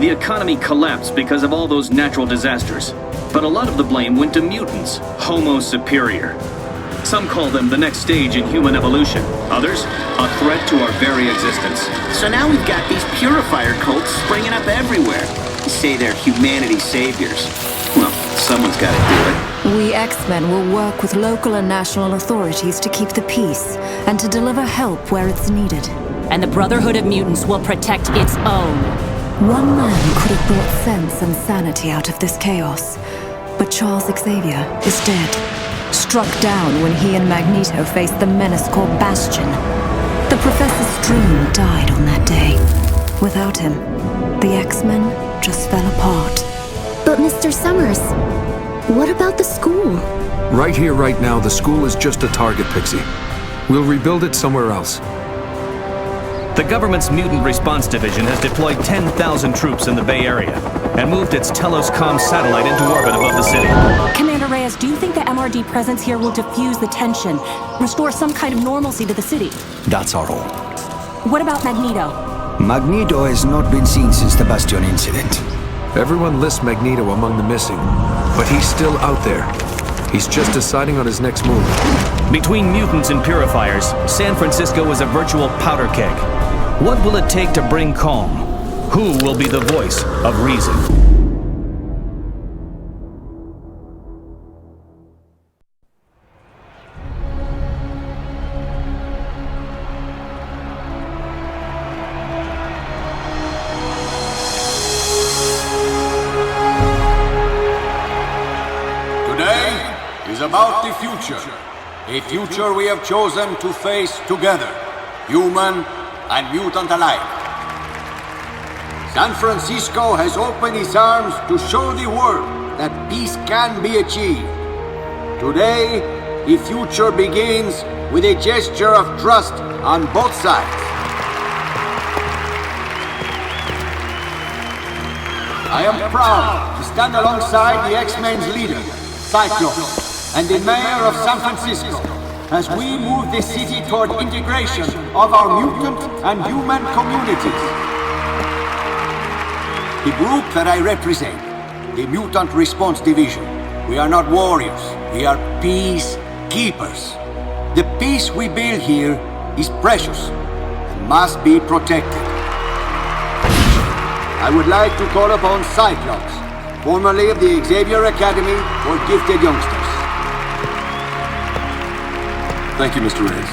the economy collapsed because of all those natural disasters. But a lot of the blame went to mutants, Homo superior. Some call them the next stage in human evolution. Others, a threat to our very existence. So now we've got these purifier cults springing up everywhere. They say they're humanity's saviors. Well, someone's got to do it. We X-Men will work with local and national authorities to keep the peace and to deliver help where it's needed. And the Brotherhood of Mutants will protect its own. One man could have brought sense and sanity out of this chaos, but Charles Xavier is dead. Struck down when he and Magneto faced the menace called Bastion. The Professor's dream died on that day. Without him, the X-Men just fell apart. But Mr. Summers, what about the school? Right here, right now, the school is just a target, Pixie. We'll rebuild it somewhere else. The government's Mutant Response Division has deployed 10,000 troops in the Bay Area and moved its Telos-Com satellite into orbit above the city. Commander Reyes, do you think the MRD presence here will diffuse the tension, restore some kind of normalcy to the city? That's our role. What about Magneto? Magneto has not been seen since the Bastion incident. Everyone lists Magneto among the missing, but he's still out there. He's just deciding on his next move. Between mutants and purifiers, San Francisco is a virtual powder keg. What will it take to bring calm? Who will be the voice of reason? Today is about the future. A future we have chosen to face together, human and mutant alike. San Francisco has opened its arms to show the world that peace can be achieved. Today, the future begins with a gesture of trust on both sides. I am proud to stand alongside the X-Men's leader, Cyclops, and the mayor of San Francisco, as we move the city toward integration of our mutant and human communities. The group that I represent, the Mutant Response Division, we are not warriors, we are peacekeepers. The peace we build here is precious and must be protected. I would like to call upon Cyclops, formerly of the Xavier Academy for Gifted Youngsters. Thank you, Mr. Reyes.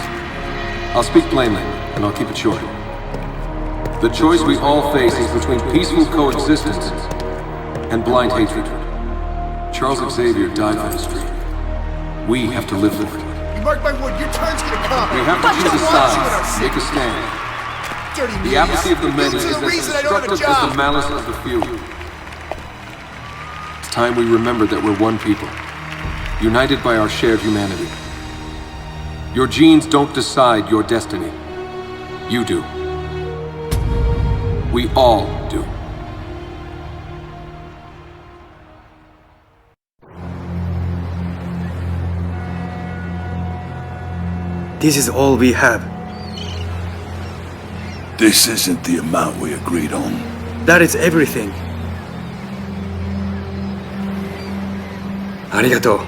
I'll speak plainly, and I'll keep it short. The choice we all face is between peaceful coexistence and blind hatred. Charles Xavier died for this dream. We have to live for it. You mark my word, your time's gonna come. We have to choose a side, make a stand. The apathy of the many is as destructive as the malice of the few. It's time we remember that we're one people, united by our shared humanity. Your genes don't decide your destiny. You do. We all do. This is all we have. This isn't the amount we agreed on. That is everything. Arigato.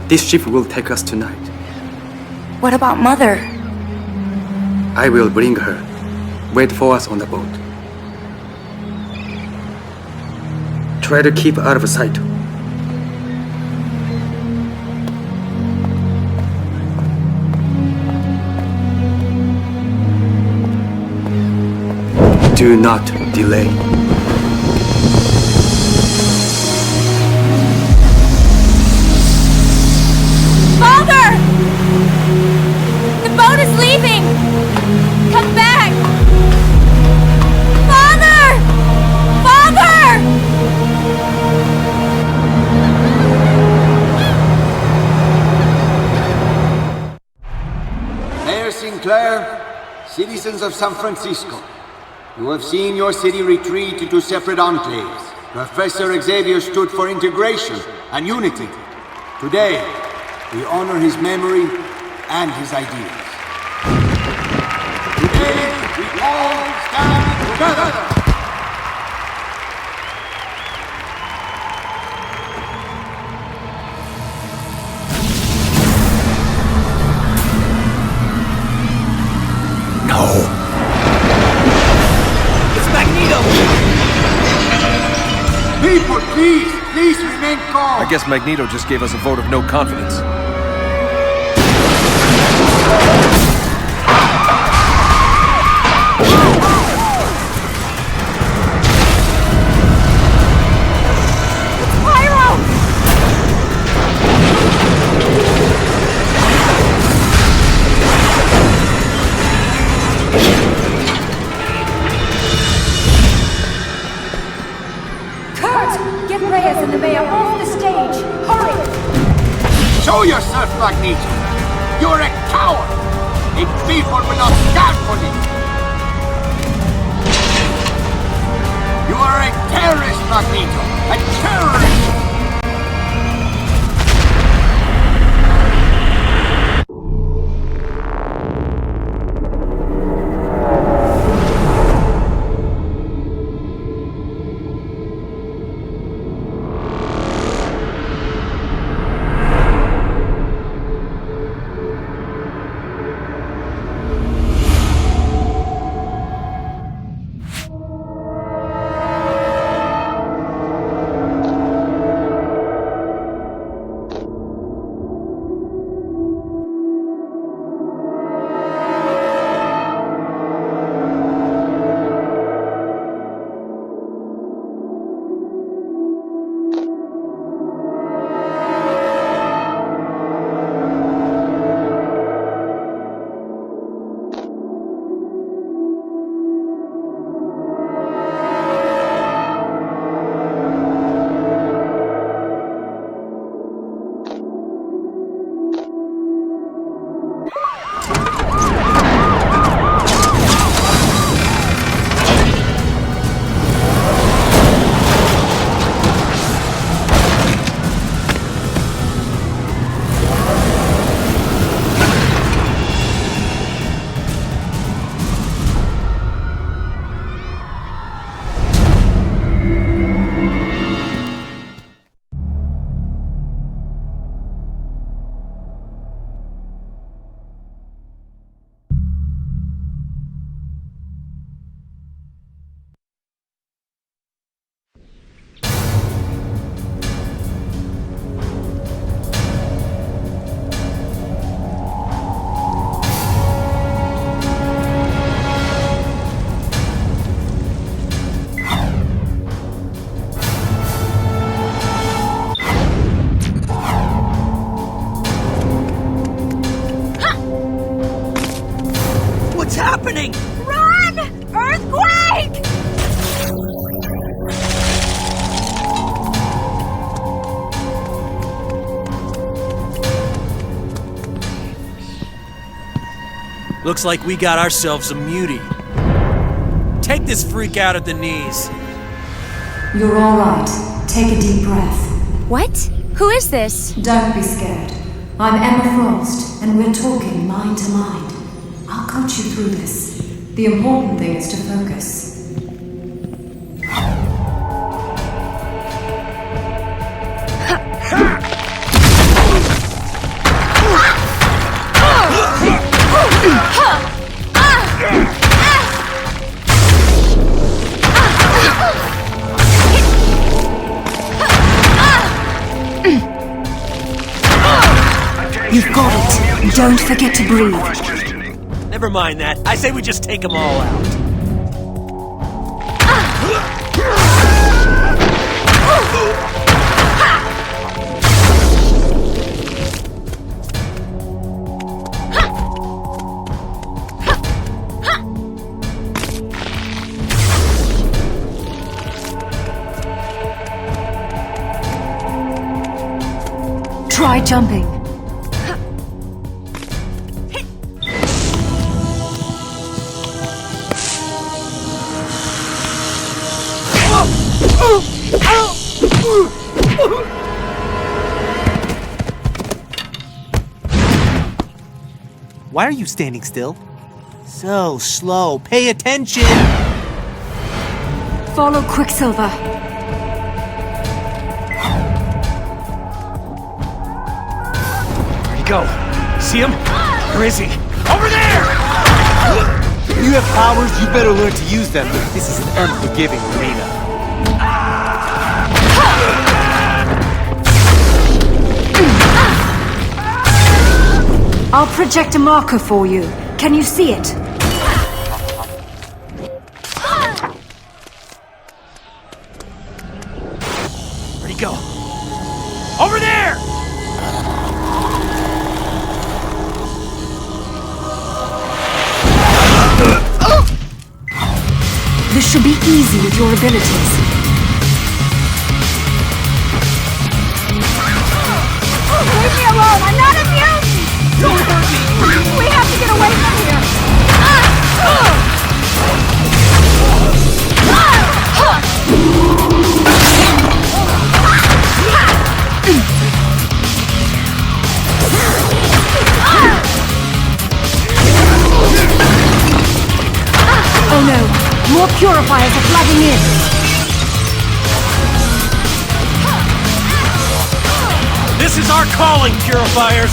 This ship will take us tonight. What about Mother? I will bring her. Wait for us on the boat. Try to keep out of sight. Do not delay. Father! The boat is leaving! Come back! Father! Father! Mayor Sinclair, citizens of San Francisco, you have seen your city retreat into separate enclaves. Professor Xavier stood for integration and unity. Today, we honor his memory and his ideas. Today, we all together! People, please remain calm. I guess Magneto just gave us a vote of no confidence. And the mayor off the stage! Hurry! Show yourself, Magneto! You're a coward! The people will not stand for you! You are a terrorist, Magneto! A terrorist! happening? Run! Earthquake! Looks like we got ourselves a mutie. Take this freak out at the knees. You're all right. Take a deep breath. What? Who is this? Don't be scared. I'm Emma Frost, and we're talking mind to mind. I'll coach you through this. The important thing is to focus. You've got it. Don't forget to breathe. Never mind that. I say we just take them all out. Try jumping. Why are you standing still? So slow. Pay attention! Follow Quicksilver. Where'd he go? See him? Where is he? Over there! You have powers, you better learn to use them. This is an unforgiving arena. I'll project a marker for you. Can you see it? Where'd he go? Over there! This should be easy with your abilities. Leave me alone! I'm not immune! Don't hurt me! We have to get away from here! Oh no! More purifiers are flooding in! This is our calling, purifiers!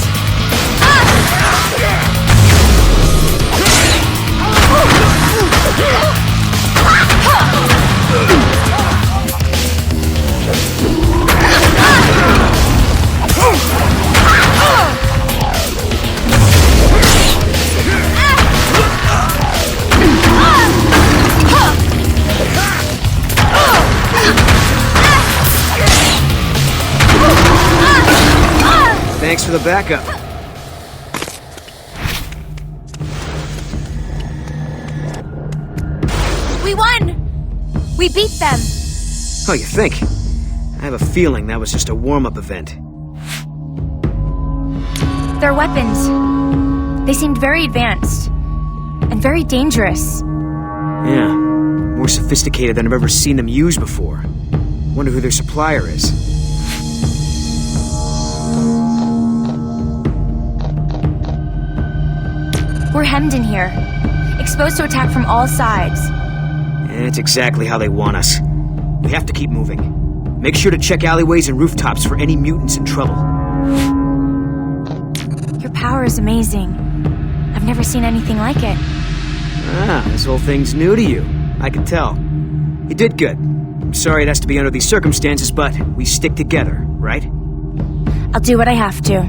Thanks for the backup. We won! We beat them! Oh, you think? I have a feeling that was just a warm-up event. Their weapons. They seemed very advanced. And very dangerous. Yeah. More sophisticated than I've ever seen them used before. Wonder who their supplier is. We're hemmed in here. Exposed to attack from all sides. It's exactly how they want us. We have to keep moving. Make sure to check alleyways and rooftops for any mutants in trouble. Your power is amazing. I've never seen anything like it. Ah, this whole thing's new to you. I can tell. You did good. I'm sorry it has to be under these circumstances, but we stick together, right? I'll do what I have to.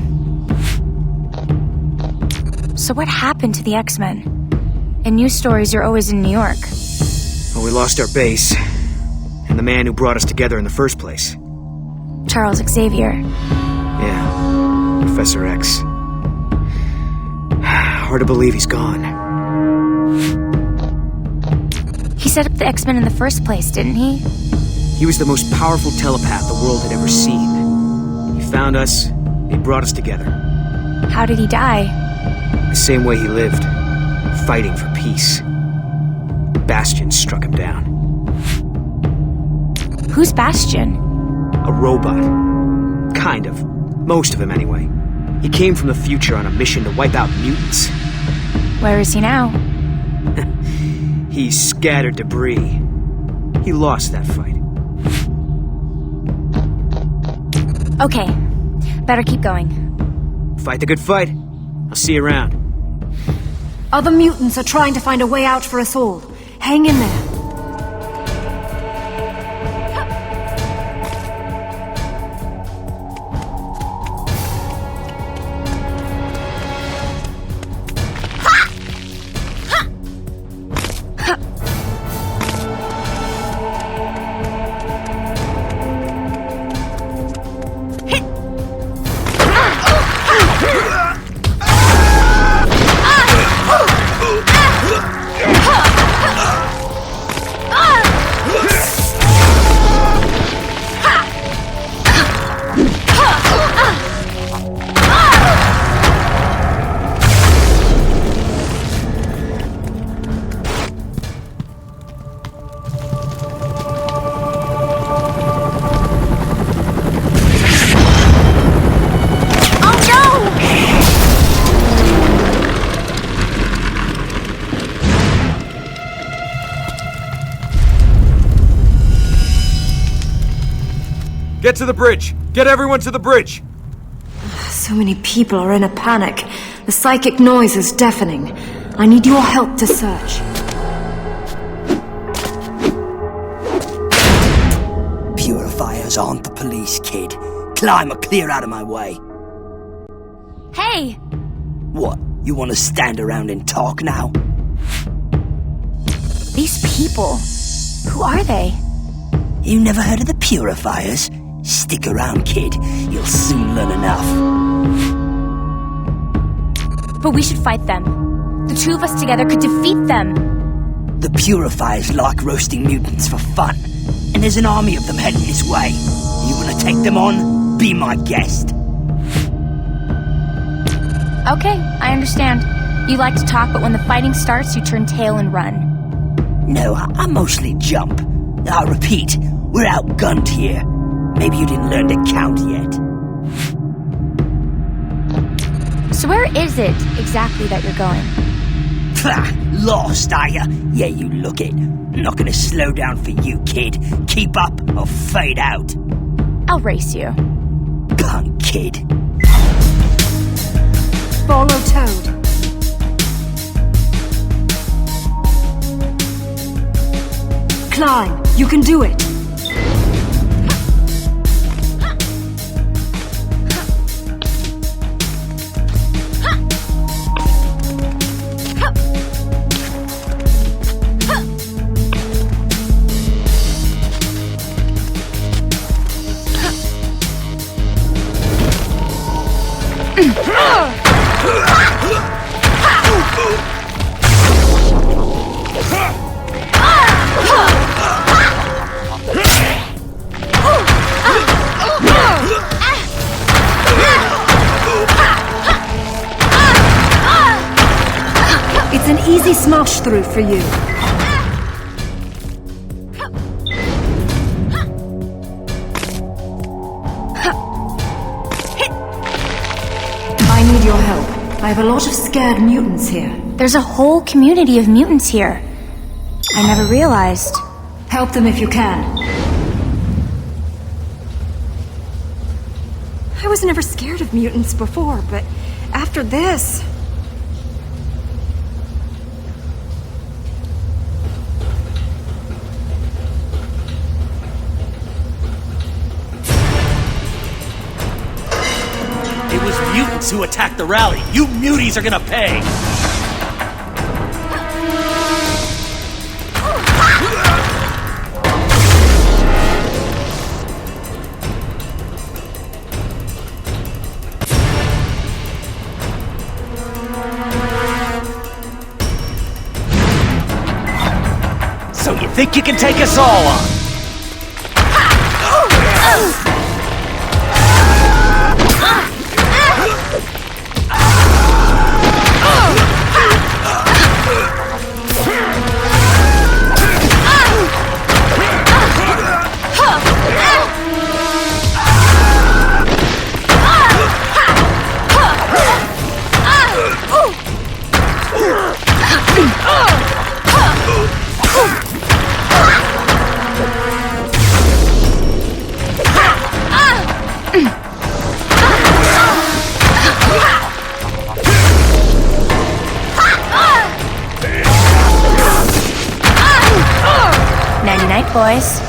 So what happened to the X-Men? In news stories, you're always in New York. Well, we lost our base. And the man who brought us together in the first place. Charles Xavier. Yeah, Professor X. Hard to believe he's gone. He set up the X-Men in the first place, didn't he? He was the most powerful telepath the world had ever seen. He found us, he brought us together. How did he die? The same way he lived, fighting for peace. Bastion struck him down. Who's Bastion? A robot. Kind of. Most of him, anyway. He came from the future on a mission to wipe out mutants. Where is he now? He scattered debris. He lost that fight. Okay. Better keep going. Fight the good fight. I'll see you around. Other mutants are trying to find a way out for us all. Hang in there. Get to the bridge! Get everyone to the bridge! So many people are in a panic. The psychic noise is deafening. I need your help to search. Purifiers aren't the police, kid. Climb or clear out of my way. Hey! What? You want to stand around and talk now? These people. Who are they? You never heard of the Purifiers? Stick around, kid. You'll soon learn enough. But we should fight them. The two of us together could defeat them. The Purifiers like roasting mutants for fun. And there's an army of them heading this way. You want to take them on? Be my guest. Okay, I understand. You like to talk, but when the fighting starts, you turn tail and run. No, I mostly jump. I'll repeat, we're outgunned here. Maybe you didn't learn to count yet. So where is it exactly that you're going? Pah! Lost, are ya? Yeah, you look it. Not gonna slow down for you, kid. Keep up or fade out. I'll race you. Punk kid. Follow Toad. Climb. You can do it. It's an easy smash through for you. I need your help. I have a lot of scared mutants here. There's a whole community of mutants here. I never realized. Help them if you can. I was never scared of mutants before, but after this... It was mutants who attacked the rally. You muties are gonna pay! So you think you can take us all on? Night-night, boys.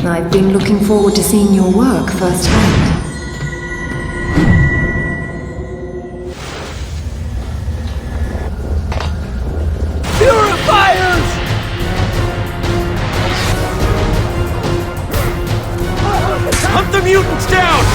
I've been looking forward to seeing your work firsthand. Purifiers! Hunt the mutants down!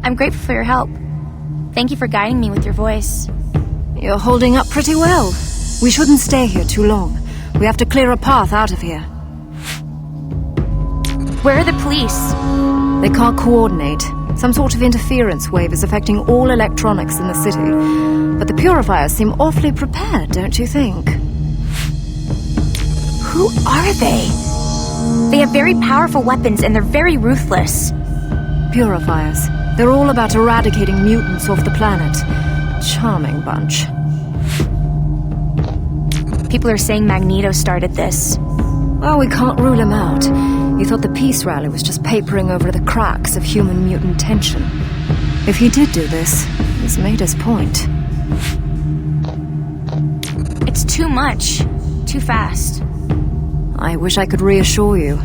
I'm grateful for your help. Thank you for guiding me with your voice. You're holding up pretty well. We shouldn't stay here too long. We have to clear a path out of here. Where are the police? They can't coordinate. Some sort of interference wave is affecting all electronics in the city. But the purifiers seem awfully prepared, don't you think? Who are they? They have very powerful weapons and they're very ruthless. Purifiers. They're all about eradicating mutants off the planet. Charming bunch. People are saying Magneto started this. Well, we can't rule him out. He thought the peace rally was just papering over the cracks of human-mutant tension. If he did do this, he's made his point. It's too much. Too fast. I wish I could reassure you.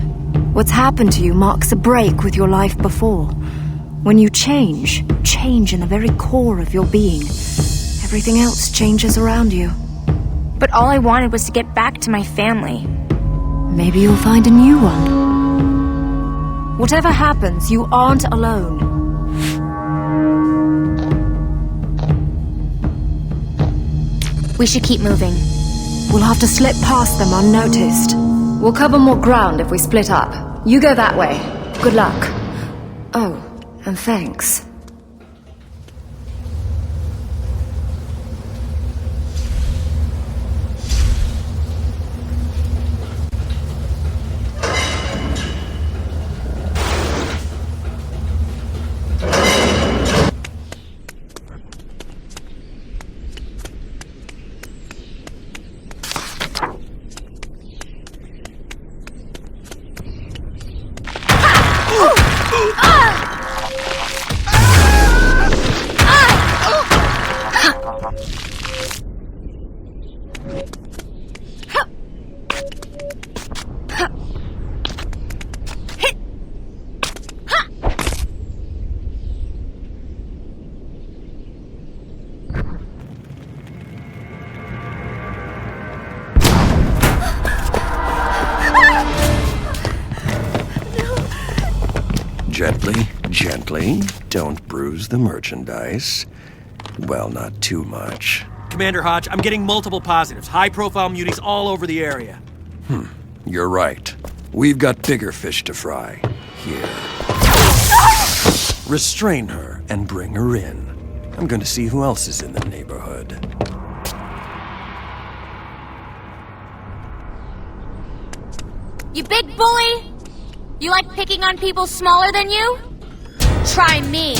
What's happened to you marks a break with your life before. When you change in the very core of your being, everything else changes around you. But all I wanted was to get back to my family. Maybe you'll find a new one. Whatever happens, you aren't alone. We should keep moving. We'll have to slip past them unnoticed. We'll cover more ground if we split up. You go that way. Good luck. Oh, and thanks. Gently, gently. Don't bruise the merchandise. Well, not too much. Commander Hodge, I'm getting multiple positives. High-profile muties all over the area. You're right. We've got bigger fish to fry. Here. Restrain her and bring her in. I'm going to see who else is in the neighborhood. You big bully! You like picking on people smaller than you? Try me!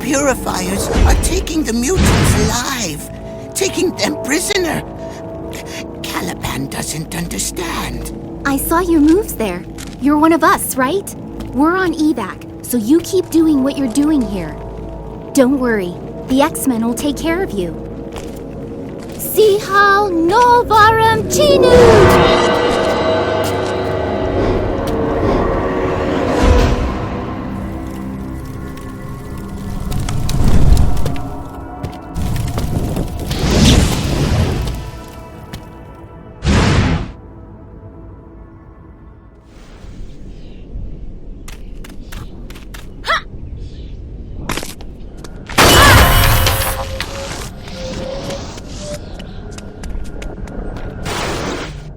Purifiers are taking the mutants alive, taking them prisoner. Caliban doesn't understand. I saw your moves there. You're one of us, right? We're on evac, so you keep doing what you're doing here. Don't worry, the X-Men will take care of you. See how Novarum Chinu!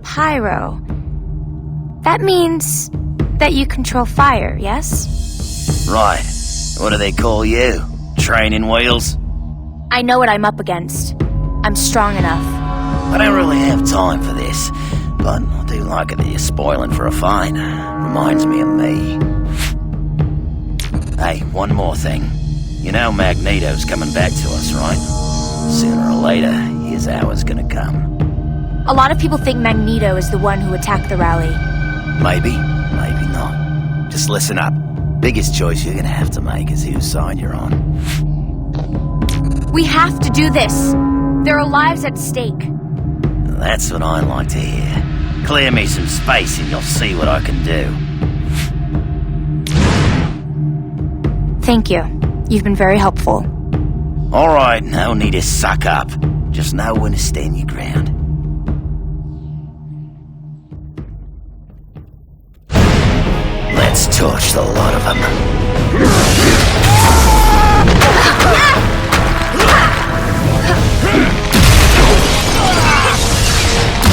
Pyro. That means that you control fire, yes? Right. What do they call you? Training wheels? I know what I'm up against. I'm strong enough. I don't really have time for this, but I do like it that you're spoiling for a fight. Reminds me of me. Hey, one more thing. You know Magneto's coming back to us, right? Sooner or later, his hour's gonna come. A lot of people think Magneto is the one who attacked the rally. Maybe, maybe not. Just listen up. Biggest choice you're gonna have to make is whose side you're on. We have to do this. There are lives at stake. That's what I like to hear. Clear me some space and you'll see what I can do. Thank you. You've been very helpful. Alright, no need to suck up. Just know when to stand your ground. Let's torch the lot of them.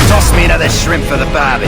Toss me another shrimp for the barbie.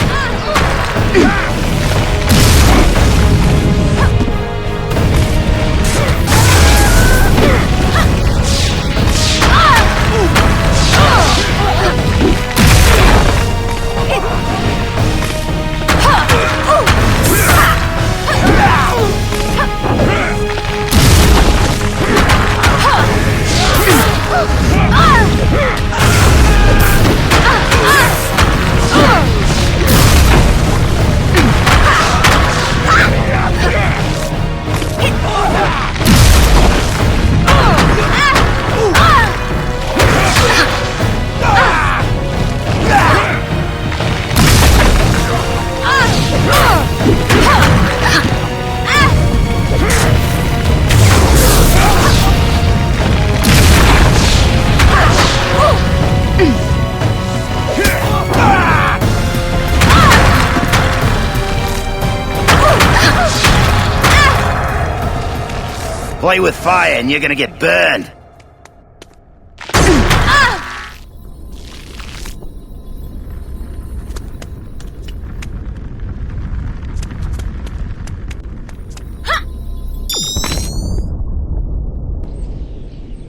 Play with fire and you're gonna get burned.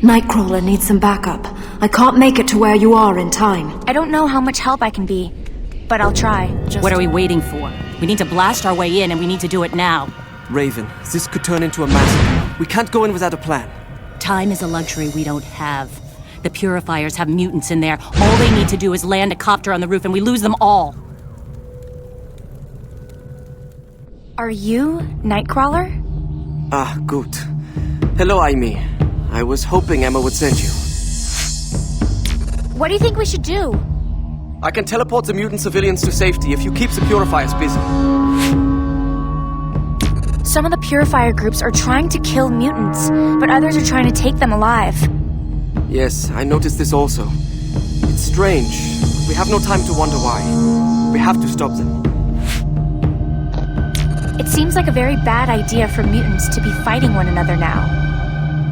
Nightcrawler needs some backup. I can't make it to where you are in time. I don't know how much help I can be, but I'll try. What are we waiting for? We need to blast our way in, and we need to do it now. Raven, this could turn into a massacre. We can't go in without a plan. Time is a luxury we don't have. The Purifiers have mutants in there. All they need to do is land a copter on the roof, and we lose them all. Are you Nightcrawler? Ah, good. Hello, Amy. I was hoping Emma would send you. What do you think we should do? I can teleport the mutant civilians to safety if you keep the Purifiers busy. Some of the Purifier groups are trying to kill mutants, but others are trying to take them alive. Yes, I noticed this also. It's strange. We have no time to wonder why. We have to stop them. It seems like a very bad idea for mutants to be fighting one another now.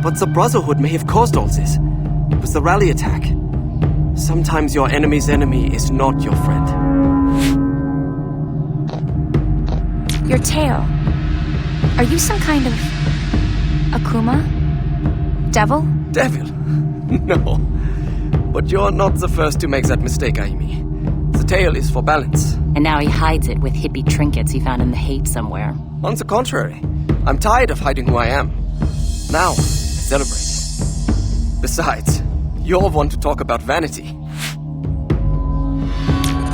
But the Brotherhood may have caused all this. It was the rally attack. Sometimes your enemy's enemy is not your friend. Your tail. Are you some kind of... Akuma? Devil? Devil? No. But you're not the first to make that mistake, Amy. The tail is for balance. And now he hides it with hippie trinkets he found in the hate somewhere. On the contrary, I'm tired of hiding who I am. Now, celebrate. Besides, you're one to talk about vanity.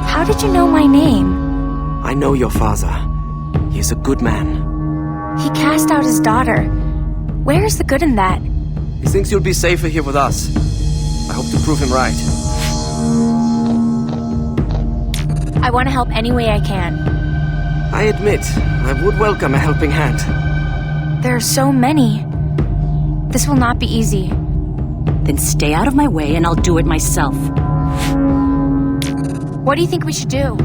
How did you know my name? I know your father. He is a good man. He cast out his daughter. Where is the good in that? He thinks you'll be safer here with us. I hope to prove him right. I want to help any way I can. I admit, I would welcome a helping hand. There are so many. This will not be easy. Then stay out of my way and I'll do it myself. What do you think we should do?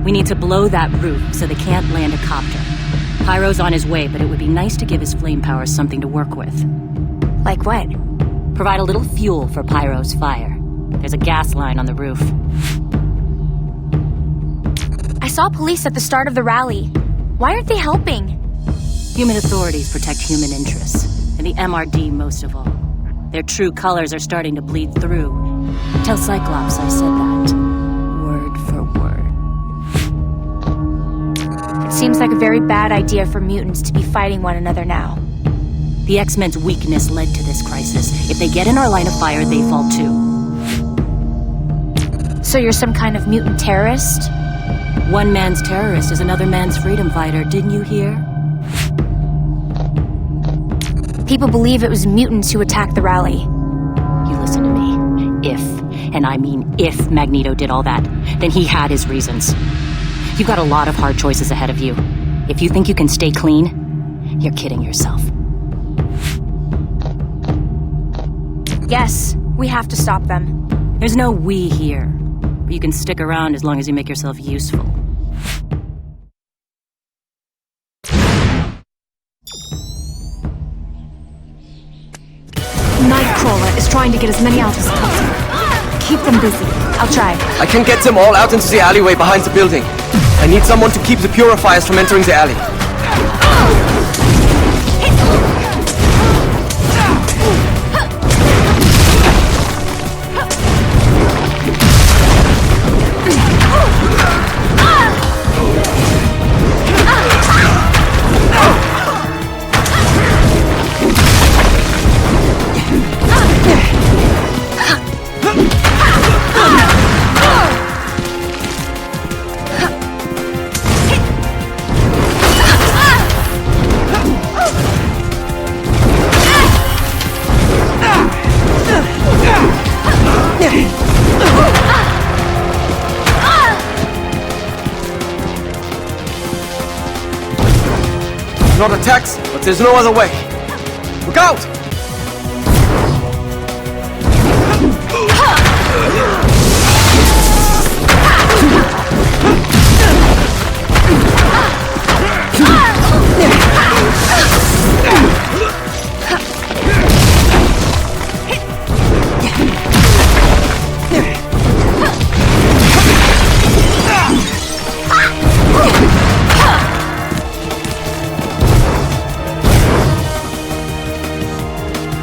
We need to blow that roof so they can't land a copter. Pyro's on his way, but it would be nice to give his flame powers something to work with. Like what? Provide a little fuel for Pyro's fire. There's a gas line on the roof. I saw police at the start of the rally. Why aren't they helping? Human authorities protect human interests, and the MRD most of all. Their true colors are starting to bleed through. Tell Cyclops I said that. Word for word. It seems like a very bad idea for mutants to be fighting one another now. The X-Men's weakness led to this crisis. If they get in our line of fire, they fall too. So you're some kind of mutant terrorist? One man's terrorist is another man's freedom fighter, didn't you hear? People believe it was mutants who attacked the rally. You listen to me. If, and I mean if, Magneto did all that, then he had his reasons. You've got a lot of hard choices ahead of you. If you think you can stay clean, you're kidding yourself. Yes, we have to stop them. There's no we here. But you can stick around as long as you make yourself useful. Nightcrawler is trying to get as many out as possible. Keep them busy. I'll try. I can get them all out into the alleyway behind the building. I need someone to keep the purifiers from entering the alley. Not attacks, but there's no other way. Look out!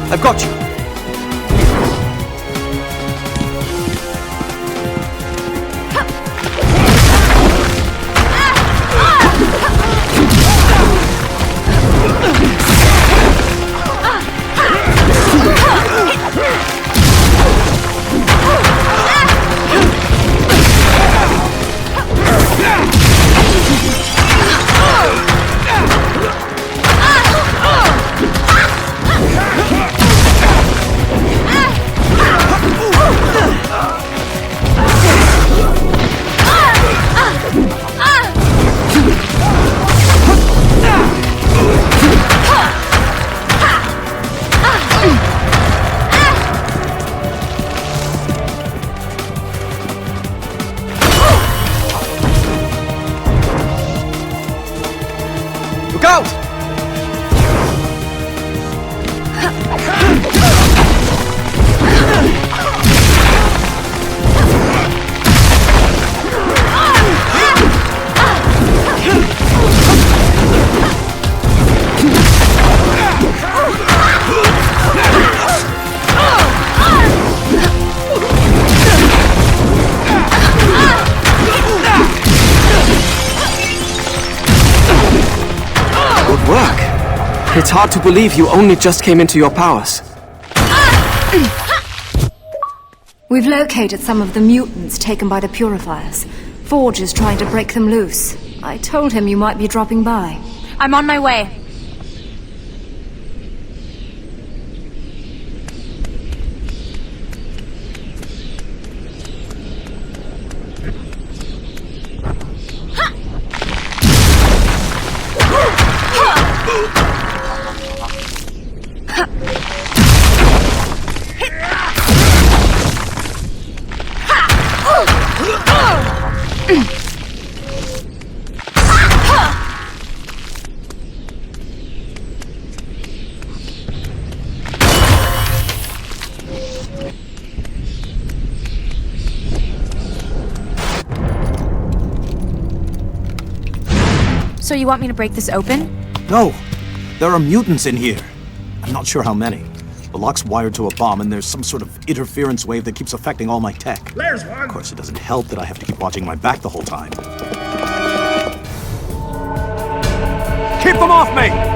I've got you. It's hard to believe you only just came into your powers. We've located some of the mutants taken by the purifiers. Forge is trying to break them loose. I told him you might be dropping by. I'm on my way. So you want me to break this open? No! There are mutants in here. I'm not sure how many. The lock's wired to a bomb, and there's some sort of interference wave that keeps affecting all my tech. There's one! Of course, it doesn't help that I have to keep watching my back the whole time. Keep them off me!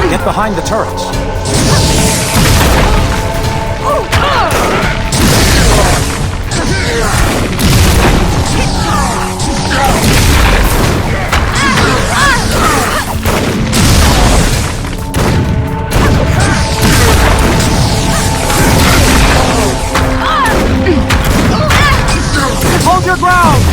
Get behind the turrets. Hold your ground!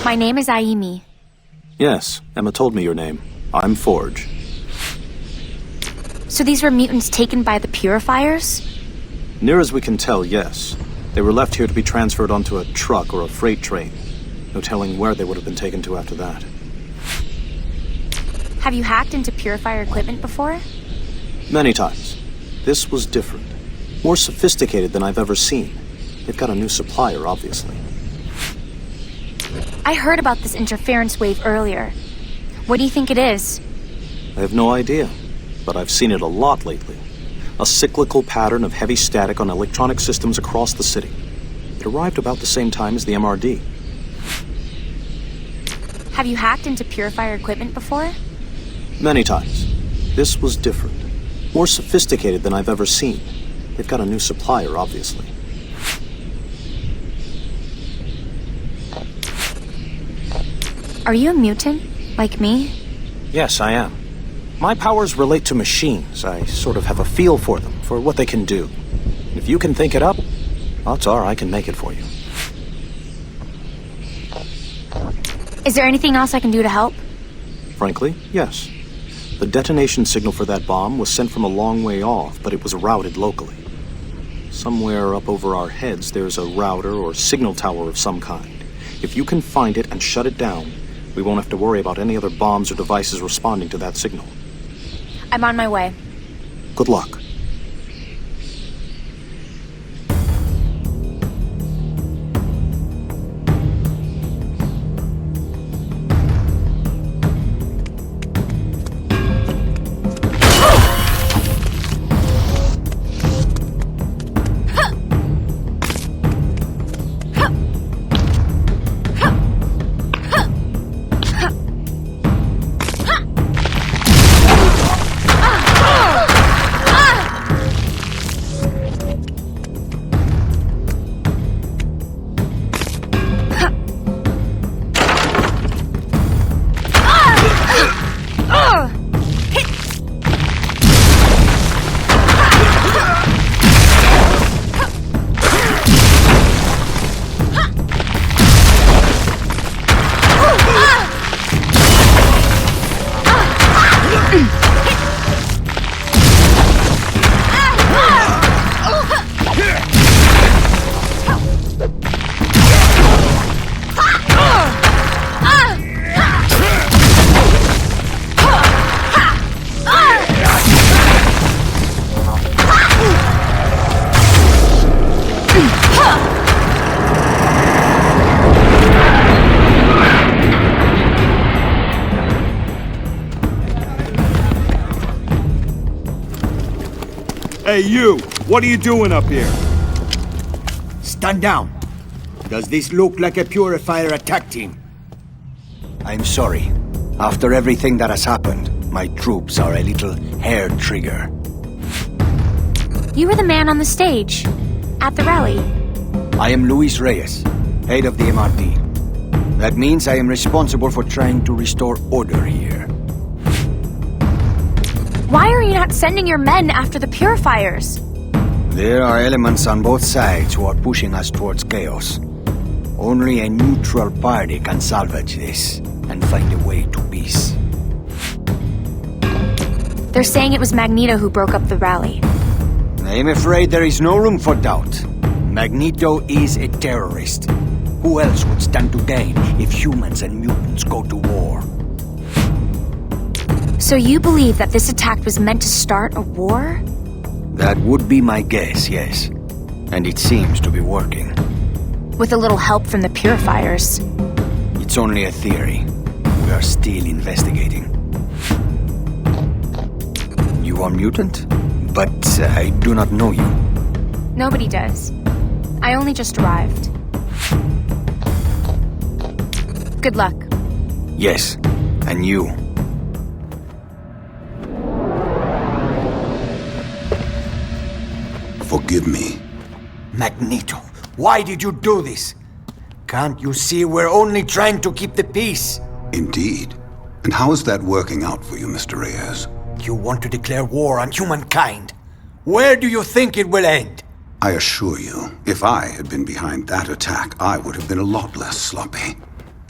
My name is Aimi. Yes, Emma told me your name. I'm Forge. So these were mutants taken by the Purifiers? Near as we can tell, yes. They were left here to be transferred onto a truck or a freight train. No telling where they would have been taken to after that. Have you hacked into Purifier equipment before? Many times. This was different. More sophisticated than I've ever seen. They've got a new supplier, obviously. I heard about this interference wave earlier. What do you think it is? I have no idea, but I've seen it a lot lately. A cyclical pattern of heavy static on electronic systems across the city. It arrived about the same time as the MRD. Have you hacked into Purifier equipment before? Many times. This was different. More sophisticated than I've ever seen. They've got a new supplier, obviously. Are you a mutant? Like me? Yes, I am. My powers relate to machines. I sort of have a feel for them, for what they can do. If you can think it up, odds are I can make it for you. Is there anything else I can do to help? Frankly, yes. The detonation signal for that bomb was sent from a long way off, but it was routed locally. Somewhere up over our heads, there's a router or signal tower of some kind. If you can find it and shut it down, we won't have to worry about any other bombs or devices responding to that signal. I'm on my way. Good luck. Hey, you! What are you doing up here? Stand down. Does this look like a Purifier attack team? I'm sorry. After everything that has happened, my troops are a little hair-trigger. You were the man on the stage. At the rally. I am Luis Reyes, head of the MRD. That means I am responsible for trying to restore order here. Why are you not sending your men after the Purifiers? There are elements on both sides who are pushing us towards chaos. Only a neutral party can salvage this and find a way to peace. They're saying it was Magneto who broke up the rally. I am afraid there is no room for doubt. Magneto is a terrorist. Who else would stand to gain if humans and mutants go to war? So you believe that this attack was meant to start a war? That would be my guess, yes. And it seems to be working. With a little help from the Purifiers. It's only a theory. We are still investigating. You are mutant? But I do not know you. Nobody does. I only just arrived. Good luck. Yes, and you. Forgive me. Magneto, why did you do this? Can't you see we're only trying to keep the peace? Indeed. And how is that working out for you, Mr. Reyes? You want to declare war on humankind. Where do you think it will end? I assure you, if I had been behind that attack, I would have been a lot less sloppy.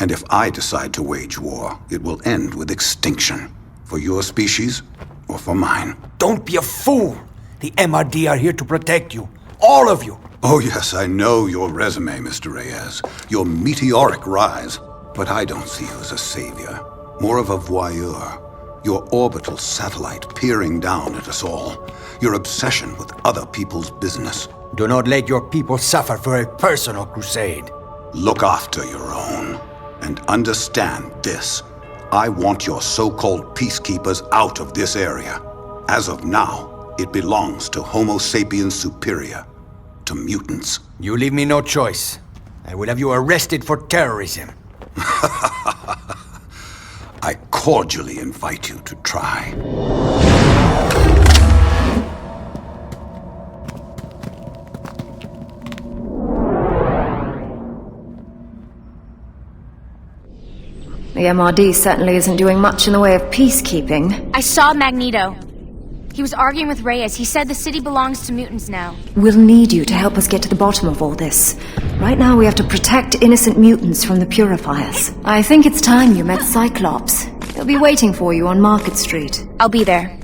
And if I decide to wage war, it will end with extinction. For your species, or for mine. Don't be a fool! The MRD are here to protect you. All of you! Oh yes, I know your resume, Mr. Reyes. Your meteoric rise. But I don't see you as a savior. More of a voyeur. Your orbital satellite peering down at us all. Your obsession with other people's business. Do not let your people suffer for a personal crusade. Look after your own. And understand this. I want your so-called peacekeepers out of this area. As of now, it belongs to Homo sapiens superior. To mutants. You leave me no choice. I will have you arrested for terrorism. I cordially invite you to try. The MRD certainly isn't doing much in the way of peacekeeping. I saw Magneto. He was arguing with Reyes. He said the city belongs to mutants now. We'll need you to help us get to the bottom of all this. Right now we have to protect innocent mutants from the Purifiers. I think it's time you met Cyclops. He'll be waiting for you on Market Street. I'll be there.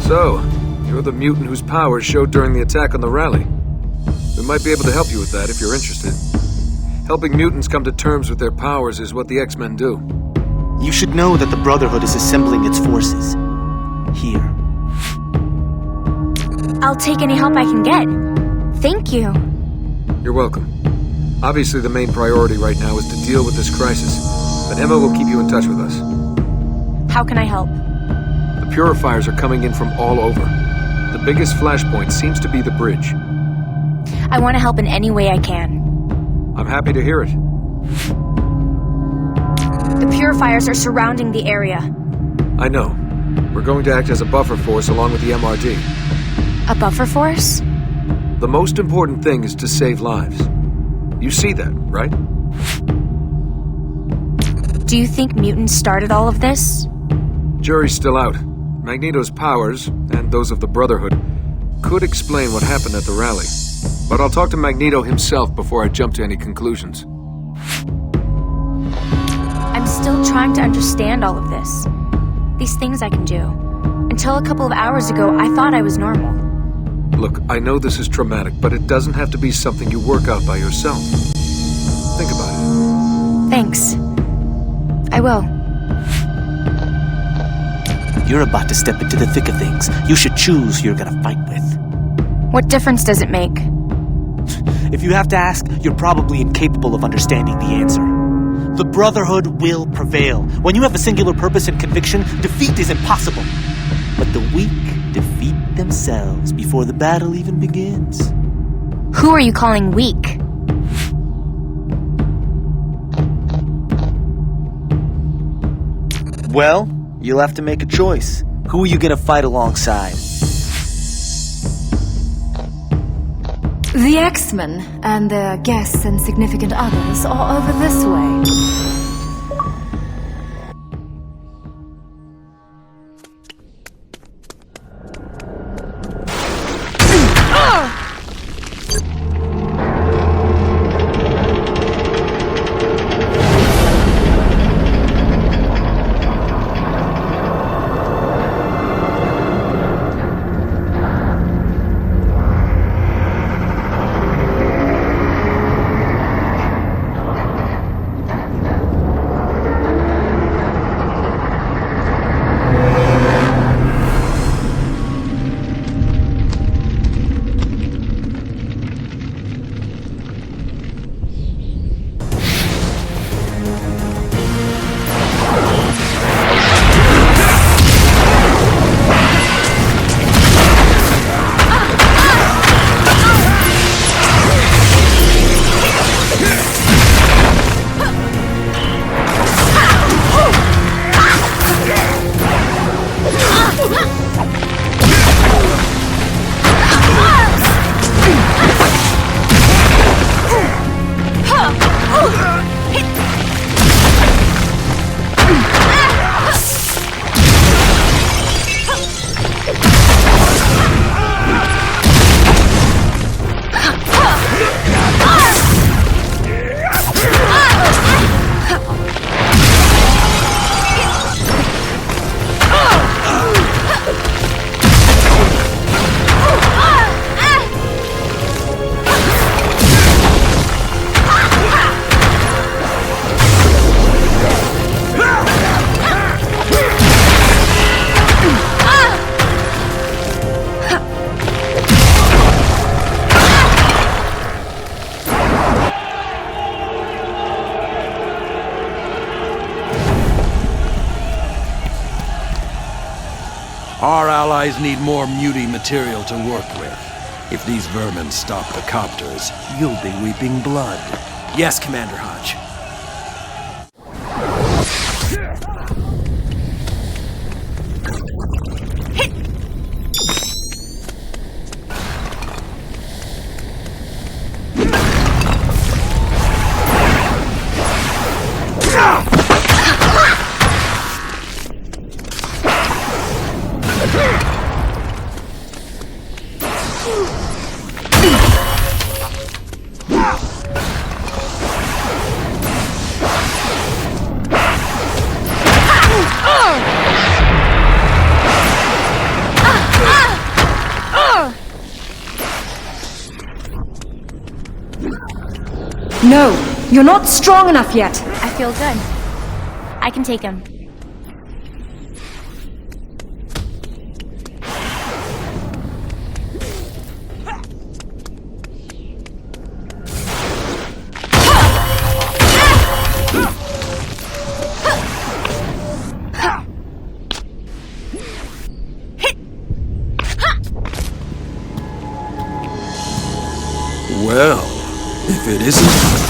So, you're the mutant whose powers showed during the attack on the rally. We might be able to help you with that if you're interested. Helping mutants come to terms with their powers is what the X-Men do. You should know that the Brotherhood is assembling its forces. Here. I'll take any help I can get. Thank you. You're welcome. Obviously, the main priority right now is to deal with this crisis, but Emma will keep you in touch with us. How can I help? The Purifiers are coming in from all over. The biggest flashpoint seems to be the bridge. I want to help in any way I can. I'm happy to hear it. The Purifiers are surrounding the area. I know. We're going to act as a buffer force along with the MRD. A buffer force? The most important thing is to save lives. You see that, right? Do you think mutants started all of this? Jury's still out. Magneto's powers, and those of the Brotherhood, could explain what happened at the rally. But I'll talk to Magneto himself before I jump to any conclusions. I'm still trying to understand all of this. These things I can do. Until a couple of hours ago, I thought I was normal. Look, I know this is traumatic, but it doesn't have to be something you work out by yourself. Think about it. Thanks. I will. You're about to step into the thick of things. You should choose who you're gonna fight with. What difference does it make? If you have to ask, you're probably incapable of understanding the answer. The Brotherhood will prevail. When you have a singular purpose and conviction, defeat is impossible. But the weak defeat themselves before the battle even begins. Who are you calling weak? Well, you'll have to make a choice. Who are you gonna fight alongside? The X-Men and their guests and significant others are over this way. Our allies need more muty material to work with. If these vermin stop the copters, you'll be weeping blood. Yes, Commander Hodge. No, you're not strong enough yet. I feel good. I can take him. Well, if it isn't...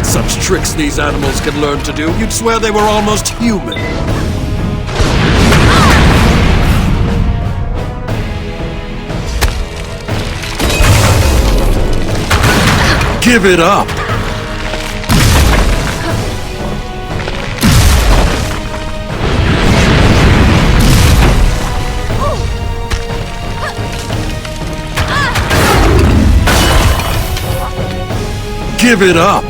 Such tricks these animals can learn to do, you'd swear they were almost human. Give it up! Give it up!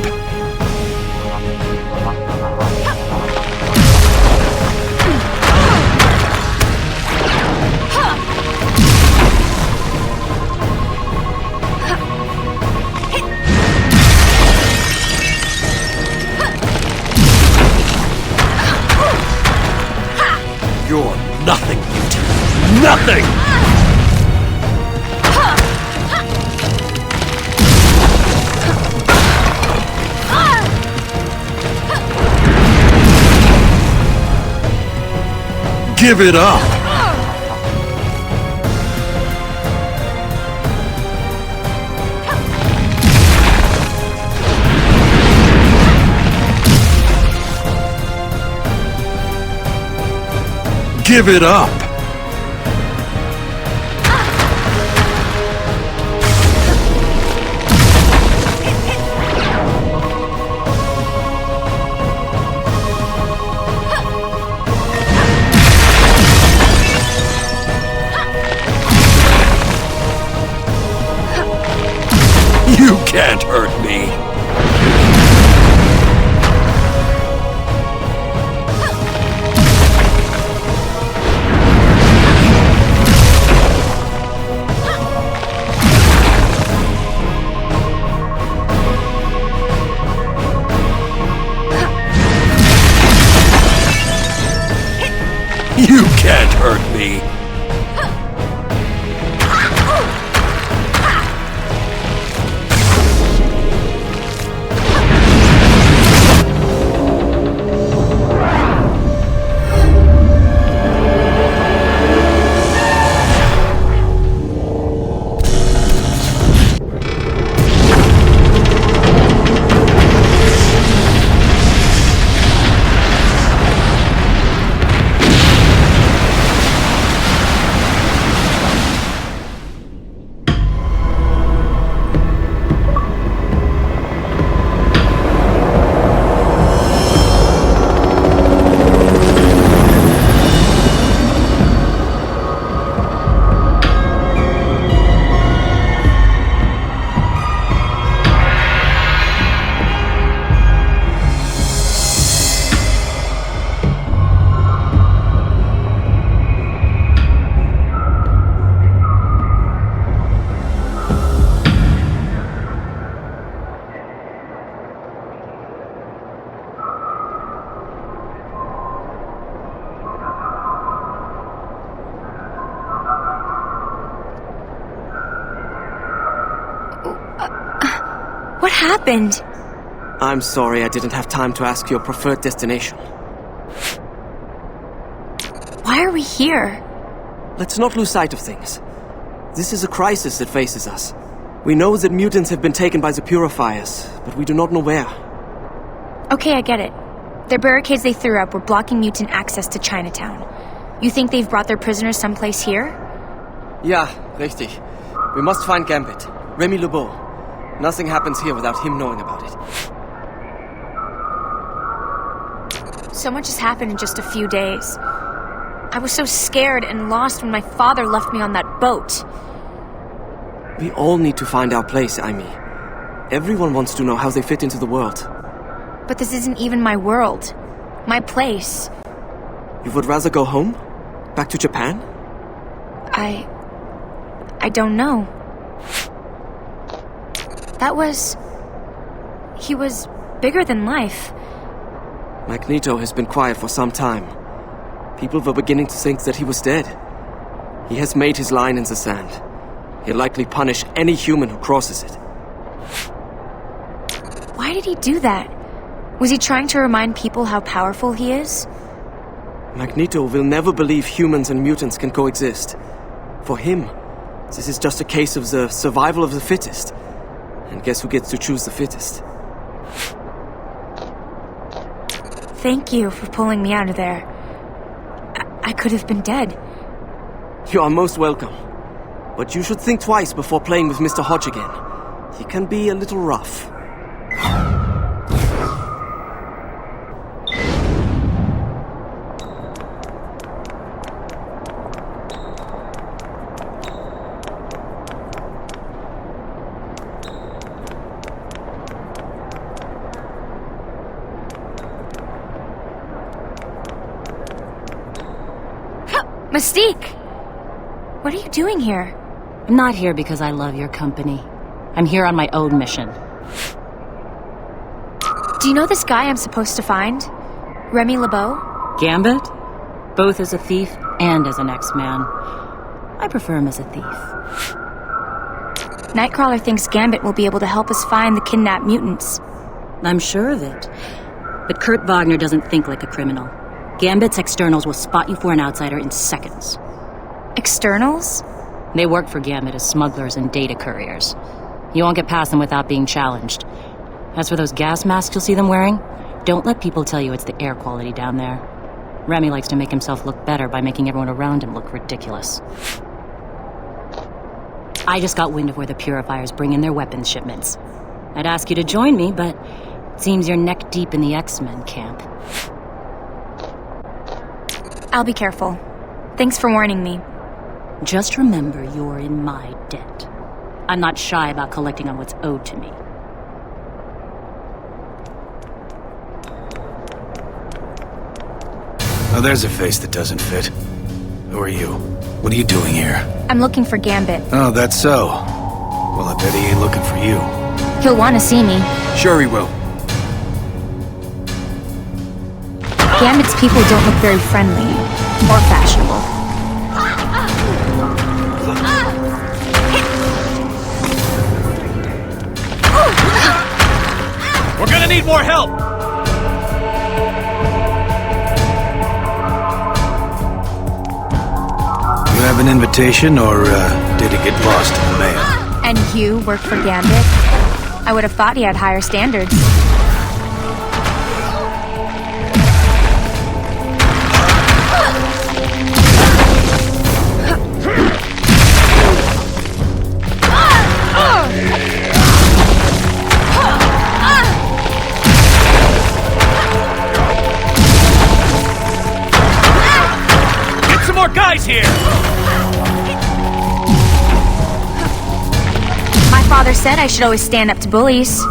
You're nothing, mutant. Nothing! Give it up! Give it up! You can't hurt me! You can't hurt me! What happened? I'm sorry I didn't have time to ask your preferred destination. Why are we here? Let's not lose sight of things. This is a crisis that faces us. We know that mutants have been taken by the Purifiers, but we do not know where. Okay, I get it. The barricades they threw up were blocking mutant access to Chinatown. You think they've brought their prisoners someplace here? Ja, richtig. We must find Gambit. Remy Lebeau. Nothing happens here without him knowing about it. So much has happened in just a few days. I was so scared and lost when my father left me on that boat. We all need to find our place, Amy. Everyone wants to know how they fit into the world. But this isn't even my world. My place. You would rather go home? Back to Japan? I don't know. He was bigger than life. Magneto has been quiet for some time. People were beginning to think that he was dead. He has made his line in the sand. He'll likely punish any human who crosses it. Why did he do that? Was he trying to remind people how powerful he is? Magneto will never believe humans and mutants can coexist. For him, this is just a case of the survival of the fittest. And guess who gets to choose the fittest? Thank you for pulling me out of there. I could have been dead. You are most welcome. But you should think twice before playing with Mr. Hodge again. He can be a little rough. Mystique! What are you doing here? I'm not here because I love your company. I'm here on my own mission. Do you know this guy I'm supposed to find? Remy LeBeau? Gambit? Both as a thief and as an X-Man. I prefer him as a thief. Nightcrawler thinks Gambit will be able to help us find the kidnapped mutants. I'm sure of it. But Kurt Wagner doesn't think like a criminal. Gambit's externals will spot you for an outsider in seconds. Externals? They work for Gambit as smugglers and data couriers. You won't get past them without being challenged. As for those gas masks you'll see them wearing, don't let people tell you it's the air quality down there. Remy likes to make himself look better by making everyone around him look ridiculous. I just got wind of where the Purifiers bring in their weapons shipments. I'd ask you to join me, but it seems you're neck deep in the X-Men camp. I'll be careful. Thanks for warning me. Just remember you're in my debt. I'm not shy about collecting on what's owed to me. Oh, there's a face that doesn't fit. Who are you? What are you doing here? I'm looking for Gambit. Oh, that's so. Well, I bet he ain't looking for you. He'll want to see me. Sure he will. Gambit's people don't look very friendly or fashionable. We're gonna need more help! You have an invitation, or did it get lost in the mail? And you work for Gambit? I would have thought he had higher standards. Guys here! My father said I should always stand up to bullies.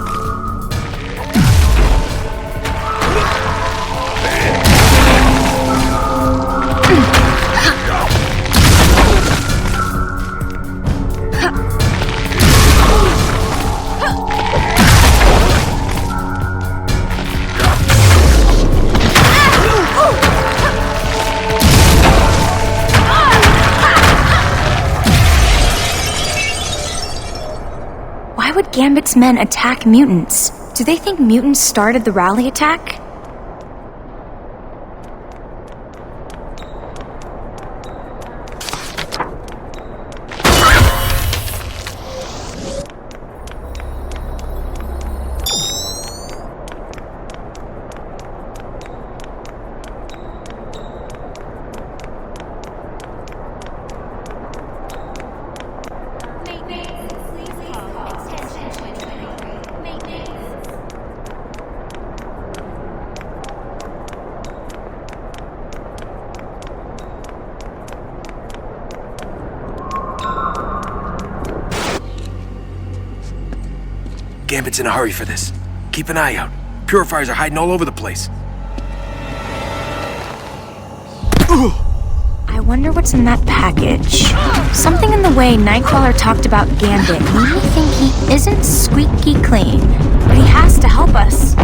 Why would Gambit's men attack mutants? Do they think mutants started the rally attack? Gambit's in a hurry for this. Keep an eye out. Purifiers are hiding all over the place. I wonder what's in that package. Something in the way Nightcrawler talked about Gambit made me think he isn't squeaky clean. But he has to help us.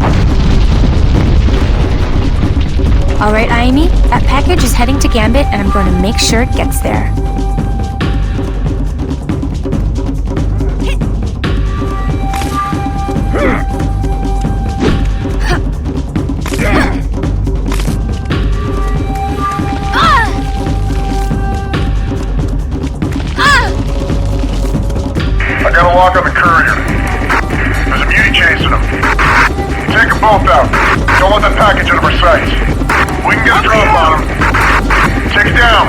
Alright, Ayumi, that package is heading to Gambit, and I'm going to make sure it gets there. I got a lock on the courier. There's a mutie chasing him. Take them both out. Don't let that package out of our sights. We can get a drop on him. Take it down.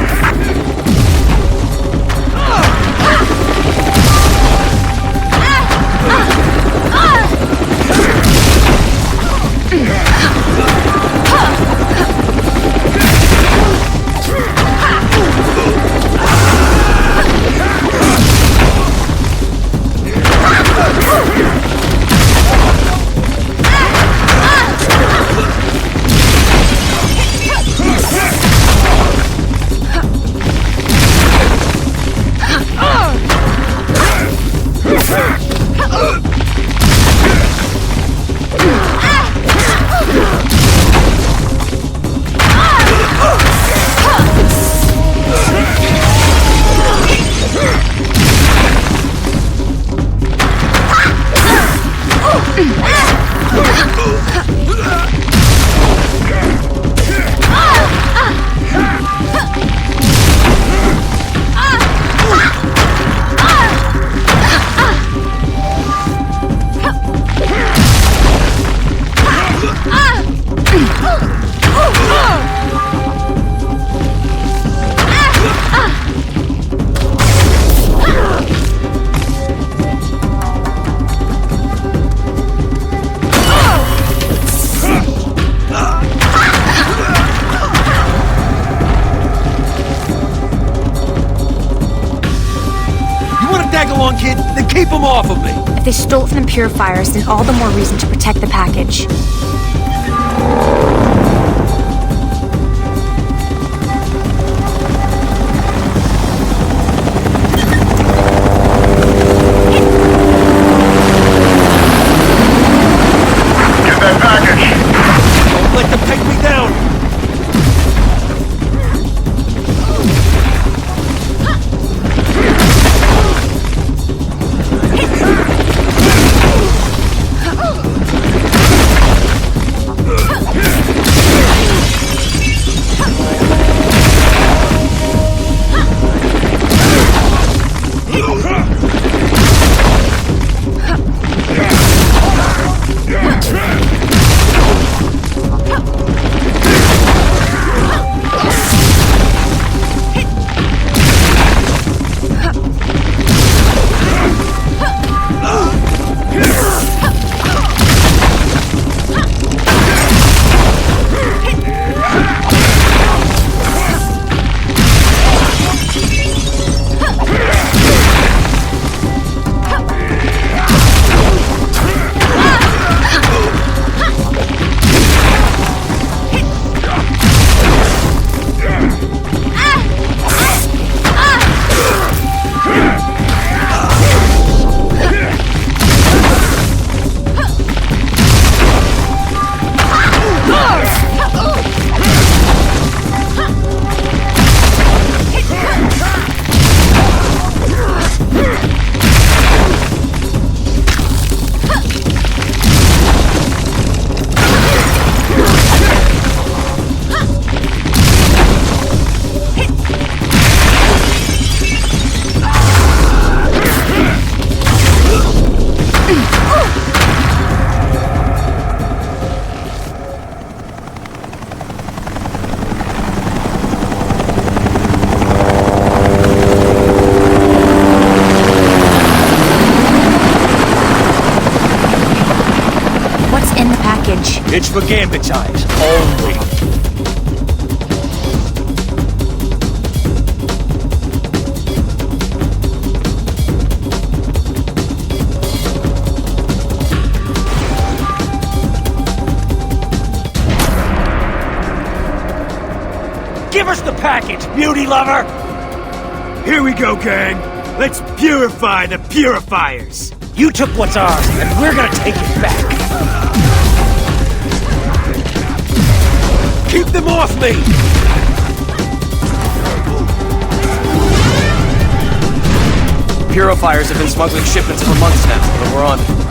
Kid, then keep them off of me! If they stole it from the purifiers, then all the more reason to protect the package. Get that package! Don't let them take me down! It's for Gambit's eyes, only. Give us the package, beauty lover! Here we go, gang. Let's purify the purifiers. You took what's ours, and we're gonna take it back. Keep them off me! Purifiers have been smuggling shipments for months now, but we're on it.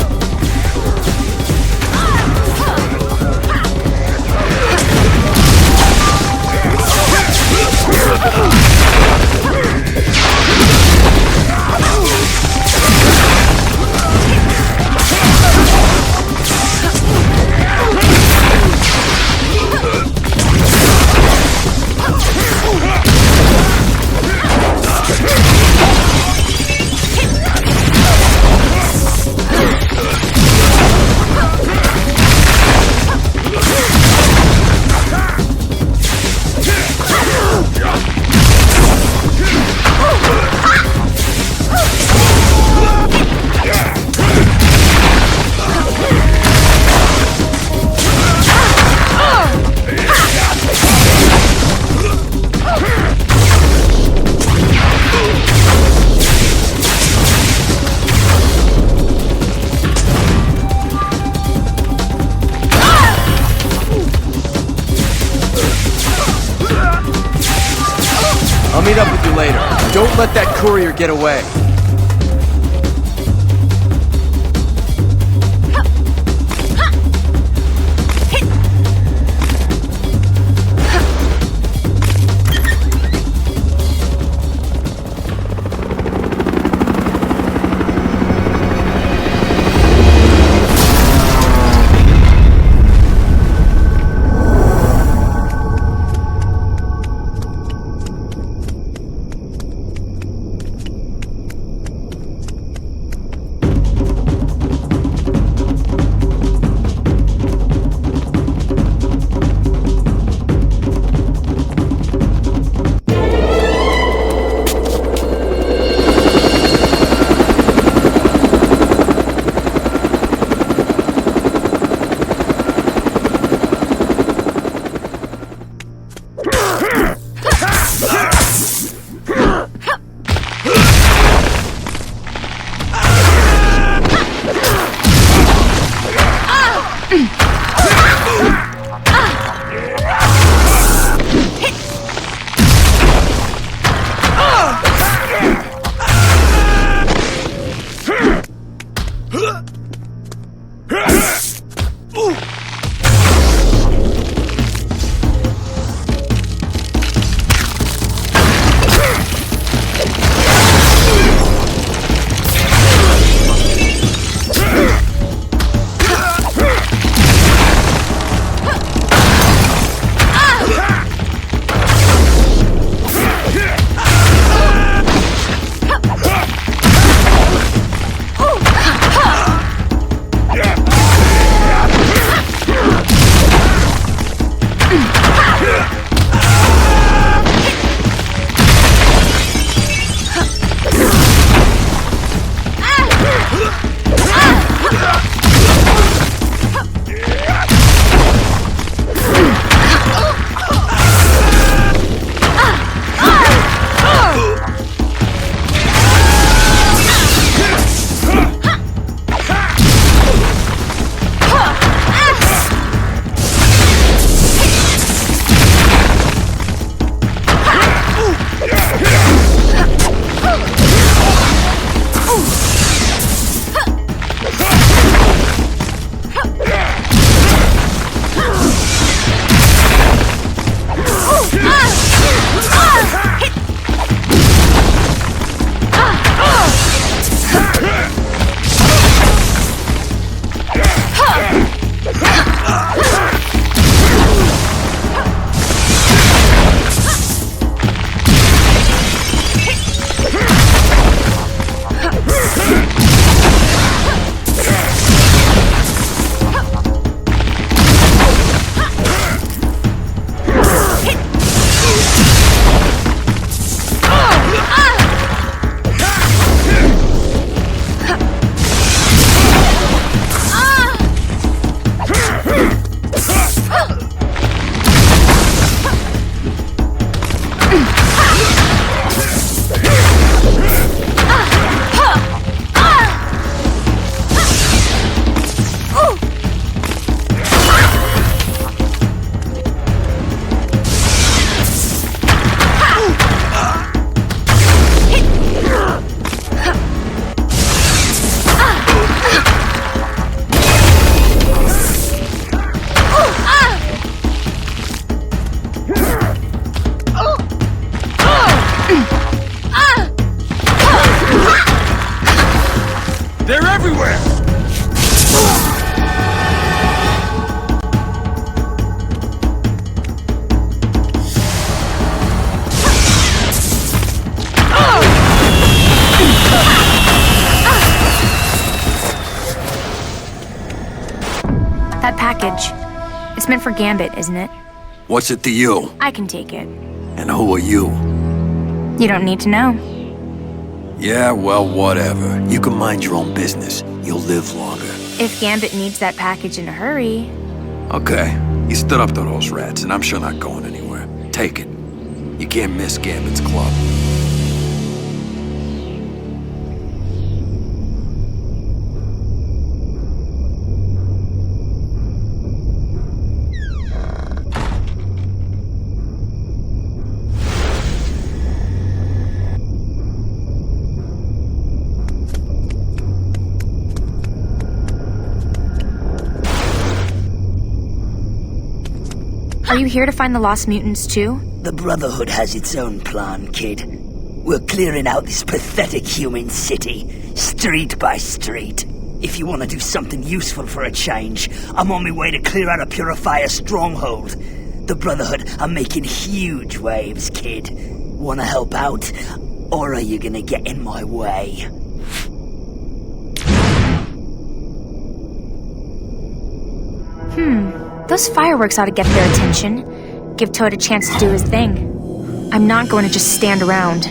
I'll meet up with you later. Don't let that courier get away. They're everywhere! That package. It's meant for Gambit, isn't it? What's it to you? I can take it. And who are you? You don't need to know. Yeah, well, whatever. You can mind your own business. You'll live longer. If Gambit needs that package in a hurry... Okay. You stood up to those rats, and I'm sure not going anywhere. Take it. You can't miss Gambit's club. Are you here to find the lost mutants, too? The Brotherhood has its own plan, kid. We're clearing out this pathetic human city, street by street. If you want to do something useful for a change, I'm on my way to clear out a Purifier stronghold. The Brotherhood are making huge waves, kid. Wanna help out? Or are you gonna get in my way? Those fireworks ought to get their attention. Give Toad a chance to do his thing. I'm not going to just stand around.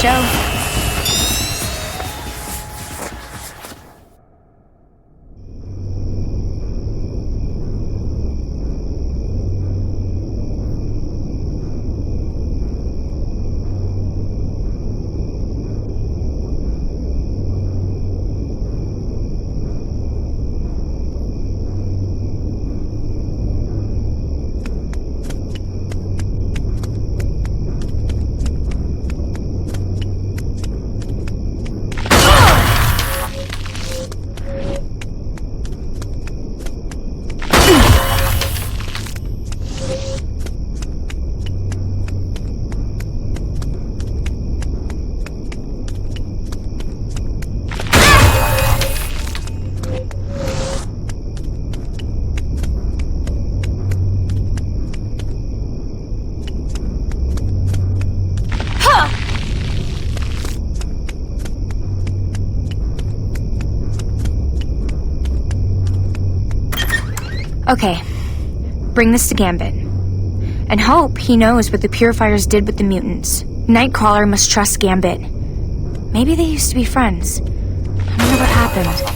show. Okay, bring this to Gambit. And hope he knows what the Purifiers did with the mutants. Nightcrawler must trust Gambit. Maybe they used to be friends. I wonder what happened.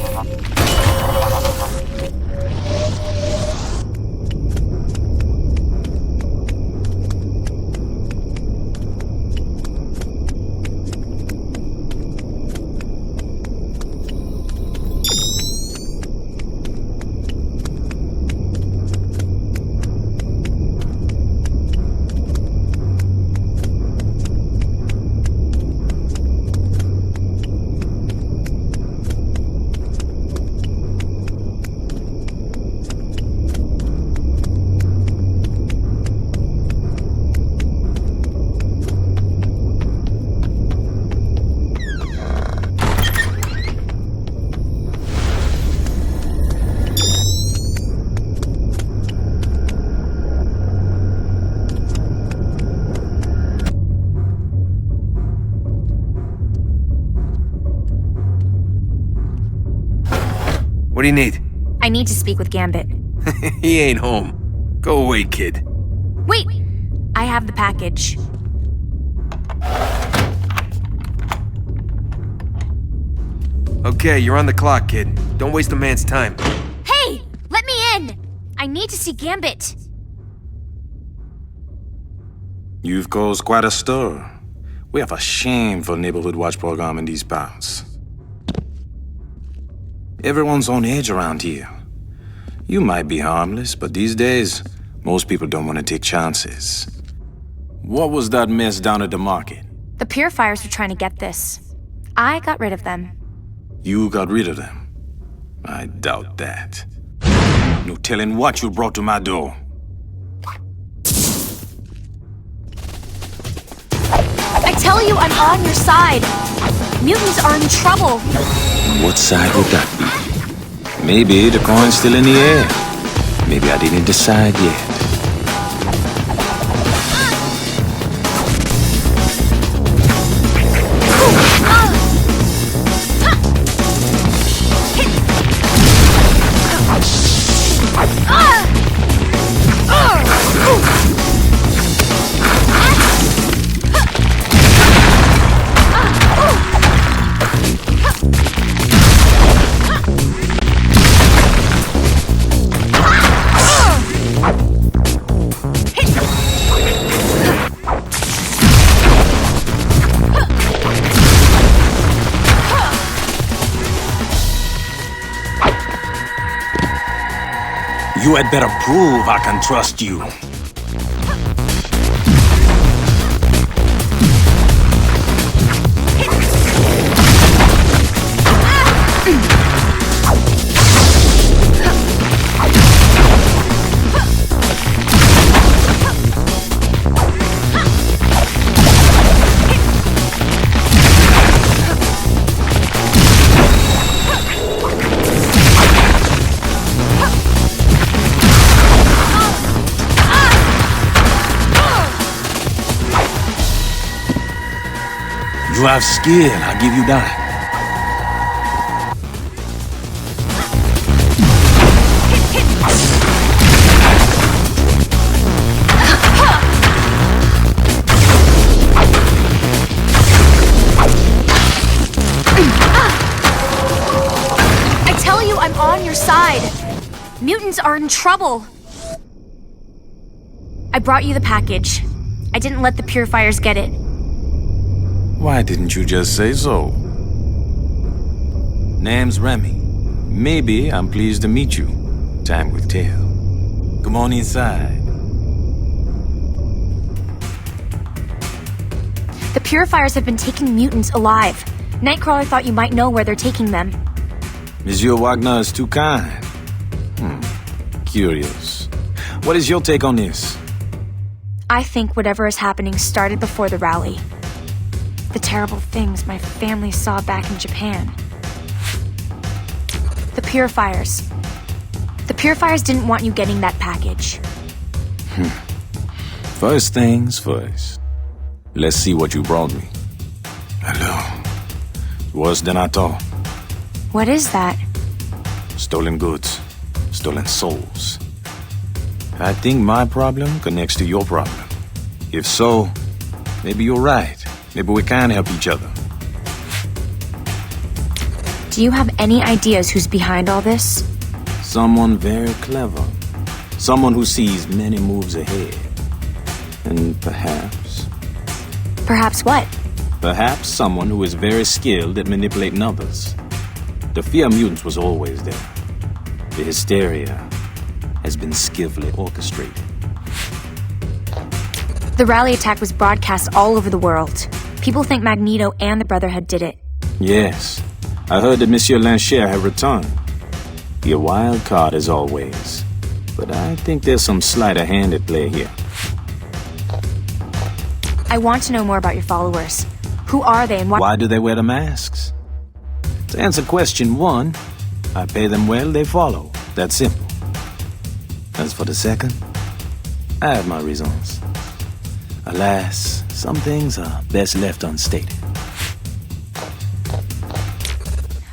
What do you need? I need to speak with Gambit. He ain't home. Go away, kid. Wait! I have the package. Okay, you're on the clock, kid. Don't waste a man's time. Hey! Let me in! I need to see Gambit. You've caused quite a stir. We have a shameful neighborhood watch program in these parts. Everyone's on edge around here. You might be harmless, but these days, most people don't want to take chances. What was that mess down at the market? The Purifiers were trying to get this. I got rid of them. You got rid of them? I doubt that. No telling what you brought to my door. I tell you, I'm on your side. Mutants are in trouble. What side would that be? Maybe the coin's still in the air. Maybe I didn't decide yet. You had better prove I can trust you. You have skill, I'll give you that. your side. Mutants are in trouble. I brought you the package. I didn't let the purifiers get it. Why didn't you just say so? Name's Remy. Maybe I'm pleased to meet you. Time will tell. Come on inside. The purifiers have been taking mutants alive. Nightcrawler thought you might know where they're taking them. Monsieur Wagner is too kind. Curious. What is your take on this? I think whatever is happening started before the rally. The terrible things my family saw back in Japan. The purifiers. The purifiers didn't want you getting that package. First things first. Let's see what you brought me. Hello. Worse than I thought. What is that? Stolen goods. Stolen souls. I think my problem connects to your problem. If so, maybe you're right. Maybe we can help each other. Do you have any ideas who's behind all this? Someone very clever. Someone who sees many moves ahead. And perhaps... Perhaps what? Perhaps someone who is very skilled at manipulating others. The fear of mutants was always there. The hysteria has been skillfully orchestrated. The rally attack was broadcast all over the world. People think Magneto and the Brotherhood did it. Yes. I heard that Monsieur Lancher had returned. He a wild card as always. But I think there's some sleight of hand at play here. I want to know more about your followers. Who are they and Why do they wear the masks? To answer question one, I pay them well, they follow. That's simple. As for the second, I have my reasons. Alas, some things are best left unstated.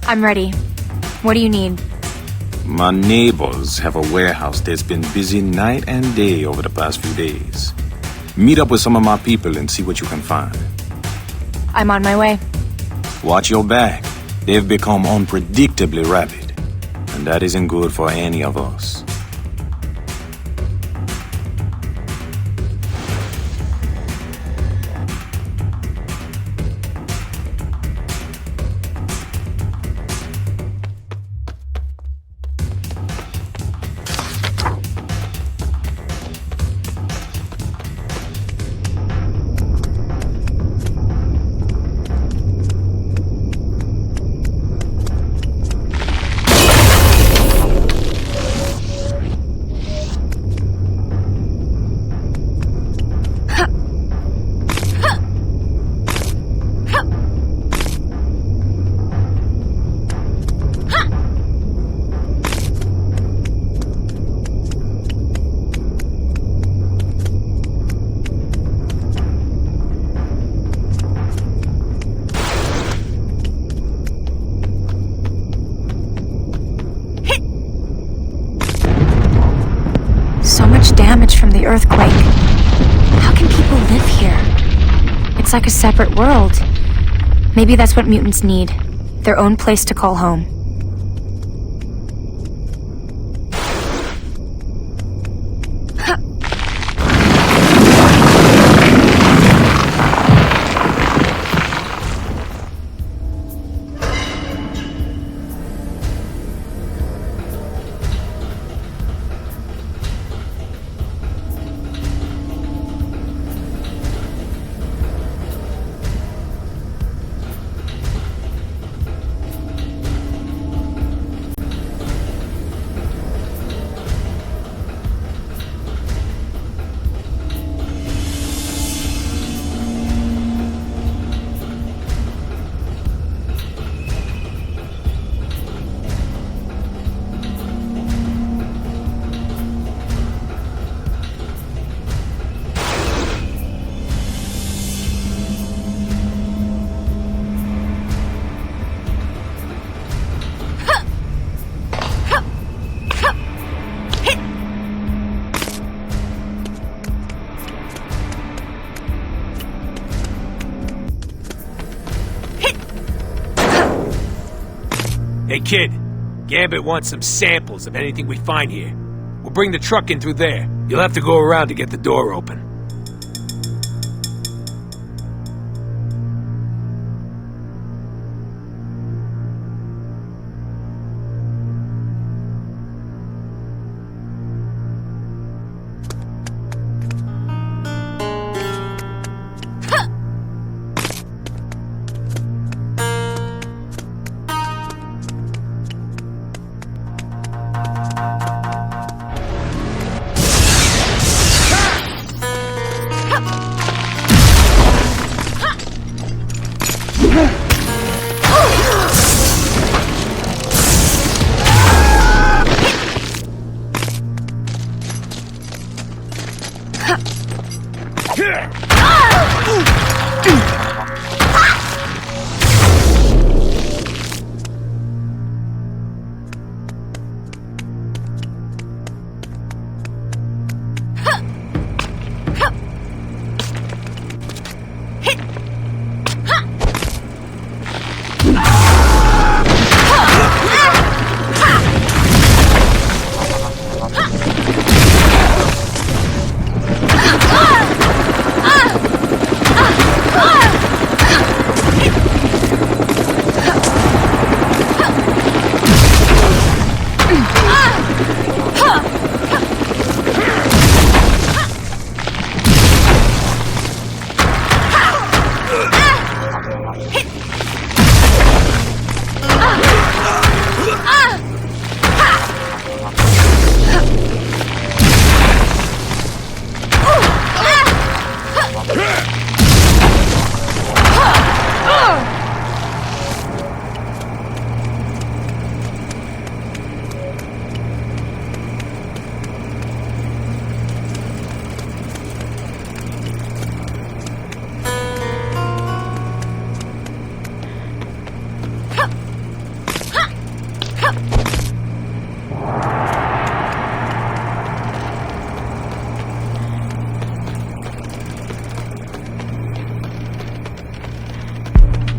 I'm ready. What do you need? My neighbors have a warehouse that's been busy night and day over the past few days. Meet up with some of my people and see what you can find. I'm on my way. Watch your back. They've become unpredictably rabid, and that isn't good for any of us. Damage from the earthquake. How can people live here? It's like a separate world. Maybe that's what mutants need. Their own place to call home. Hey, kid. Gambit wants some samples of anything we find here. We'll bring the truck in through there. You'll have to go around to get the door open.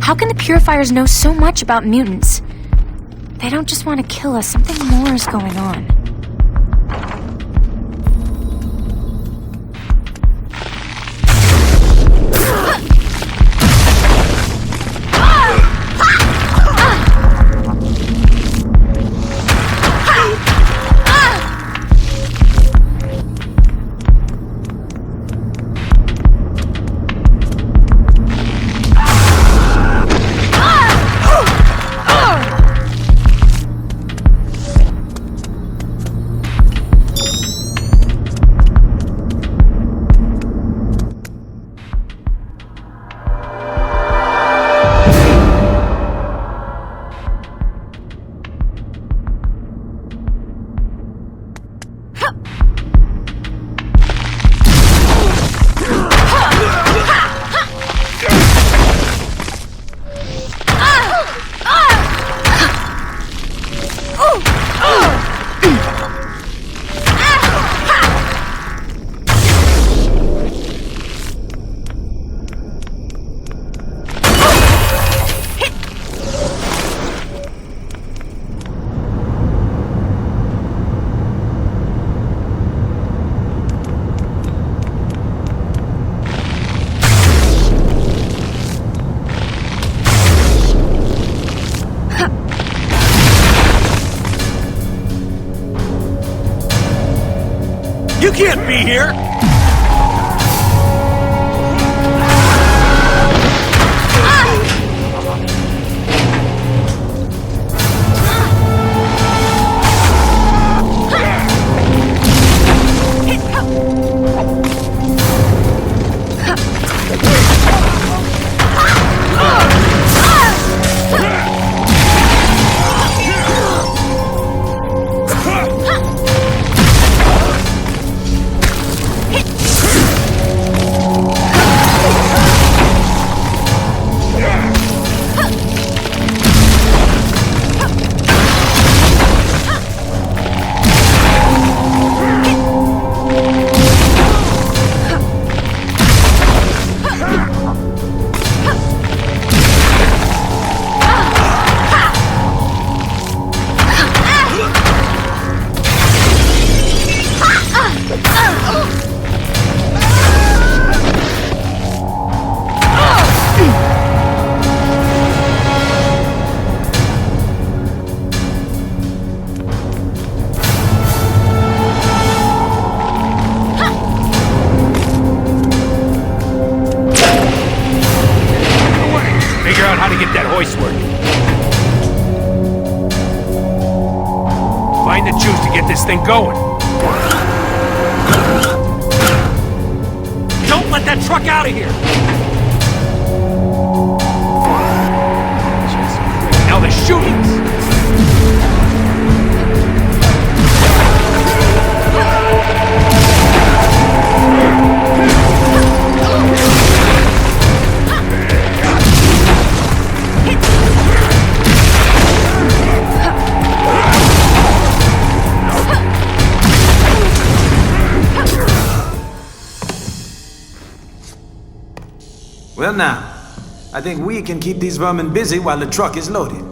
How can the Purifiers know so much about mutants? They don't just want to kill us. Something more is going on. You can't be here! Find the juice to get this thing going. Don't let that truck out of here! Now the shootings! Well now, I think we can keep these vermin busy while the truck is loaded.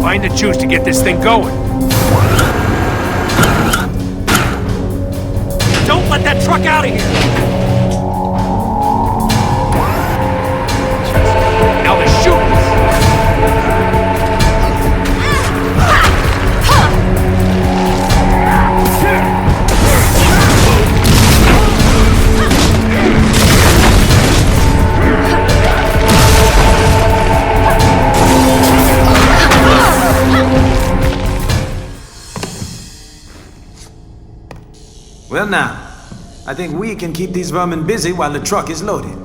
Find the juice to get this thing going. Don't let that truck out of here! Now the shootings! Well now, I think we can keep these vermin busy while the truck is loaded.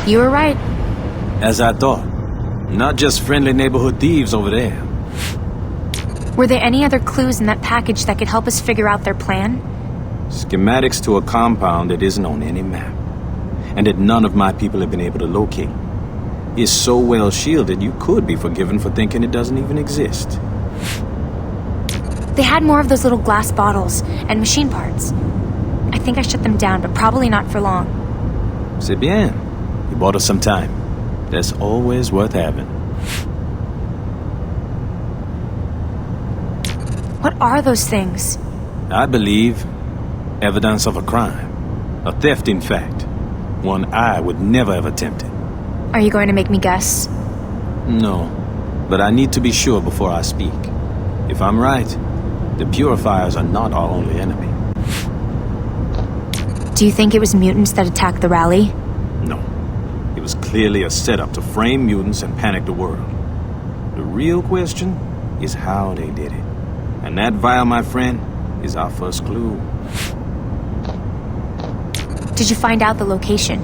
You were right. As I thought. Not just friendly neighborhood thieves over there. Were there any other clues in that package that could help us figure out their plan? Schematics to a compound that isn't on any map. And that none of my people have been able to locate. It's so well shielded you could be forgiven for thinking it doesn't even exist. They had more of those little glass bottles and machine parts. I think I shut them down, but probably not for long. C'est bien. You bought us some time. That's always worth having. What are those things? I believe evidence of a crime. A theft, in fact. One I would never have attempted. Are you going to make me guess? No, but I need to be sure before I speak. If I'm right, the Purifiers are not our only enemy. Do you think it was mutants that attacked the rally? No. It was clearly a setup to frame mutants and panic the world. The real question is how they did it. And that vial, my friend, is our first clue. Did you find out the location?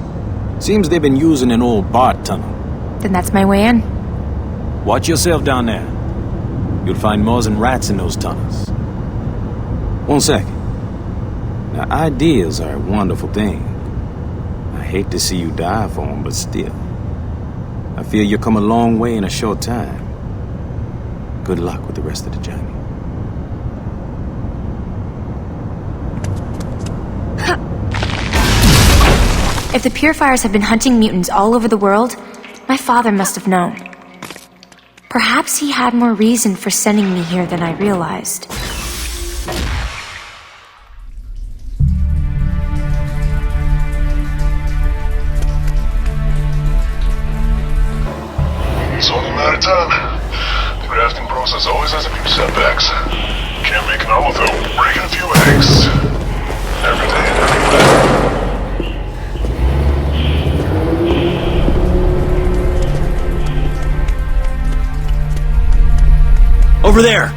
Seems they've been using an old BART tunnel. Then that's my way in. Watch yourself down there. You'll find more than rats in those tunnels. 1 second. Now, ideas are a wonderful thing. I hate to see you die for them, but still. I feel you've come a long way in a short time. Good luck with the rest of the journey. If the Purifiers have been hunting mutants all over the world, my father must have known. Perhaps he had more reason for sending me here than I realized. It's only a matter of time. The grafting process always has a few setbacks. Can't make an omelet without breaking a few eggs. Every day and everywhere. Over there!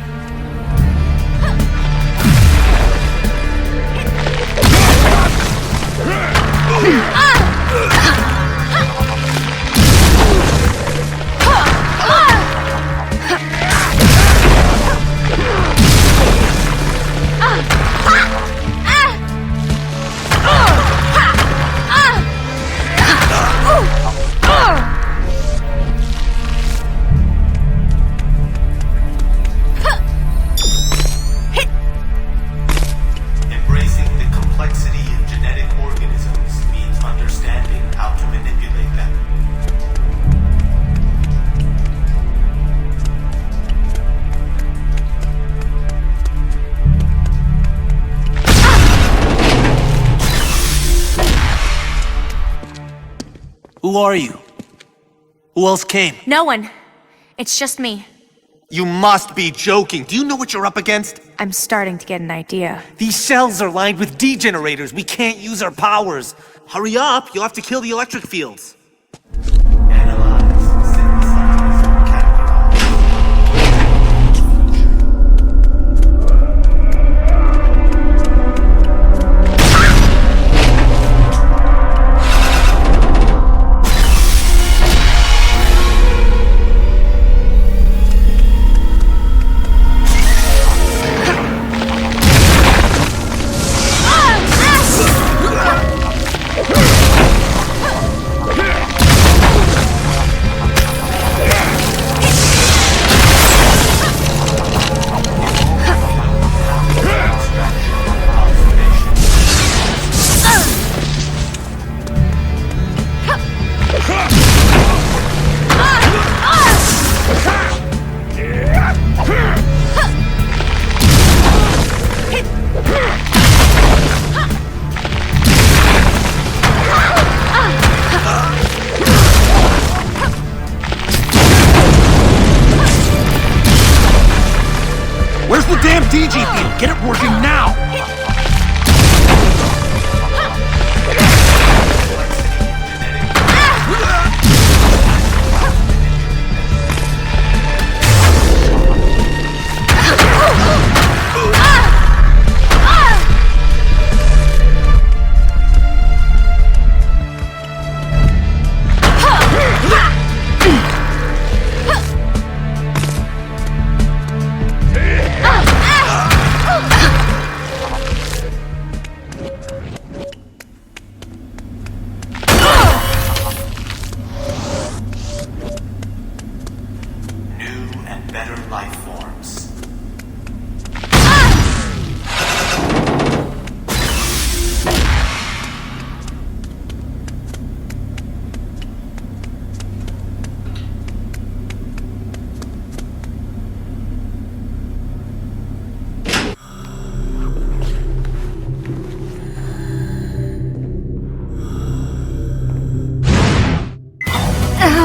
Who are you? Who else came? No one. It's just me. You must be joking. Do you know what you're up against? I'm starting to get an idea. These cells are lined with degenerators. We can't use our powers. Hurry up. You'll have to kill the electric fields. Where's the damn DG field? Get it working now!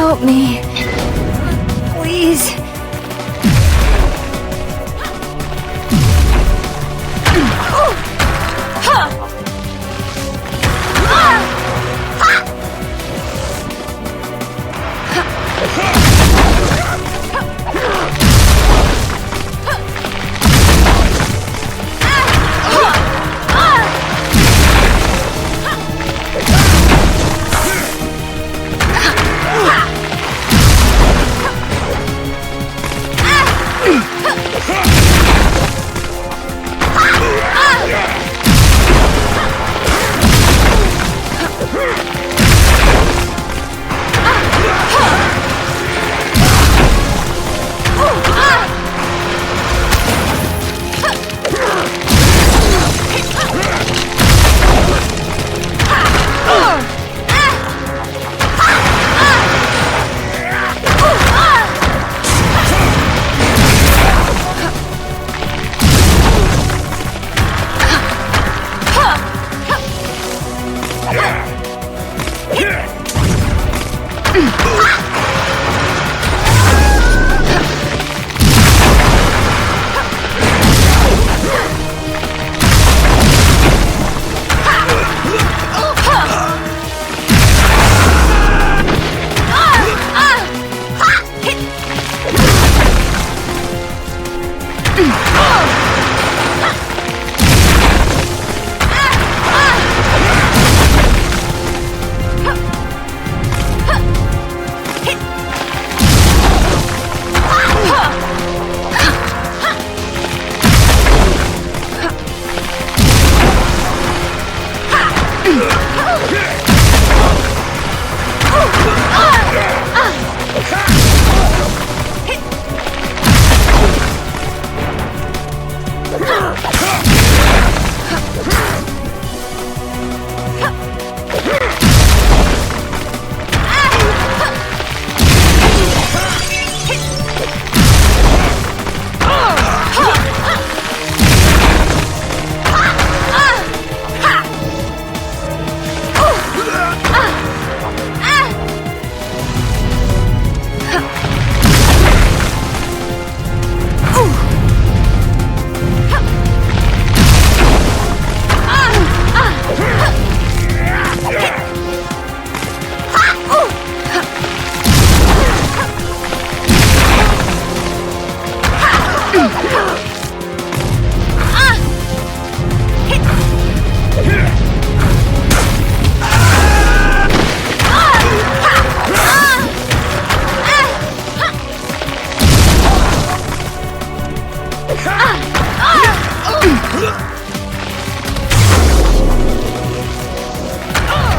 Help me. Please.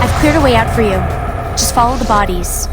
I've cleared a way out for you. Just follow the bodies.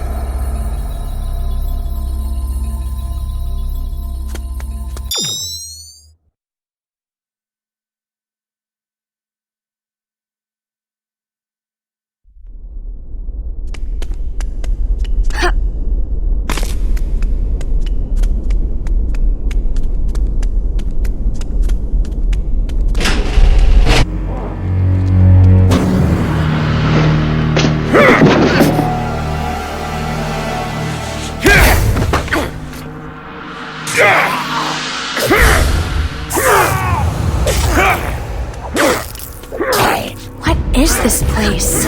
What is this place?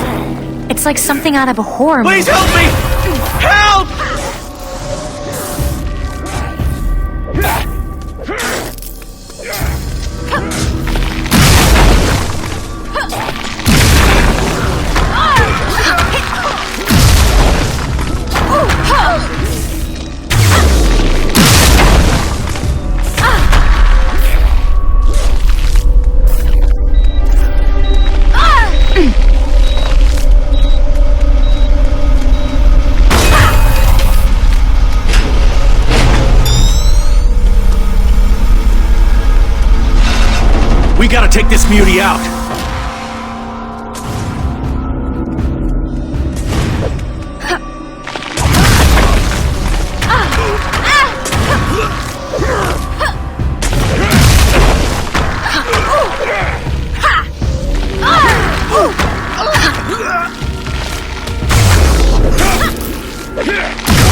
It's like something out of a horror movie. Please help me! Help! We gotta take this mutie out. Yeah!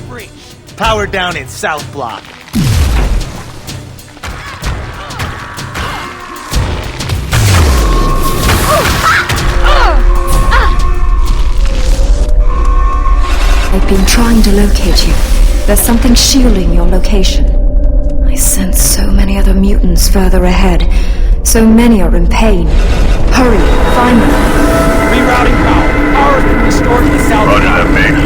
breach. Power down in South Block. I've been trying to locate you. There's something shielding your location. I sense so many other mutants further ahead. So many are in pain. Hurry, find them. Rerouting power. Power has been restored to the south. Roger that, Biggs.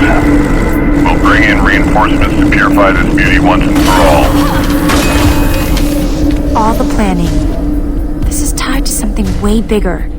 We'll bring in reinforcements to purify this beauty once and for all. All the planning. This is tied to something way bigger.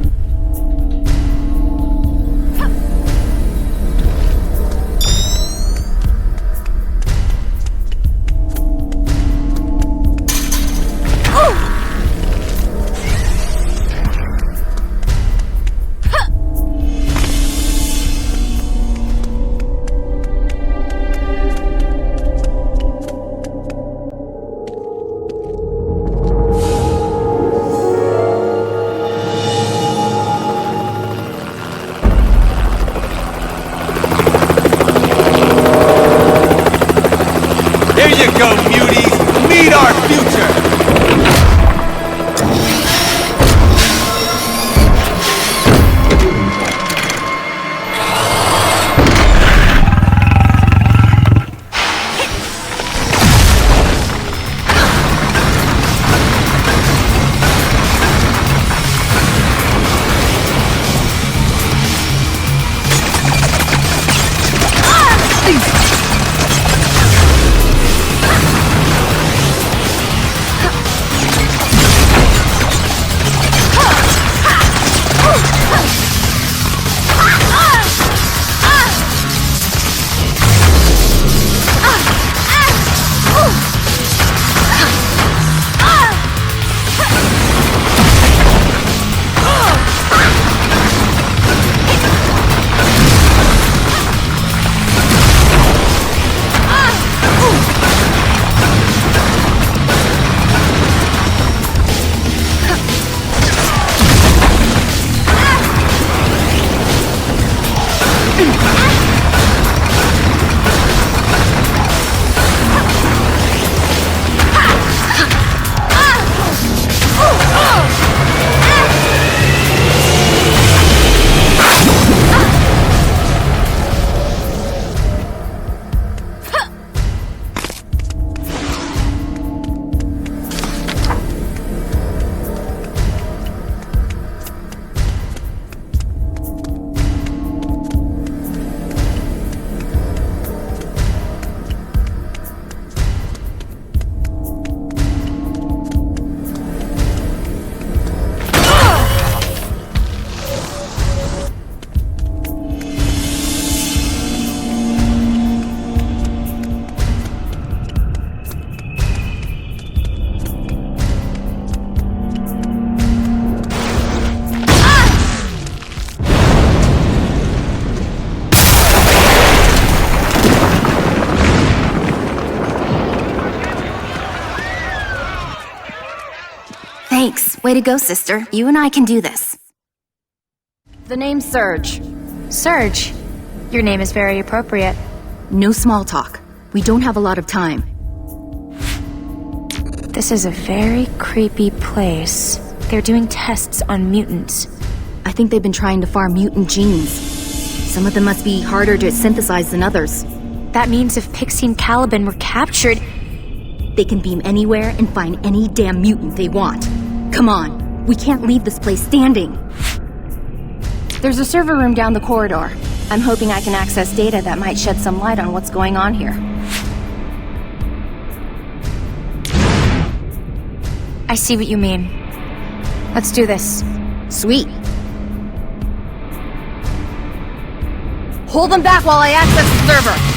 Thanks. Way to go, sister. You and I can do this. The name's Surge. Surge? Your name is very appropriate. No small talk. We don't have a lot of time. This is a very creepy place. They're doing tests on mutants. I think they've been trying to farm mutant genes. Some of them must be harder to synthesize than others. That means if Pixie and Caliban were captured... They can beam anywhere and find any damn mutant they want. Come on, we can't leave this place standing. There's a server room down the corridor. I'm hoping I can access data that might shed some light on what's going on here. I see what you mean. Let's do this. Sweet. Hold them back while I access the server!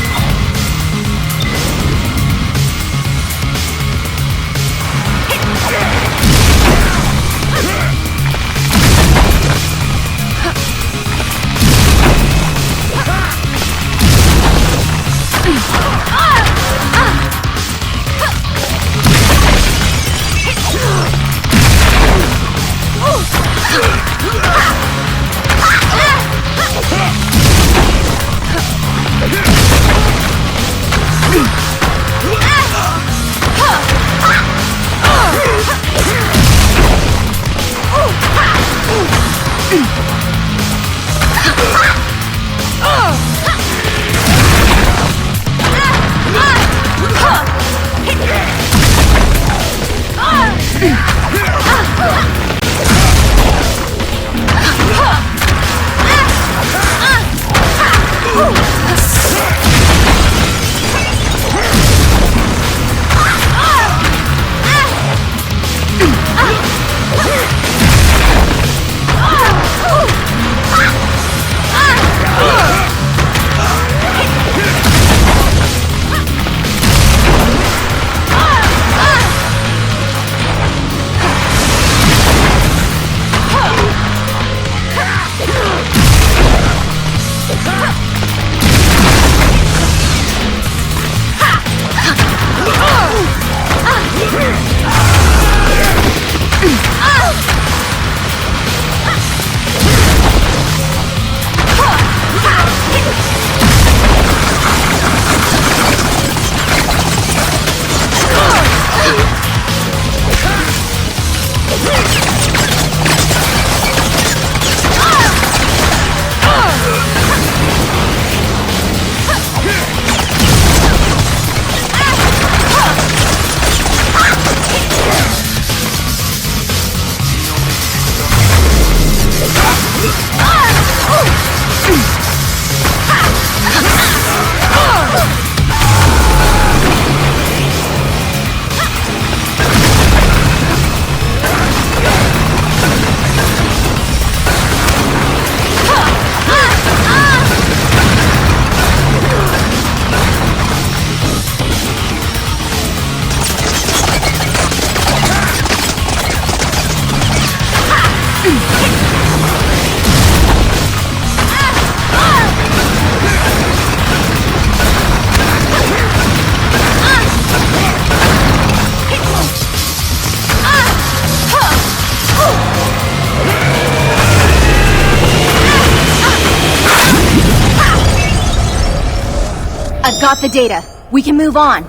I've got the data. We can move on.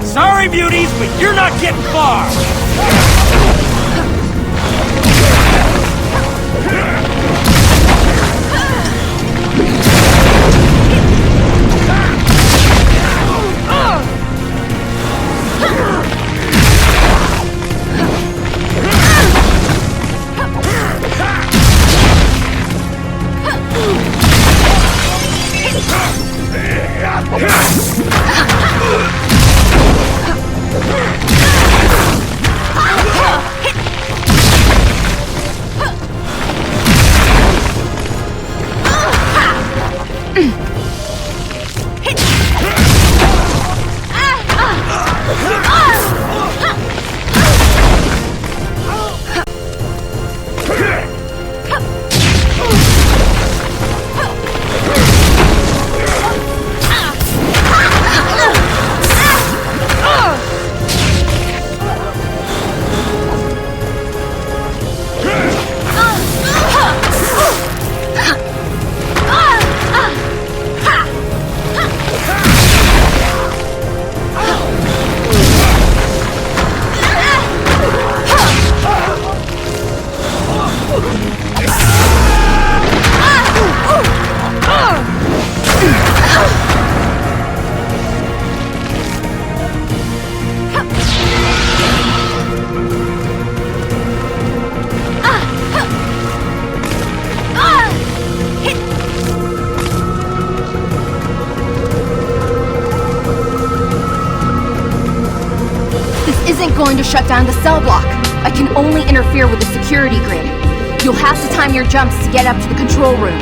Sorry, beauties, but you're not getting far! Going to shut down the cell block. I can only interfere with the security grid. You'll have to time your jumps to get up to the control room.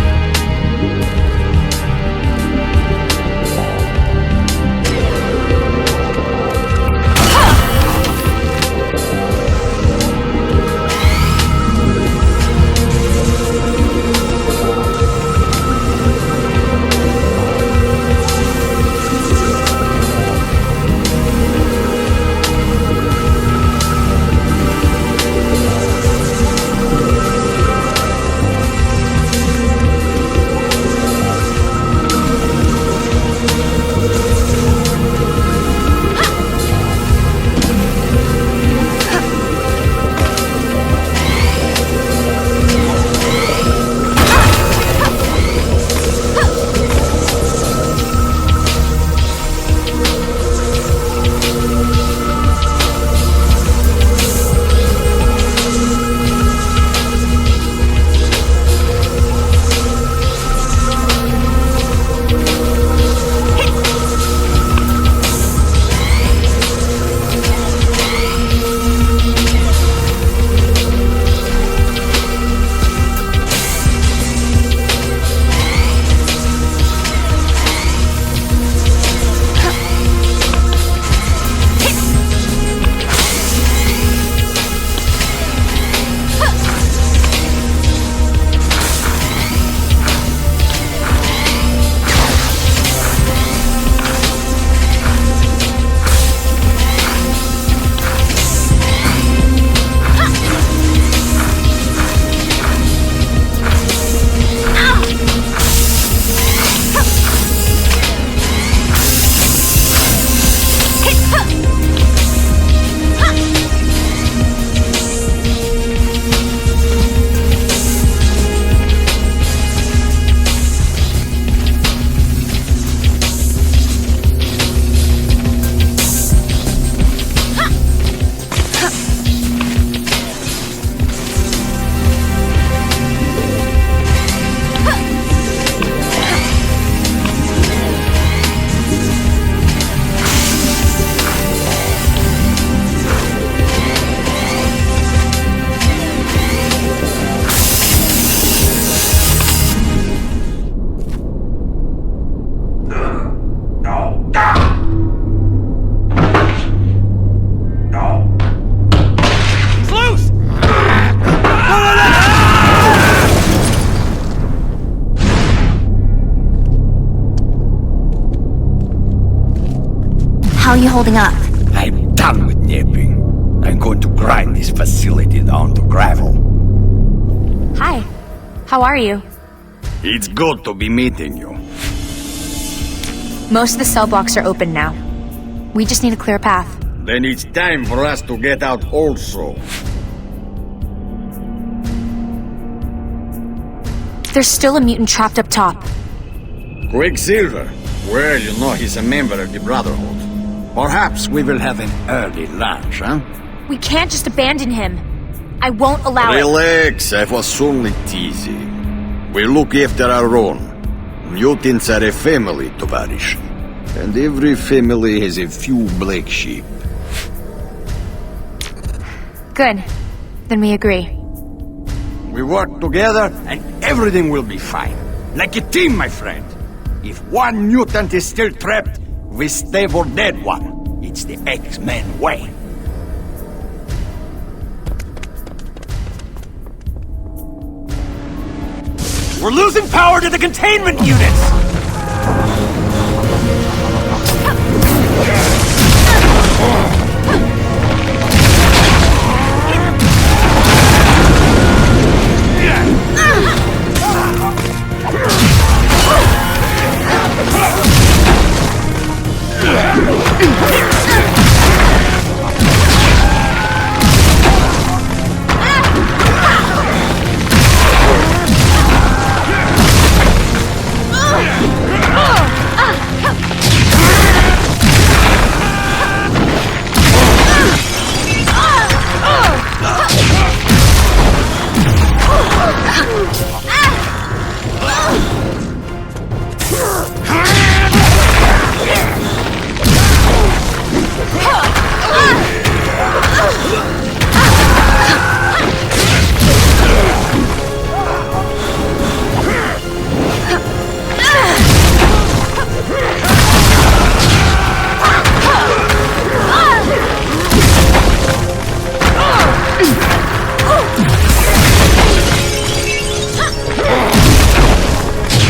How are you holding up? I'm done with nipping. I'm going to grind this facility down to gravel. Hi. How are you? It's good to be meeting you. Most of the cell blocks are open now. We just need a clear path. Then it's time for us to get out also. There's still a mutant trapped up top. Quicksilver. Well, you know he's a member of the Brotherhood. Perhaps we will have an early lunch, huh? We can't just abandon him. I won't allow it. Relax, I was only teasing. We look after our own. Mutants are a family, Tovarish. And every family has a few black sheep. Good. Then we agree. We work together and everything will be fine. Like a team, my friend. If one mutant is still trapped, we stay for that one. It's the X-Men way. We're losing power to the containment units!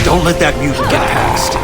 Don't let that mutant get past.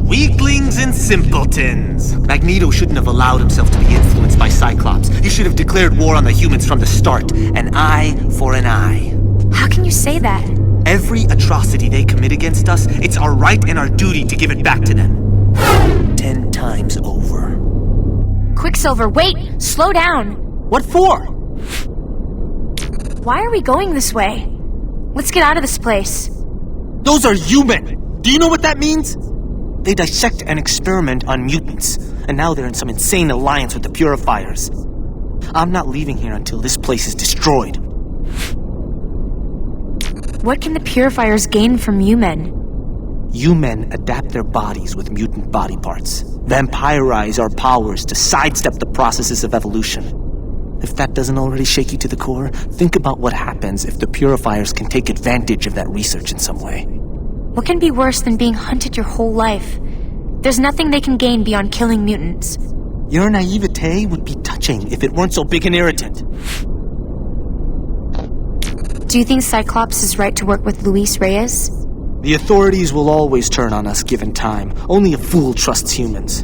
Weaklings and simpletons. Magneto shouldn't have allowed himself to be influenced by Cyclops. He should have declared war on the humans from the start. An eye for an eye. How can you say that? Every atrocity they commit against us, it's our right and our duty to give it back to them. 10 times over. Quicksilver, wait! Slow down! What for? Why are we going this way? Let's get out of this place. Those are human! Do you know what that means? They dissect and experiment on mutants, and now they're in some insane alliance with the Purifiers. I'm not leaving here until this place is destroyed. What can the Purifiers gain from human? You-men adapt their bodies with mutant body parts, vampirize our powers to sidestep the processes of evolution. If that doesn't already shake you to the core, think about what happens if the Purifiers can take advantage of that research in some way. What can be worse than being hunted your whole life? There's nothing they can gain beyond killing mutants. Your naivete would be touching if it weren't so big and irritant. Do you think Cyclops is right to work with Luis Reyes? The authorities will always turn on us given time. Only a fool trusts humans.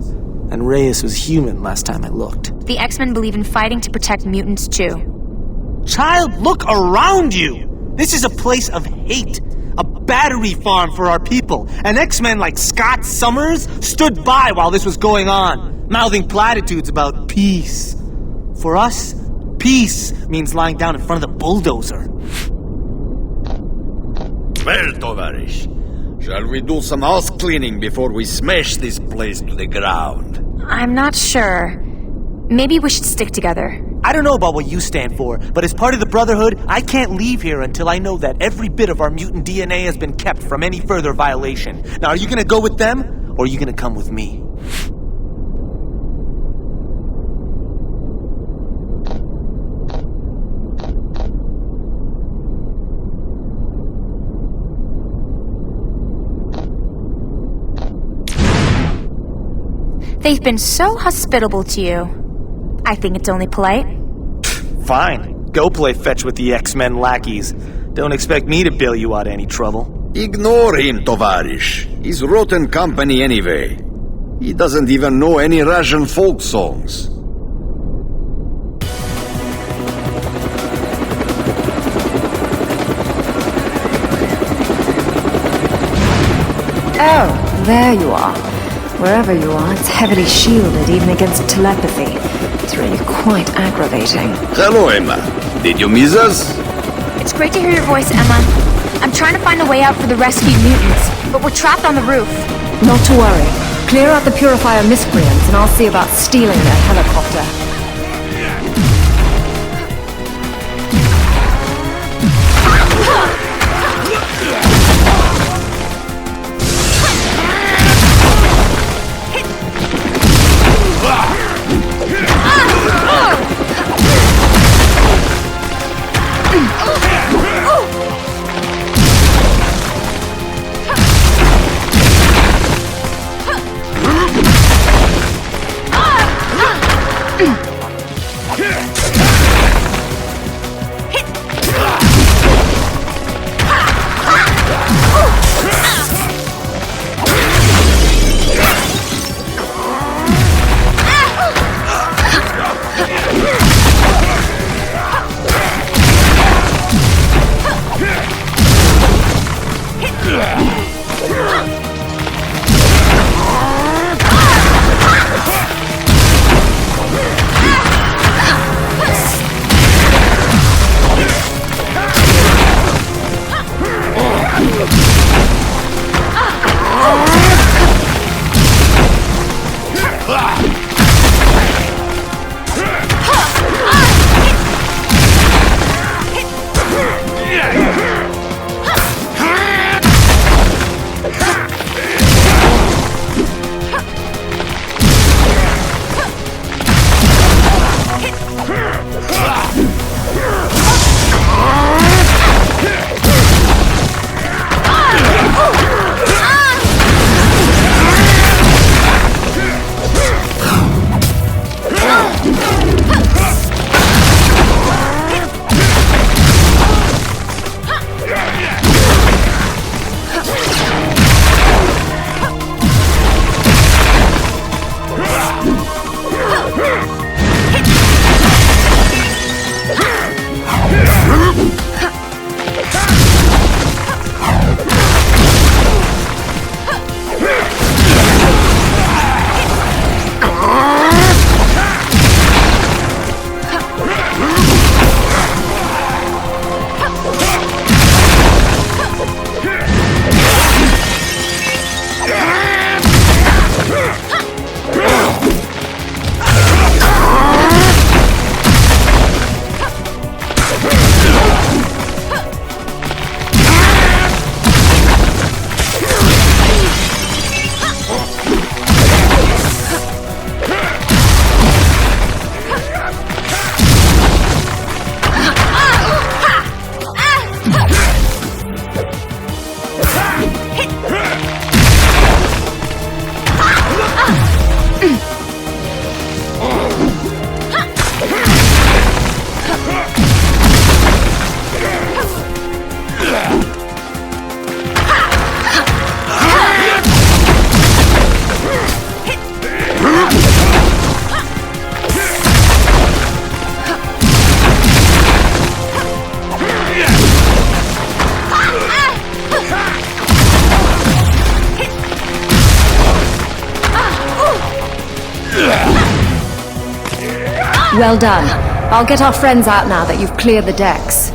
And Reyes was human last time I looked. The X-Men believe in fighting to protect mutants too. Child, look around you! This is a place of hate. A battery farm for our people. And X-Men like Scott Summers stood by while this was going on, mouthing platitudes about peace. For us, peace means lying down in front of the bulldozer. Well, Tovarish, shall we do some house cleaning before we smash this place to the ground? I'm not sure. Maybe we should stick together. I don't know about what you stand for, but as part of the Brotherhood, I can't leave here until I know that every bit of our mutant DNA has been kept from any further violation. Now, are you gonna go with them, or are you gonna come with me? They've been so hospitable to you. I think it's only polite. Fine. Go play fetch with the X-Men lackeys. Don't expect me to bail you out of any trouble. Ignore him, Tovarish. He's rotten company anyway. He doesn't even know any Russian folk songs. Oh, there you are. Wherever you are, it's heavily shielded even against telepathy. It's really quite aggravating. Hello, Emma. Did you miss us? It's great to hear your voice, Emma. I'm trying to find a way out for the rescued mutants, but we're trapped on the roof. Not to worry. Clear out the Purifier miscreants and I'll see about stealing their helicopter. Well done. I'll get our friends out now that you've cleared the decks.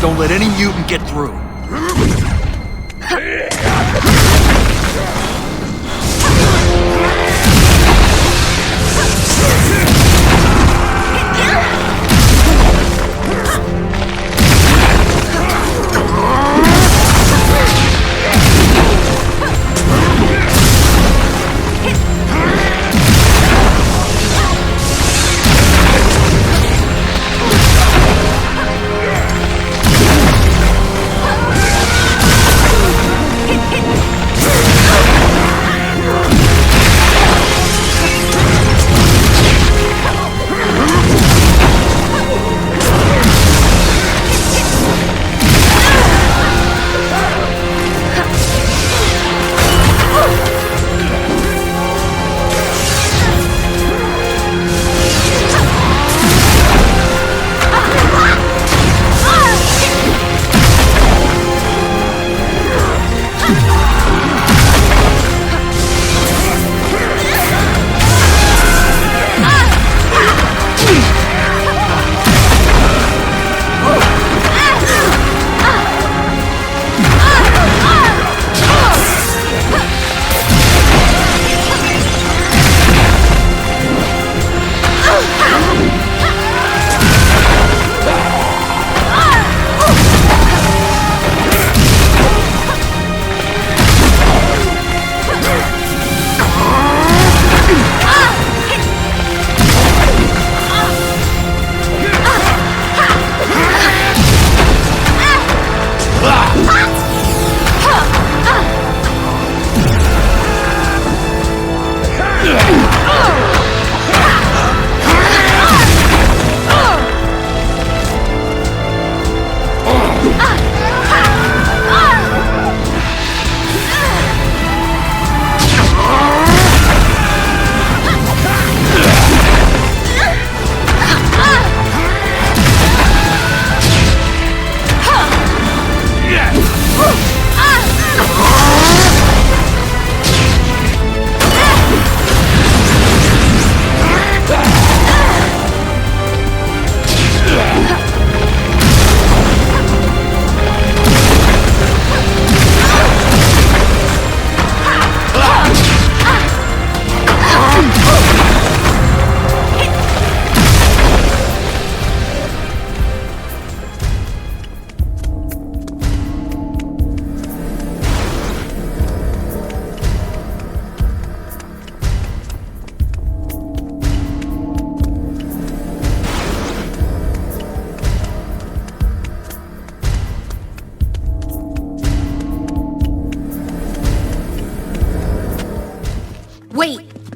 Don't let any mutant get through.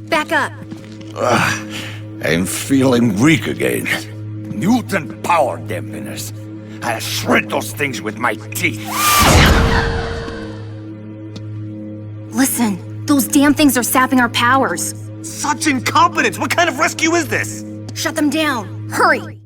Back up. I'm feeling weak again. Mutant power dampeners. I'll shred those things with my teeth. Listen, those damn things are sapping our powers. Such incompetence! What kind of rescue is this? Shut them down. Hurry!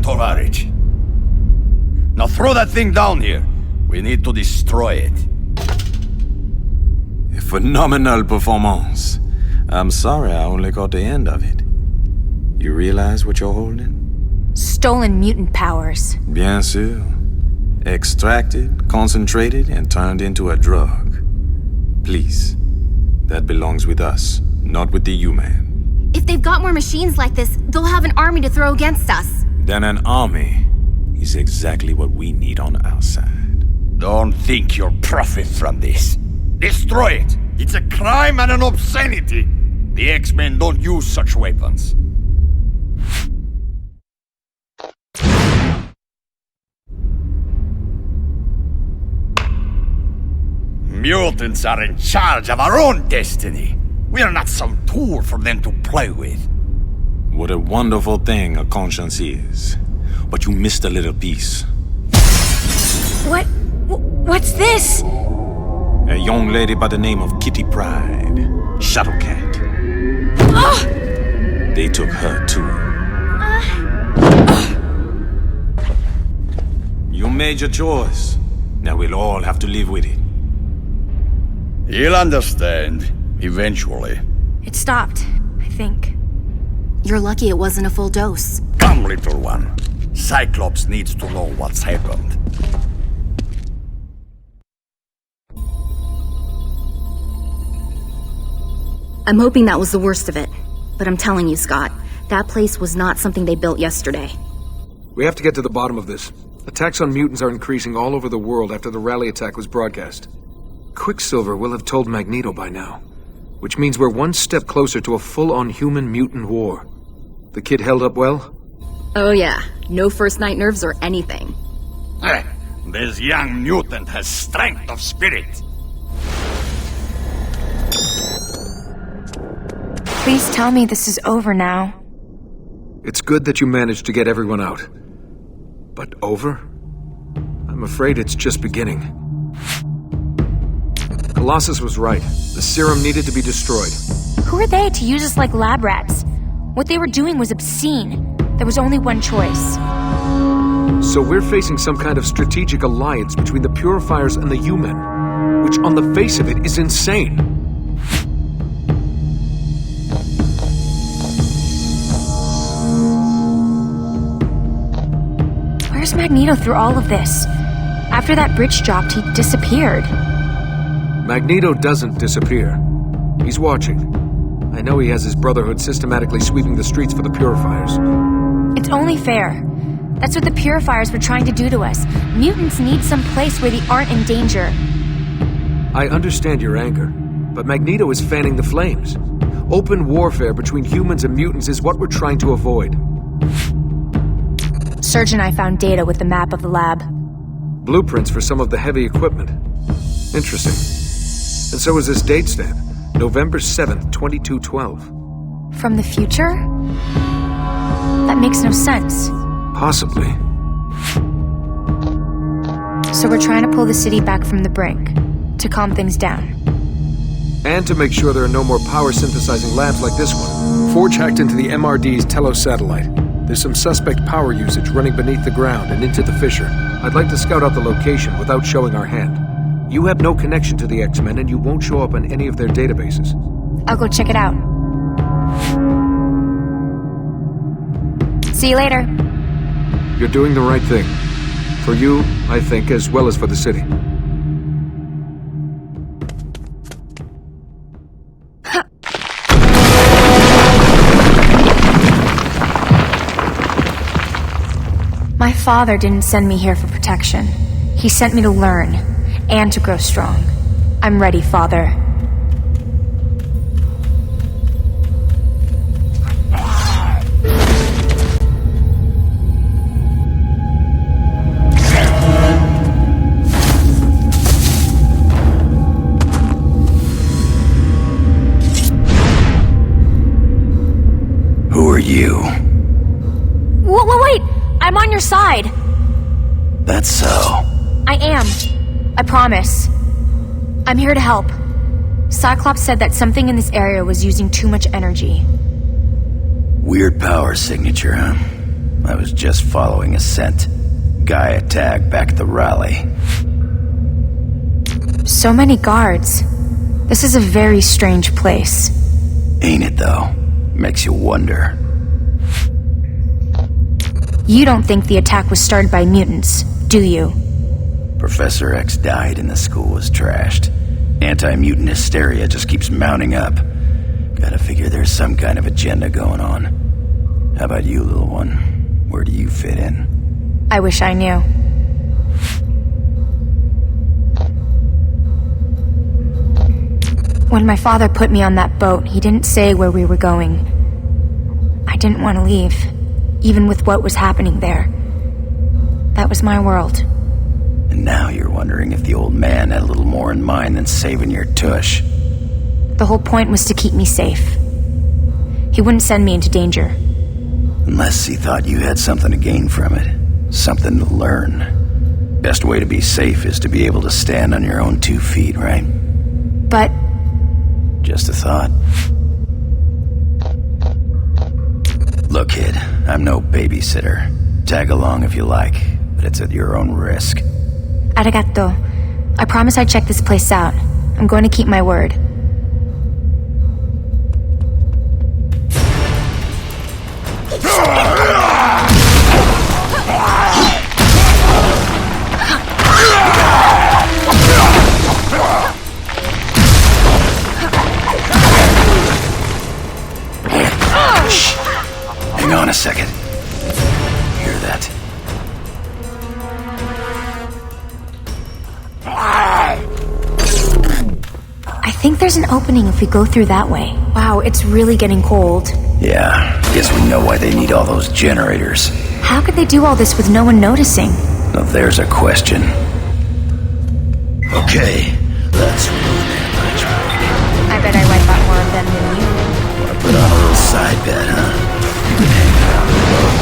tovarich. Now throw that thing down here. We need to destroy it. A phenomenal performance. I'm sorry I only caught the end of it. You realize what you're holding? Stolen mutant powers. Bien sûr. Extracted, concentrated, and turned into a drug. Please, that belongs with us, not with the human. If they've got more machines like this, they'll have an army to throw against us. Then an army is exactly what we need on our side. Don't think you'll profit from this. Destroy it! It's a crime and an obscenity! The X-Men don't use such weapons. Mutants are in charge of our own destiny. We are not some tool for them to play with. What a wonderful thing a conscience is. But you missed a little piece. What's this? A young lady by the name of Kitty Pryde. Shadowcat. They took her too. You made your choice. Now we'll all have to live with it. You'll understand, eventually. It stopped, I think. You're lucky it wasn't a full dose. Come, little one. Cyclops needs to know what's happened. I'm hoping that was the worst of it. But I'm telling you, Scott, that place was not something they built yesterday. We have to get to the bottom of this. Attacks on mutants are increasing all over the world after the rally attack was broadcast. Quicksilver will have told Magneto by now, which means we're one step closer to a full-on human-mutant war. The kid held up well? Oh yeah, no first night nerves or anything. This young mutant has strength of spirit. Please tell me this is over now. It's good that you managed to get everyone out. But over? I'm afraid it's just beginning. Colossus was right. The serum needed to be destroyed. Who are they to use us like lab rats? What they were doing was obscene. There was only one choice. So we're facing some kind of strategic alliance between the Purifiers and the human, which on the face of it is insane. Where's Magneto through all of this? After that bridge dropped, he disappeared. Magneto doesn't disappear. He's watching. I know he has his Brotherhood systematically sweeping the streets for the Purifiers. It's only fair. That's what the Purifiers were trying to do to us. Mutants need some place where they aren't in danger. I understand your anger, but Magneto is fanning the flames. Open warfare between humans and mutants is what we're trying to avoid. Serge and I found data with the map of the lab. Blueprints for some of the heavy equipment. Interesting. And so is this date stamp, November 7th, 2212. From the future? That makes no sense. Possibly. So we're trying to pull the city back from the brink, to calm things down. And to make sure there are no more power-synthesizing labs like this one. Forge hacked into the MRD's Telos satellite. There's some suspect power usage running beneath the ground and into the fissure. I'd like to scout out the location without showing our hand. You have no connection to the X-Men and you won't show up on any of their databases. I'll go check it out. See you later. You're doing the right thing. For you, I think, as well as for the city. My father didn't send me here for protection. He sent me to learn, and to grow strong. I'm ready, Father. Who are you? Wait! I'm on your side! That's so. I am. I promise. I'm here to help. Cyclops said that something in this area was using too much energy. Weird power signature, huh? I was just following a scent. Guy attacked back at the rally. So many guards. This is a very strange place. Ain't it, though? Makes you wonder. You don't think the attack was started by mutants, do you? Professor X died and the school was trashed. Anti-mutant hysteria just keeps mounting up. Gotta figure there's some kind of agenda going on. How about you, little one? Where do you fit in? I wish I knew. When my father put me on that boat, he didn't say where we were going. I didn't want to leave, even with what was happening there. That was my world. And now you're wondering if the old man had a little more in mind than saving your tush. The whole point was to keep me safe. He wouldn't send me into danger. Unless he thought you had something to gain from it. Something to learn. Best way to be safe is to be able to stand on your own 2 feet, right? But... Just a thought. Look, kid, I'm no babysitter. Tag along if you like, but it's at your own risk. Arigato. I promise I'd check this place out. I'm going to keep my word. Shh. Hang on a second. Hear that? I think there's an opening if we go through that way. Wow, it's really getting cold. Yeah, guess we know why they need all those generators. How could they do all this with no one noticing? Now there's a question. Okay, let's roll that much. I bet I wipe out more of them than you. Wanna put on a little side bet, huh? You can hang around the boat.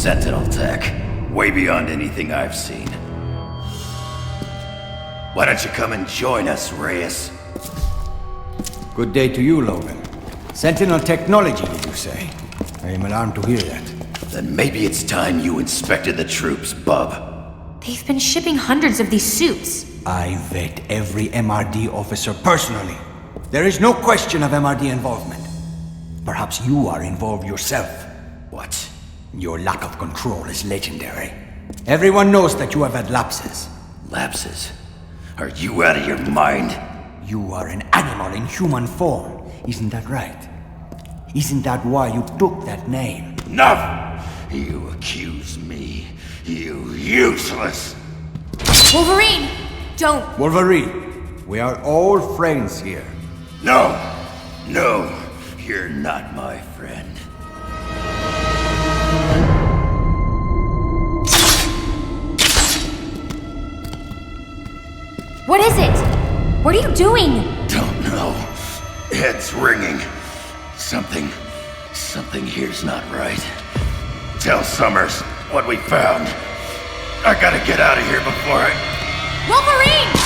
Sentinel tech. Way beyond anything I've seen. Why don't you come and join us, Reyes? Good day to you, Logan. Sentinel technology, did you say? I am alarmed to hear that. Then maybe it's time you inspected the troops, bub. They've been shipping hundreds of these suits. I vet every MRD officer personally. There is no question of MRD involvement. Perhaps you are involved yourself. What? Your lack of control is legendary. Everyone knows that you have had lapses. Lapses? Are you out of your mind? You are an animal in human form, isn't that right? Isn't that why you took that name? Enough! You accuse me, you useless! Wolverine! Don't! Wolverine, we are all friends here. No! No, you're not my friend. What is it? What are you doing? Don't know. Head's ringing. Something here's not right. Tell Summers what we found. I gotta get out of here before I... Wolverine!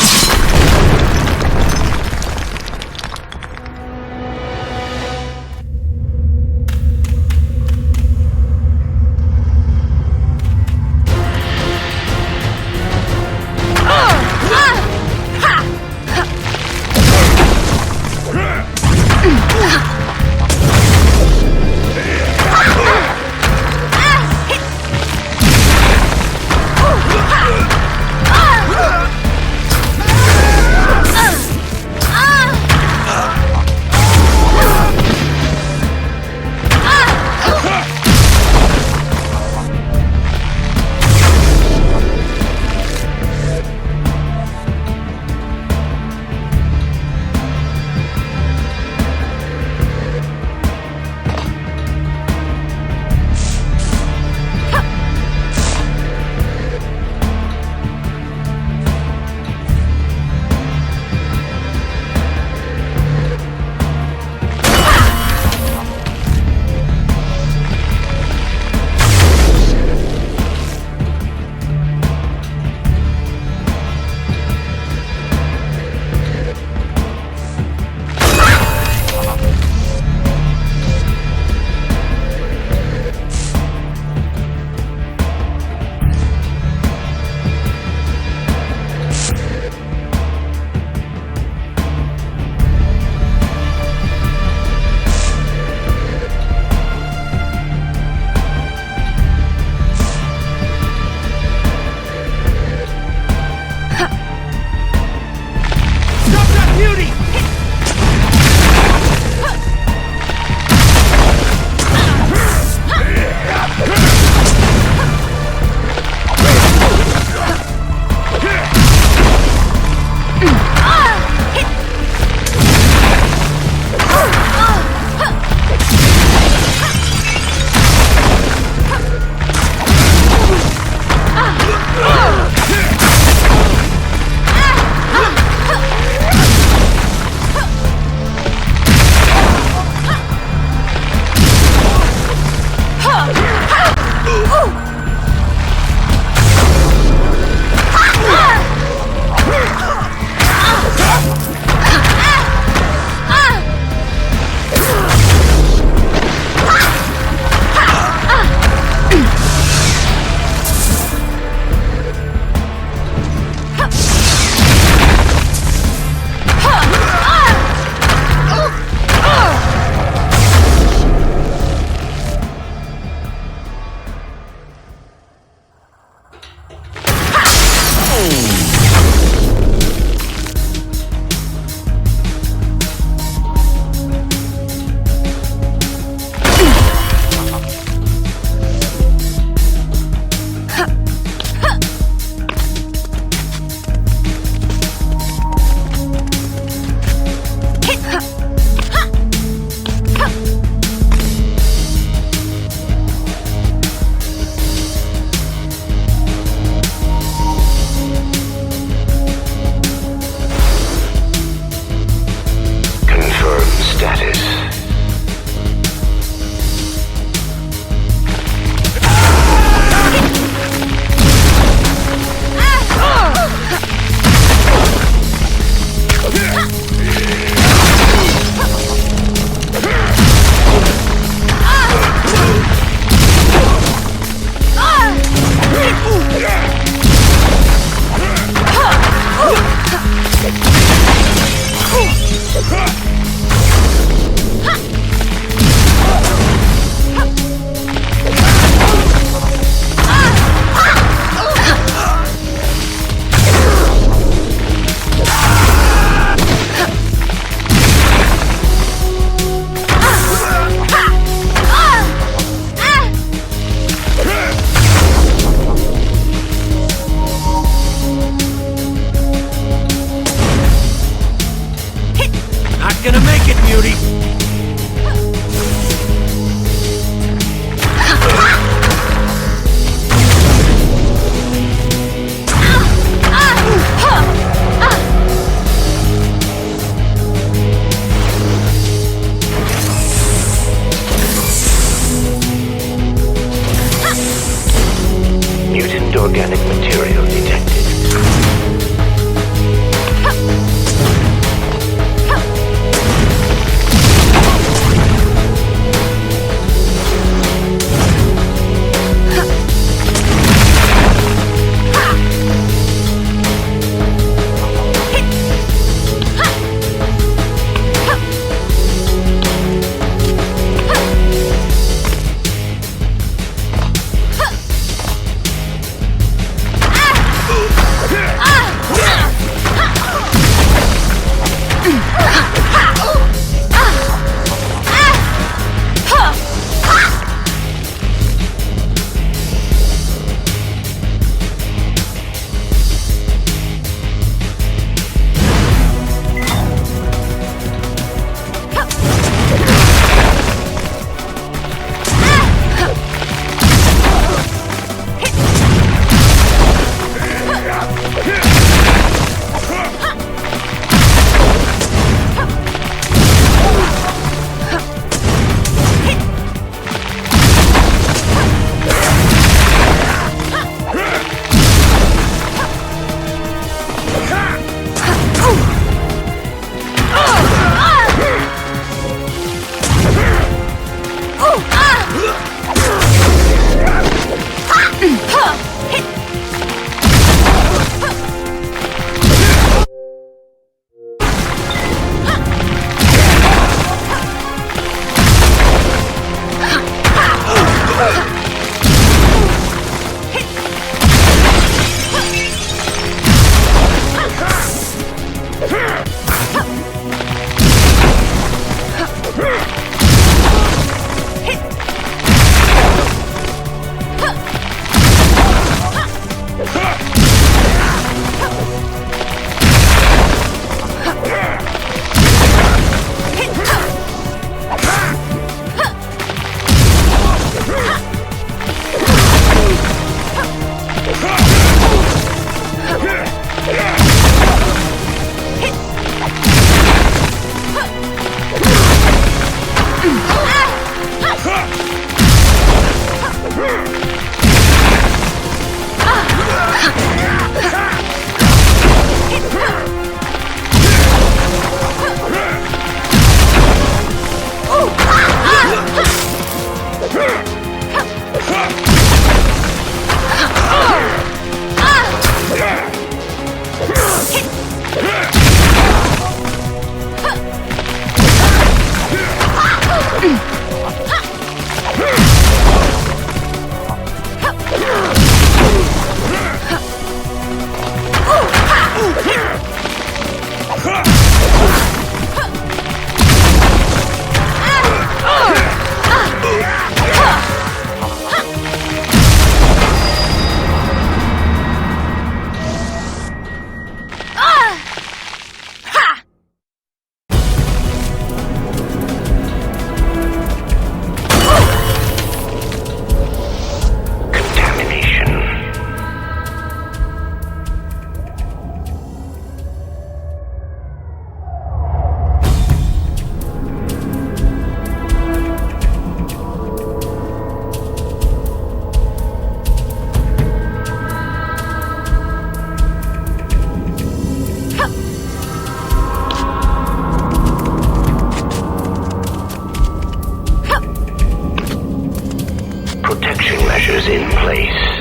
is in place.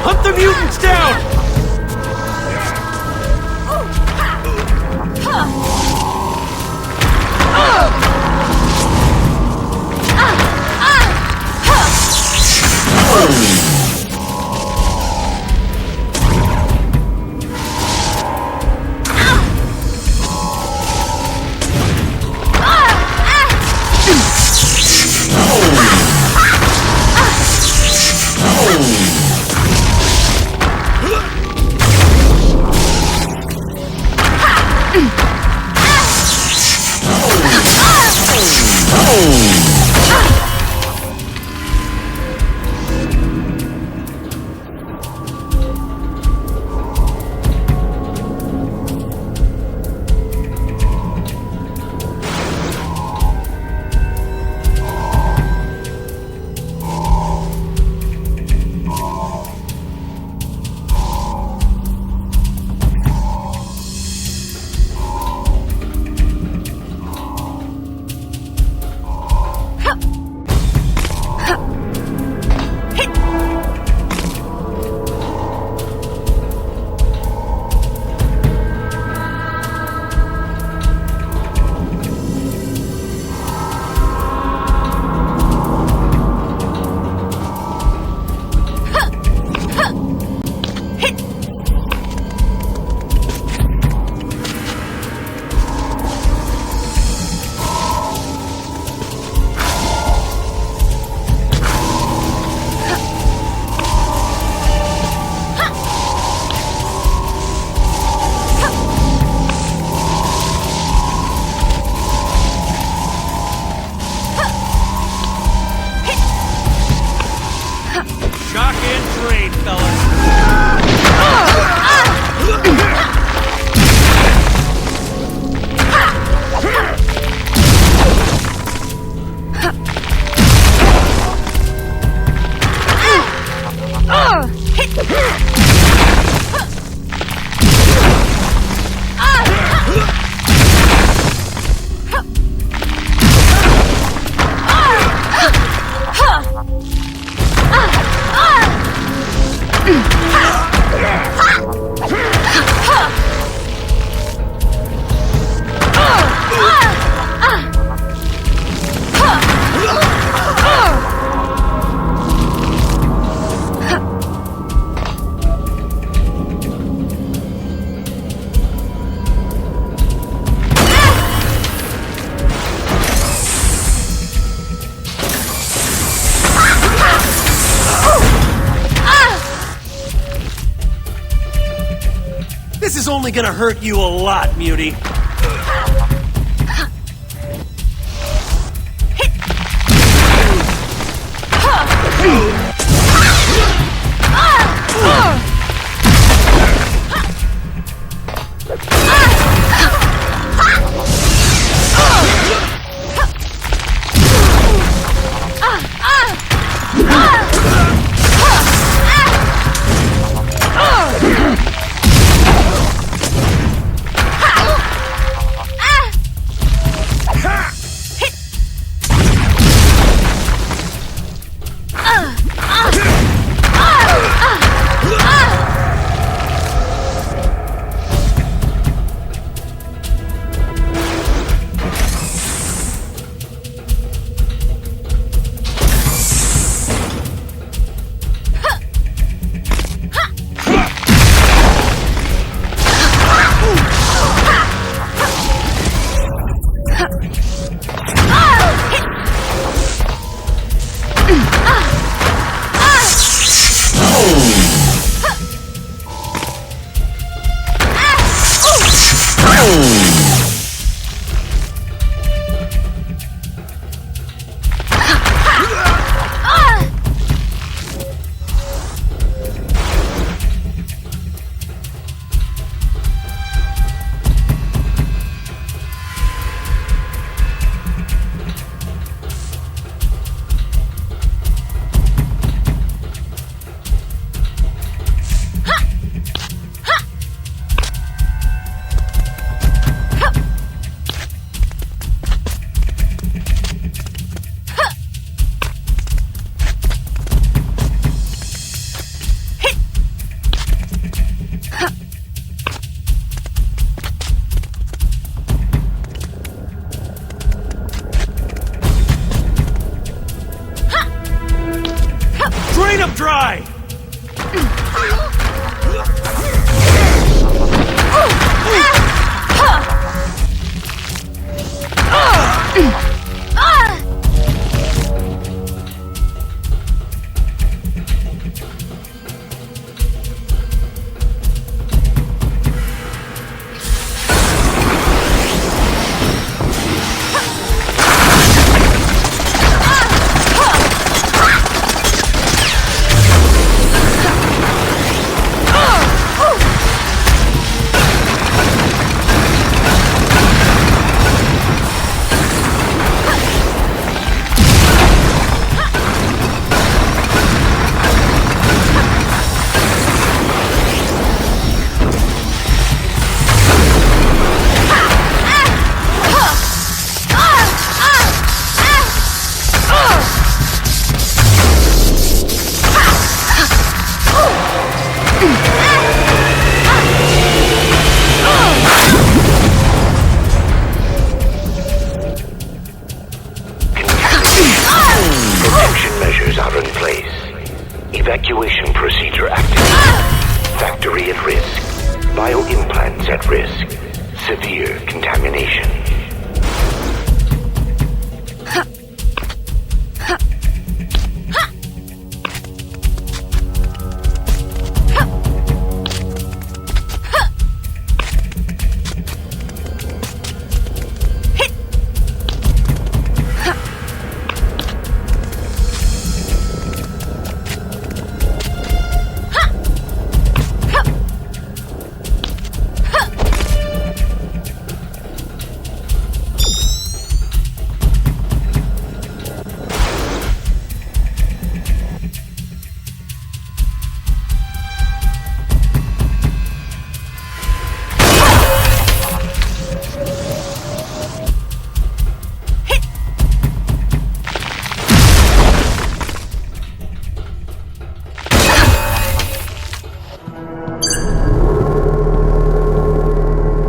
Hunt the mutants down! Shock and trade, fellas. This is only gonna hurt you a lot, Mutie. him dry! Protection measures are in place. Evacuation procedure active. Factory at risk. Bioimplants at risk. Severe contamination.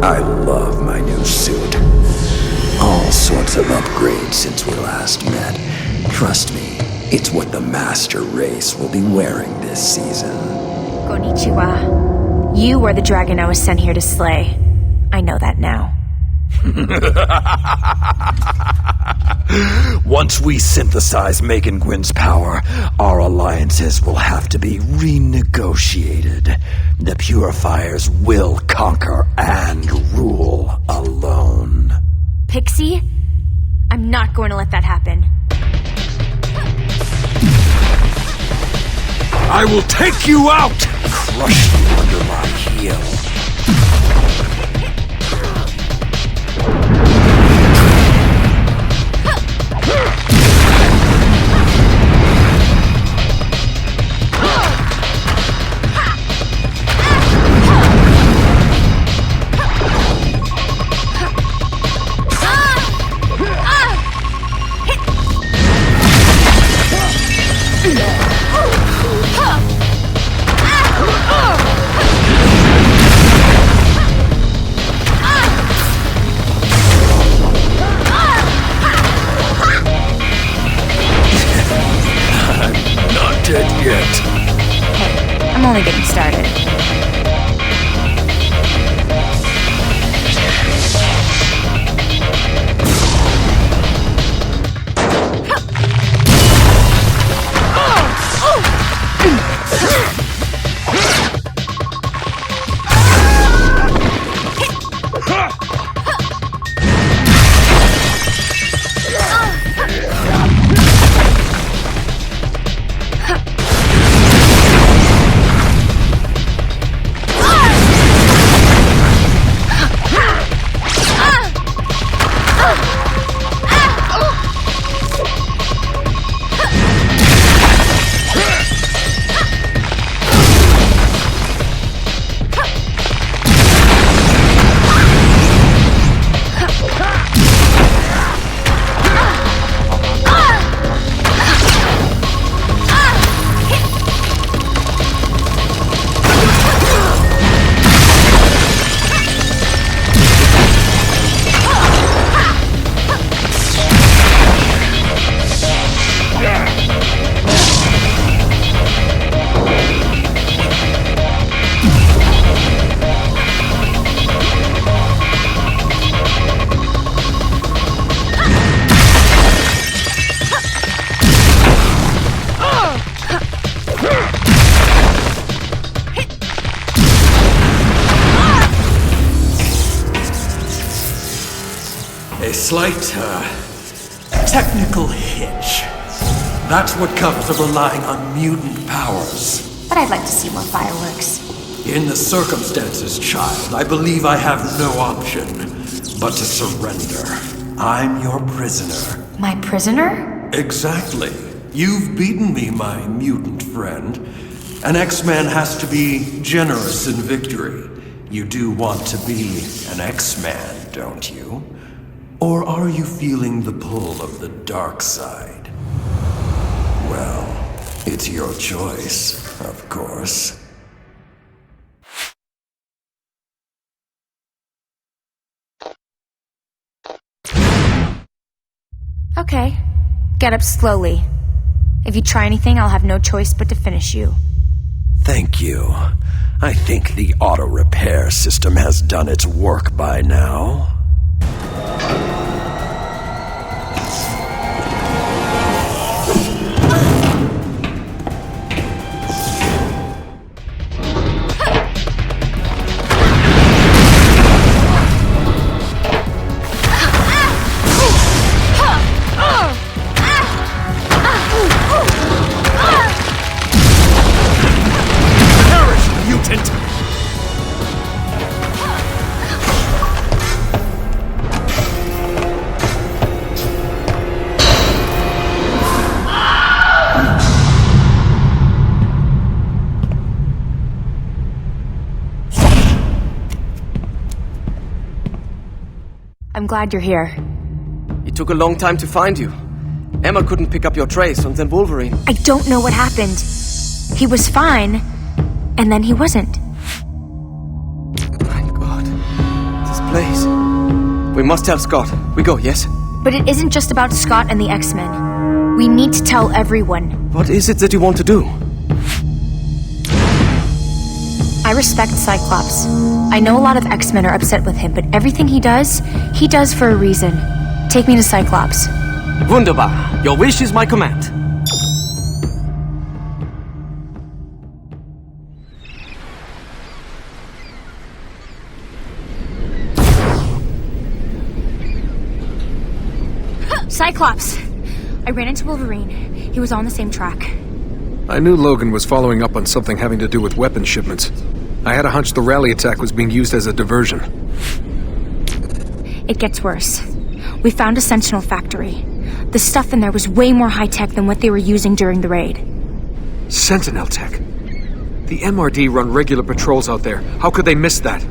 I love my new suit. All sorts of upgrades since we last met. Trust me, it's what the master race will be wearing this season. Konnichiwa. You are the dragon I was sent here to slay. I know that now. Once we synthesize Megan Gwyn's power, our alliances will have to be renegotiated. The Purifiers will conquer and rule alone. Pixie? I'm not going to let that happen. I will take you out! Crush you under my heel. I'm only getting started. slight, technical hitch. That's what comes of relying on mutant powers. But I'd like to see more fireworks. In the circumstances, child, I believe I have no option but to surrender. I'm your prisoner. My prisoner? Exactly. You've beaten me, my mutant friend. An X-Man has to be generous in victory. You do want to be an X-Man, don't you? Or are you feeling the pull of the dark side? Well, it's your choice, of course. Okay. Get up slowly. If you try anything, I'll have no choice but to finish you. Thank you. I think the auto repair system has done its work by now. I'm glad you're here. It took a long time to find you. Emma couldn't pick up your trace, and then Wolverine. I don't know what happened. He was fine, and then he wasn't. My God. This place. We must tell Scott. We go, yes? But it isn't just about Scott and the X-Men. We need to tell everyone. What is it that you want to do? I respect Cyclops. I know a lot of X-Men are upset with him, but everything he does for a reason. Take me to Cyclops. Wunderbar. Your wish is my command. Cyclops! I ran into Wolverine. He was on the same track. I knew Logan was following up on something having to do with weapon shipments. I had a hunch the rally attack was being used as a diversion. It gets worse. We found a Sentinel factory. The stuff in there was way more high-tech than what they were using during the raid. Sentinel tech? The MRD run regular patrols out there. How could they miss that?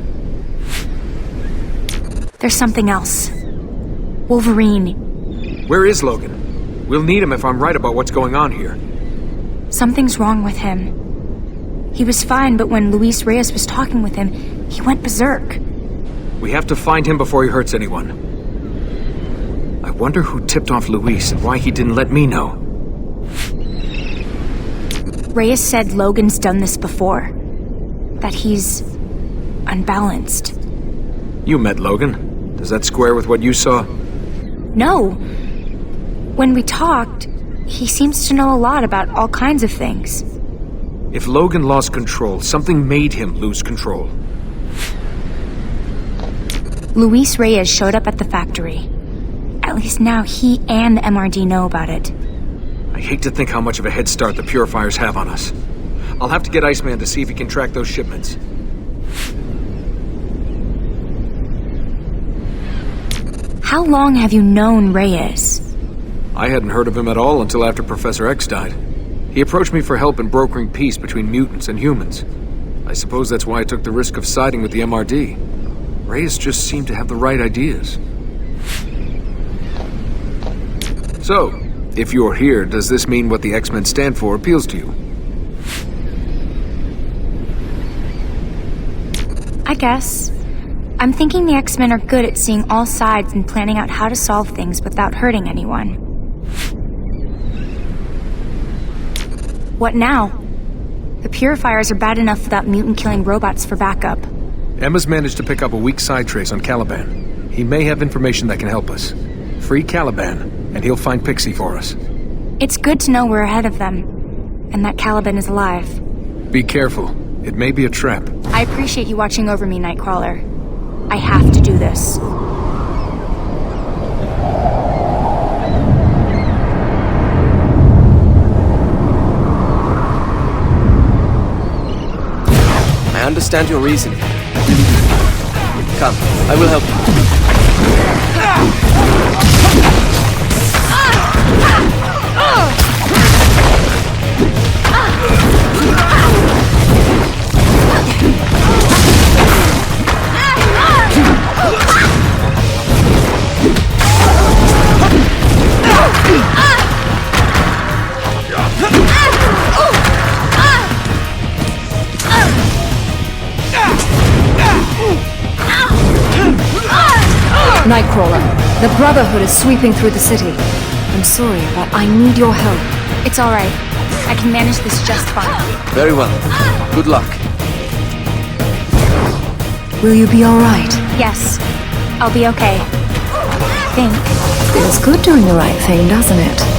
There's something else. Wolverine. Where is Logan? We'll need him if I'm right about what's going on here. Something's wrong with him. He was fine, but when Luis Reyes was talking with him, he went berserk. We have to find him before he hurts anyone. I wonder who tipped off Luis and why he didn't let me know. Reyes said Logan's done this before. That he's unbalanced. You met Logan. Does that square with what you saw? No. When we talked, he seems to know a lot about all kinds of things. If Logan lost control, something made him lose control. Luis Reyes showed up at the factory. At least now he and MRD know about it. I hate to think how much of a head start the Purifiers have on us. I'll have to get Iceman to see if he can track those shipments. How long have you known Reyes? I hadn't heard of him at all until after Professor X died. He approached me for help in brokering peace between mutants and humans. I suppose that's why I took the risk of siding with the MRD. Reyes just seemed to have the right ideas. So, if you're here, does this mean what the X-Men stand for appeals to you? I guess. I'm thinking the X-Men are good at seeing all sides and planning out how to solve things without hurting anyone. What now? The Purifiers are bad enough without mutant-killing robots for backup. Emma's managed to pick up a weak side trace on Caliban. He may have information that can help us. Free Caliban, and he'll find Pixie for us. It's good to know we're ahead of them, and that Caliban is alive. Be careful. It may be a trap. I appreciate you watching over me, Nightcrawler. I have to do this. understand your reasoning. Come, I will help you. Nightcrawler, the Brotherhood is sweeping through the city. I'm sorry, but I need your help. It's alright. I can manage this just fine. Very well. Good luck. Will you be alright? Yes, I'll be okay. I think. Feels good doing the right thing, doesn't it?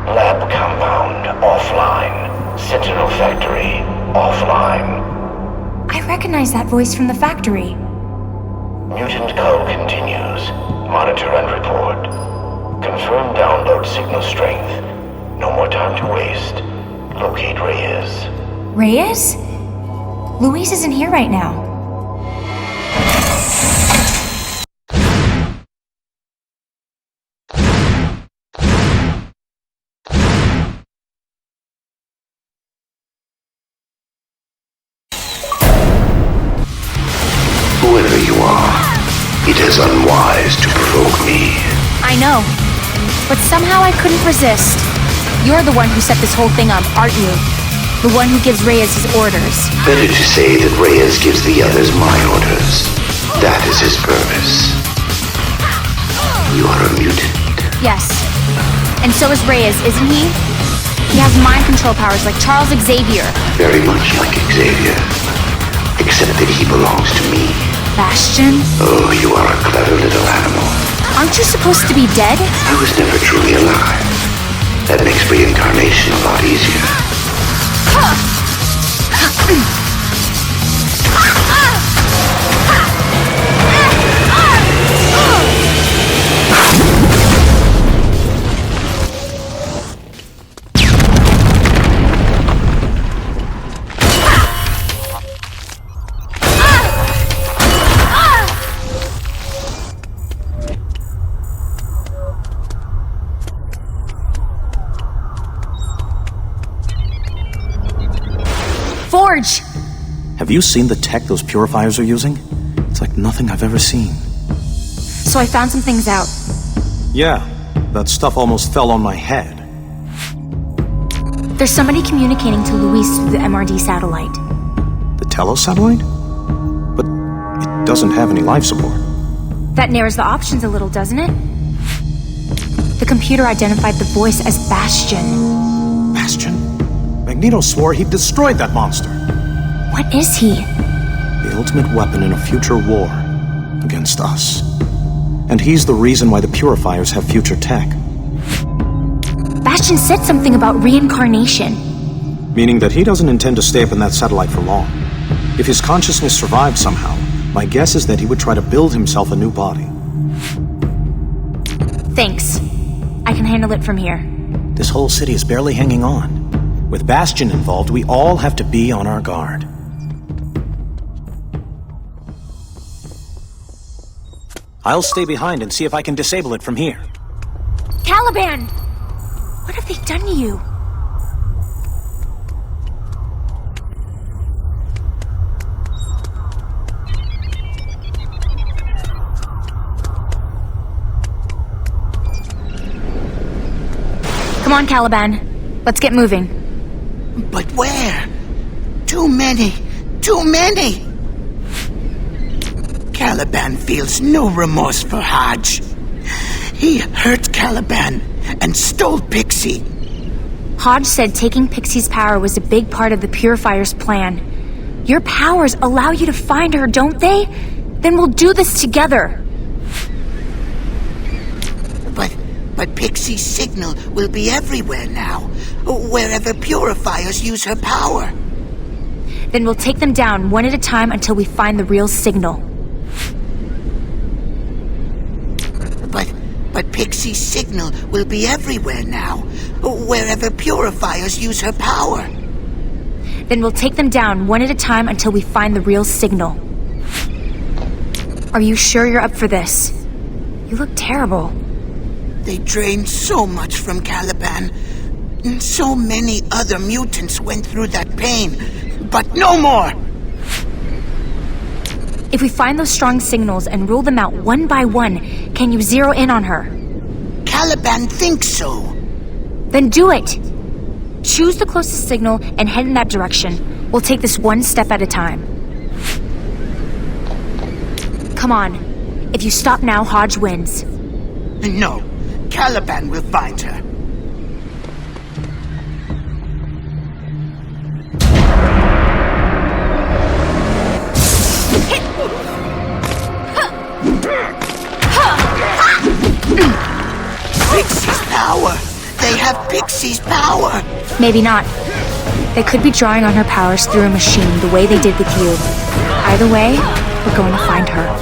Lab compound offline. Sentinel factory offline. I recognize that voice from the factory. Mutant Co. continues. Monitor and report. Confirm download signal strength. No more time to waste. Locate Reyes. Reyes? Luis isn't here right now. Whoever you are, it is unwise to provoke me. I know, but somehow I couldn't resist. You're the one who set this whole thing up, aren't you? The one who gives Reyes his orders. Better to say that Reyes gives the others my orders. That is his purpose. You are a mutant. Yes. And so is Reyes, isn't he? He has mind control powers like Charles Xavier. Very much like Xavier. Except that he belongs to me. Bastion? Oh, you are a clever little animal. Aren't you supposed to be dead? I was never truly alive. That makes reincarnation a lot easier. Forge! Have you seen the tech those purifiers are using? It's like nothing I've ever seen. So I found some things out. Yeah, that stuff almost fell on my head. There's somebody communicating to Luis through the MRD satellite. The Telos satellite? But It doesn't have any life support. That narrows the options a little, doesn't it? The computer identified the voice as Bastion. Bastion? Magneto swore he'd destroyed that monster. What is he? The ultimate weapon in a future war against us. And he's the reason why the Purifiers have future tech. Bastion said something about reincarnation. Meaning that he doesn't intend to stay up in that satellite for long. If his consciousness survived somehow, my guess is that he would try to build himself a new body. Thanks. I can handle it from here. This whole city is barely hanging on. With Bastion involved, we all have to be on our guard. I'll stay behind and see if I can disable it from here. Caliban! What have they done to you? Come on, Caliban. Let's get moving. But where? Too many. Too many! Caliban feels no remorse for Hodge. He hurt Caliban and stole Pixie. Hodge said taking Pixie's power was a big part of the Purifier's plan. Your powers allow you to find her, don't they? Then we'll do this together. But Pixie's signal will be everywhere now, wherever Purifiers use her power. Then we'll take them down one at a time until we find the real signal. But Pixie's signal will be everywhere now, wherever Purifiers use her power. Then we'll take them down one at a time until we find the real signal. Are you sure you're up for this? You look terrible. They drained so much from Caliban. So many other mutants went through that pain, but no more! If we find those strong signals and rule them out one by one, can you zero in on her? Caliban thinks so. Then do it! Choose the closest signal and head in that direction. We'll take this one step at a time. Come on. If you stop now, Hodge wins. No. Caliban will find her. Pixie's power! They have Pixie's power! Maybe not. They could be drawing on her powers through a machine the way they did with you. Either way, we're going to find her.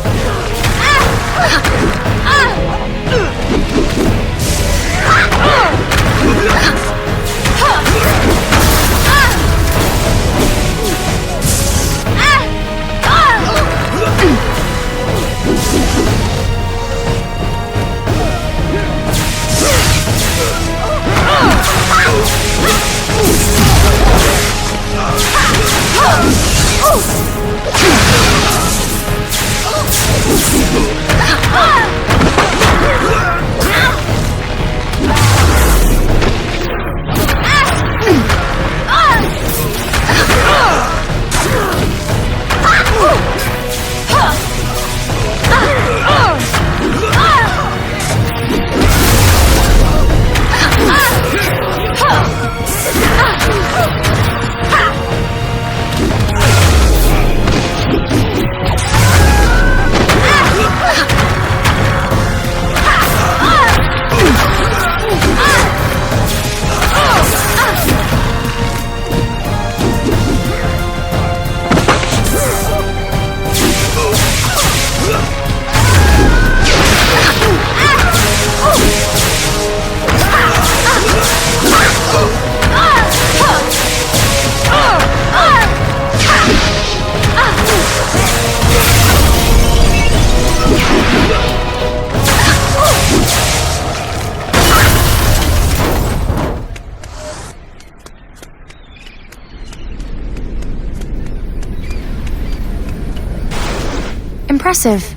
Impressive.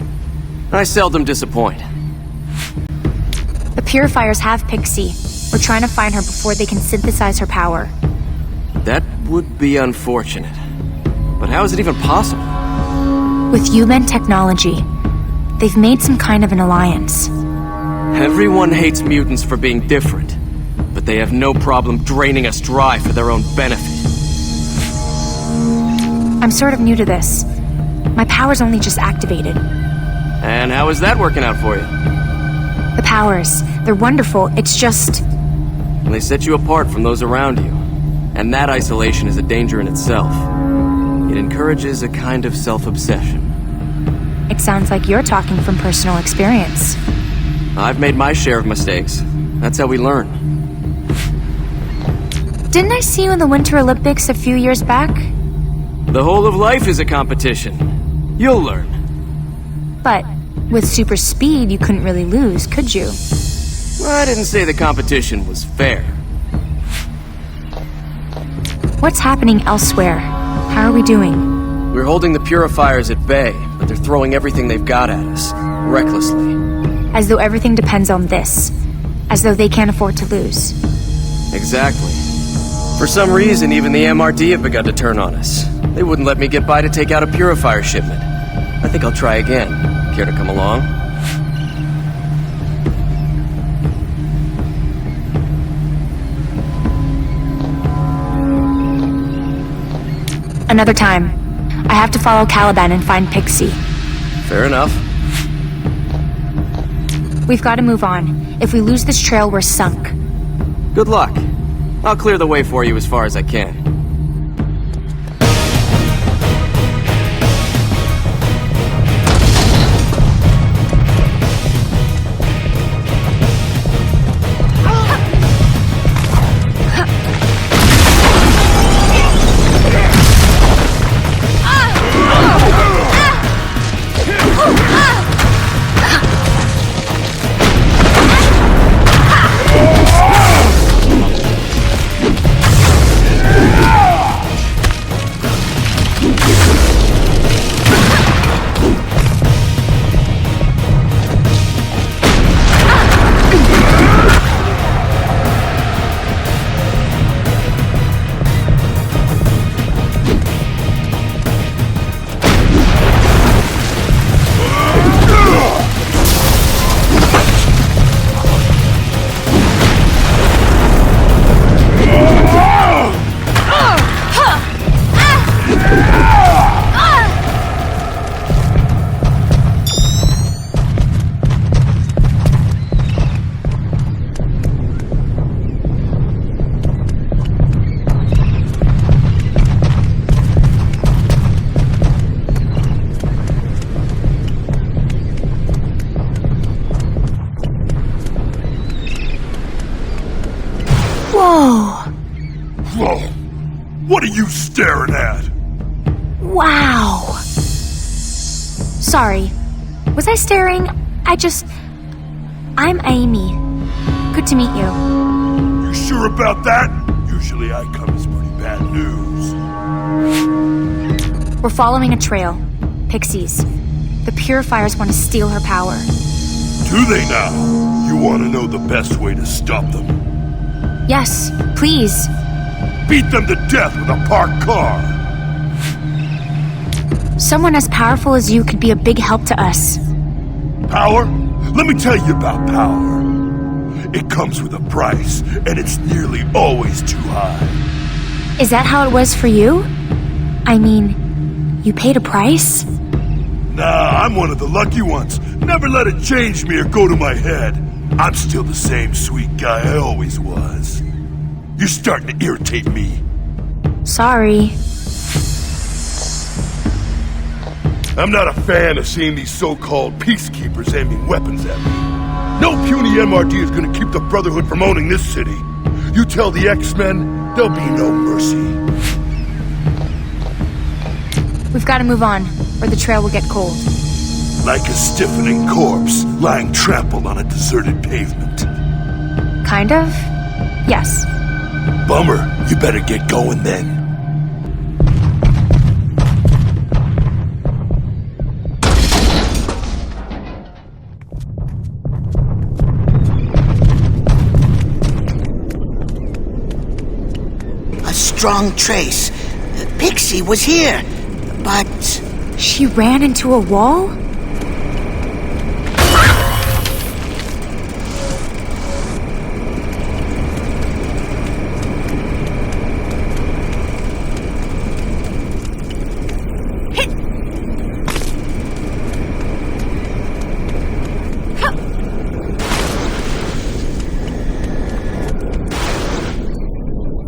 I seldom disappoint. The Purifiers have Pixie. We're trying to find her before they can synthesize her power. That would be unfortunate. But how is it even possible? With human technology, they've made some kind of an alliance. Everyone hates mutants for being different, but they have no problem draining us dry for their own benefit. I'm sort of new to this. My powers only just activated. And how is that working out for you? The powers, they're wonderful, it's just... They set you apart from those around you. And that isolation is a danger in itself. It encourages a kind of self-obsession. It sounds like you're talking from personal experience. I've made my share of mistakes. That's how we learn. Didn't I see you in the Winter Olympics a few years back? The whole of life is a competition. You'll learn. But with super speed, you couldn't really lose, could you? Well, I didn't say the competition was fair. What's happening elsewhere? How are we doing? We're holding the Purifiers at bay, but they're throwing everything they've got at us, recklessly. As though everything depends on this. As though they can't afford to lose. Exactly. For some reason, even the MRD have begun to turn on us. They wouldn't let me get by to take out a Purifier shipment. I think I'll try again. Care to come along? Another time. I have to follow Caliban and find Pixie. Fair enough. We've got to move on. If we lose this trail, we're sunk. Good luck. I'll clear the way for you as far as I can. Whoa! What are you staring at? Wow! Sorry. Was I staring? I'm Amy. Good to meet you. You sure about that? Usually I come as pretty bad news. We're following a trail. Pixies. The Purifiers want to steal her power. Do they now? You want to know the best way to stop them? Yes, please. Beat them to death with a parked car! Someone as powerful as you could be a big help to us. Power? Let me tell you about power. It comes with a price, and it's nearly always too high. Is that how it was for you? I mean, you paid a price? Nah, I'm one of the lucky ones. Never let it change me or go to my head. I'm still the same sweet guy I always was. You're starting to irritate me. Sorry. I'm not a fan of seeing these so-called peacekeepers aiming weapons at me. No puny MRD is gonna keep the Brotherhood from owning this city. You tell the X-Men, there'll be no mercy. We've got to move on, or the trail will get cold. Like a stiffening corpse lying trampled on a deserted pavement. Kind of? Yes. Bummer. You better get going then. A strong trace. Pixie was here, but She ran into a wall?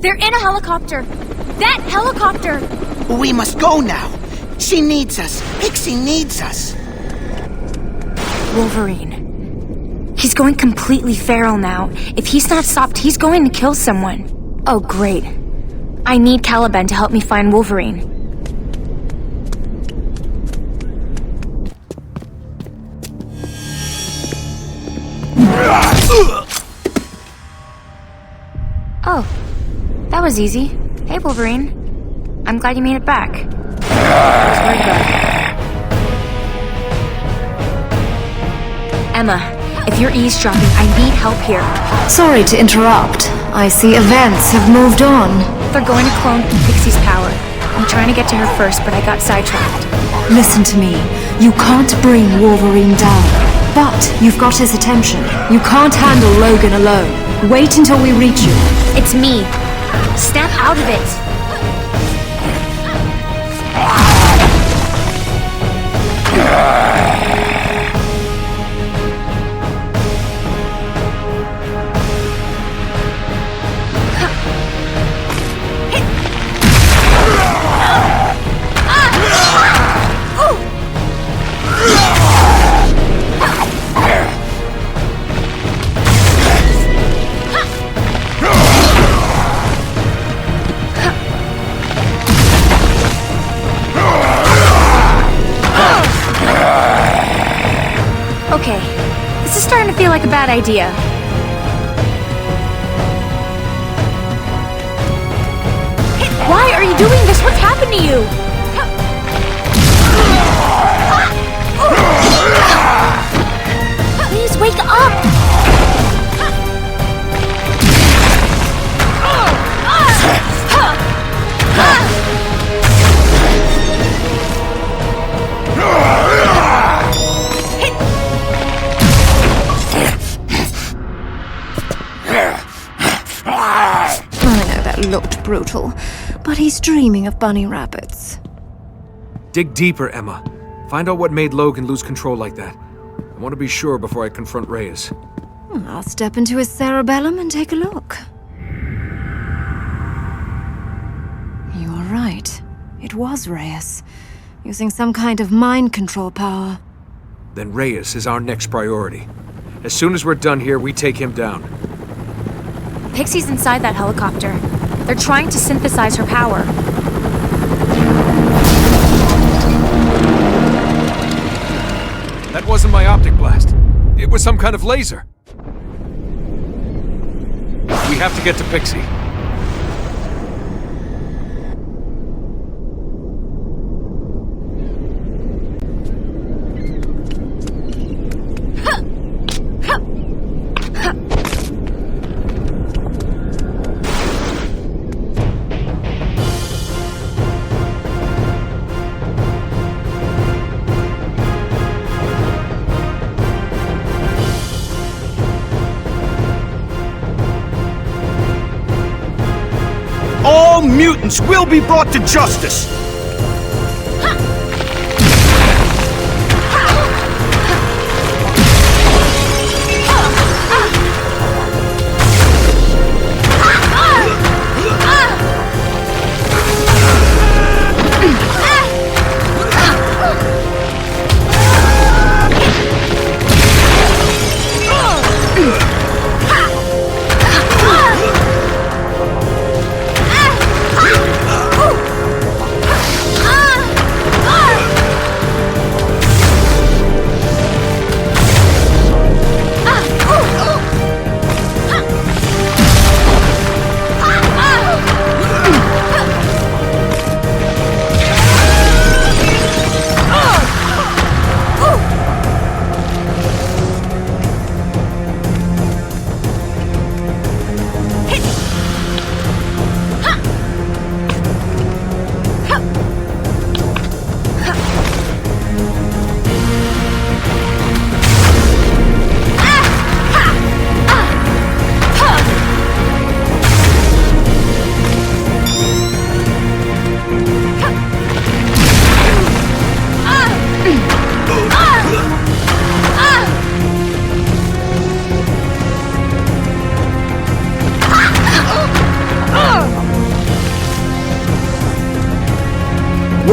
They're in a helicopter! That helicopter! We must go now. She needs us. Pixie needs us. Wolverine. He's going completely feral now. If he's not stopped, he's going to kill someone. Oh, great. I need Caliban to help me find Wolverine. Oh, that was easy. Hey, Wolverine. I'm glad you made it back. Where's Emma, if you're eavesdropping, I need help here. Sorry to interrupt. I see events have moved on. They're going to clone Pixie's power. I'm trying to get to her first, but I got sidetracked. Listen to me. You can't bring Wolverine down. But you've got his attention. You can't handle Logan alone. Wait until we reach you. It's me. Snap out of it. Okay, this is starting to feel like a bad idea. Why are you doing this? What's happened to you? Please wake up! Looked brutal, but he's dreaming of bunny rabbits. Dig deeper, Emma. Find out what made Logan lose control like that. I want to be sure before I confront Reyes. I'll step into his cerebellum and take a look. You are right. It was Reyes, using some kind of mind control power. Then Reyes is our next priority. As soon as we're done here, we take him down. Pixie's inside that helicopter. They're trying to synthesize her power. That wasn't my optic blast. It was some kind of laser. We have to get to Pixie. All mutants will be brought to justice!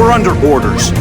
We're under orders.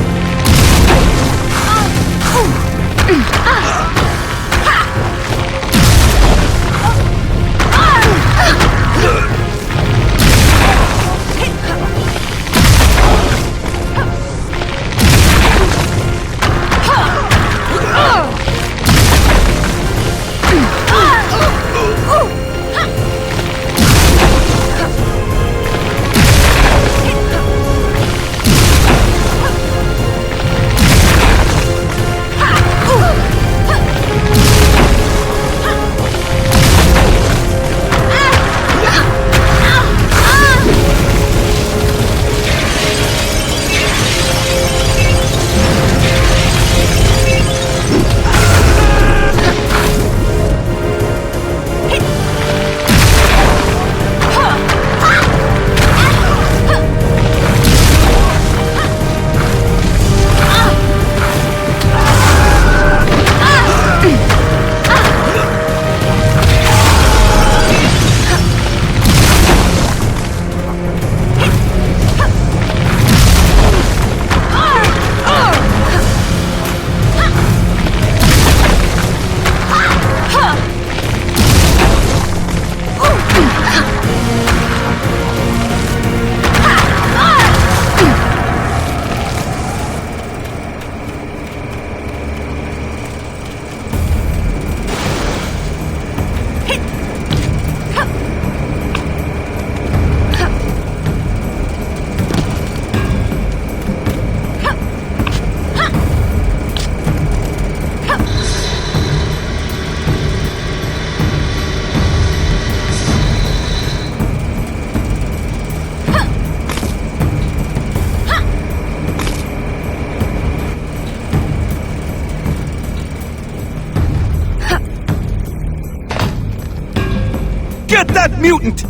Get that mutant!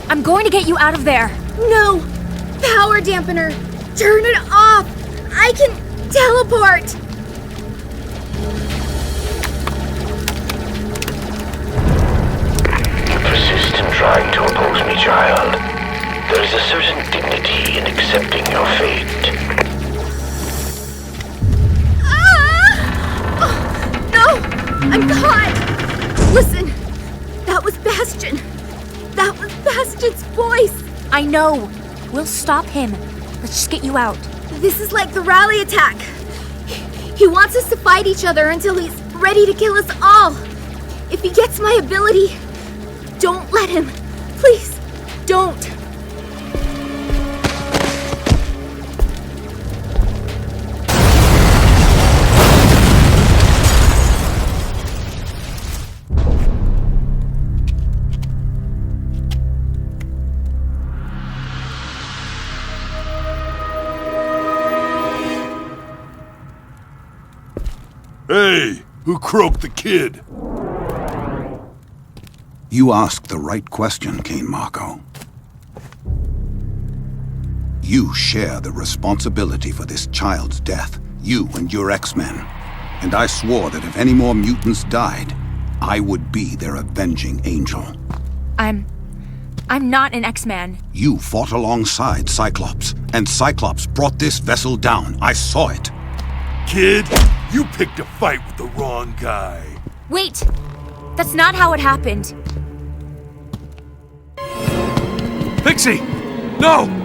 I'm going to get you out of there. No! Power dampener! Turn it off! I can teleport! You persist in trying to oppose me, child. There is a certain dignity in accepting your fate. I'm caught! Listen, that was Bastion. That was Bastion's voice. I know. We'll stop him. Let's just get you out. This is like the rally attack. He wants us to fight each other until he's ready to kill us all. If he gets my ability, don't let him. Please, don't. Hey, who croaked the kid? You asked the right question, Kane Marco. You share the responsibility for this child's death, you and your X-Men. And I swore that if any more mutants died, I would be their avenging angel. I'm not an X-Man. You fought alongside Cyclops, and Cyclops brought this vessel down. I saw it. Kid, you picked a fight with the wrong guy. Wait! That's not how it happened. Pixie! No!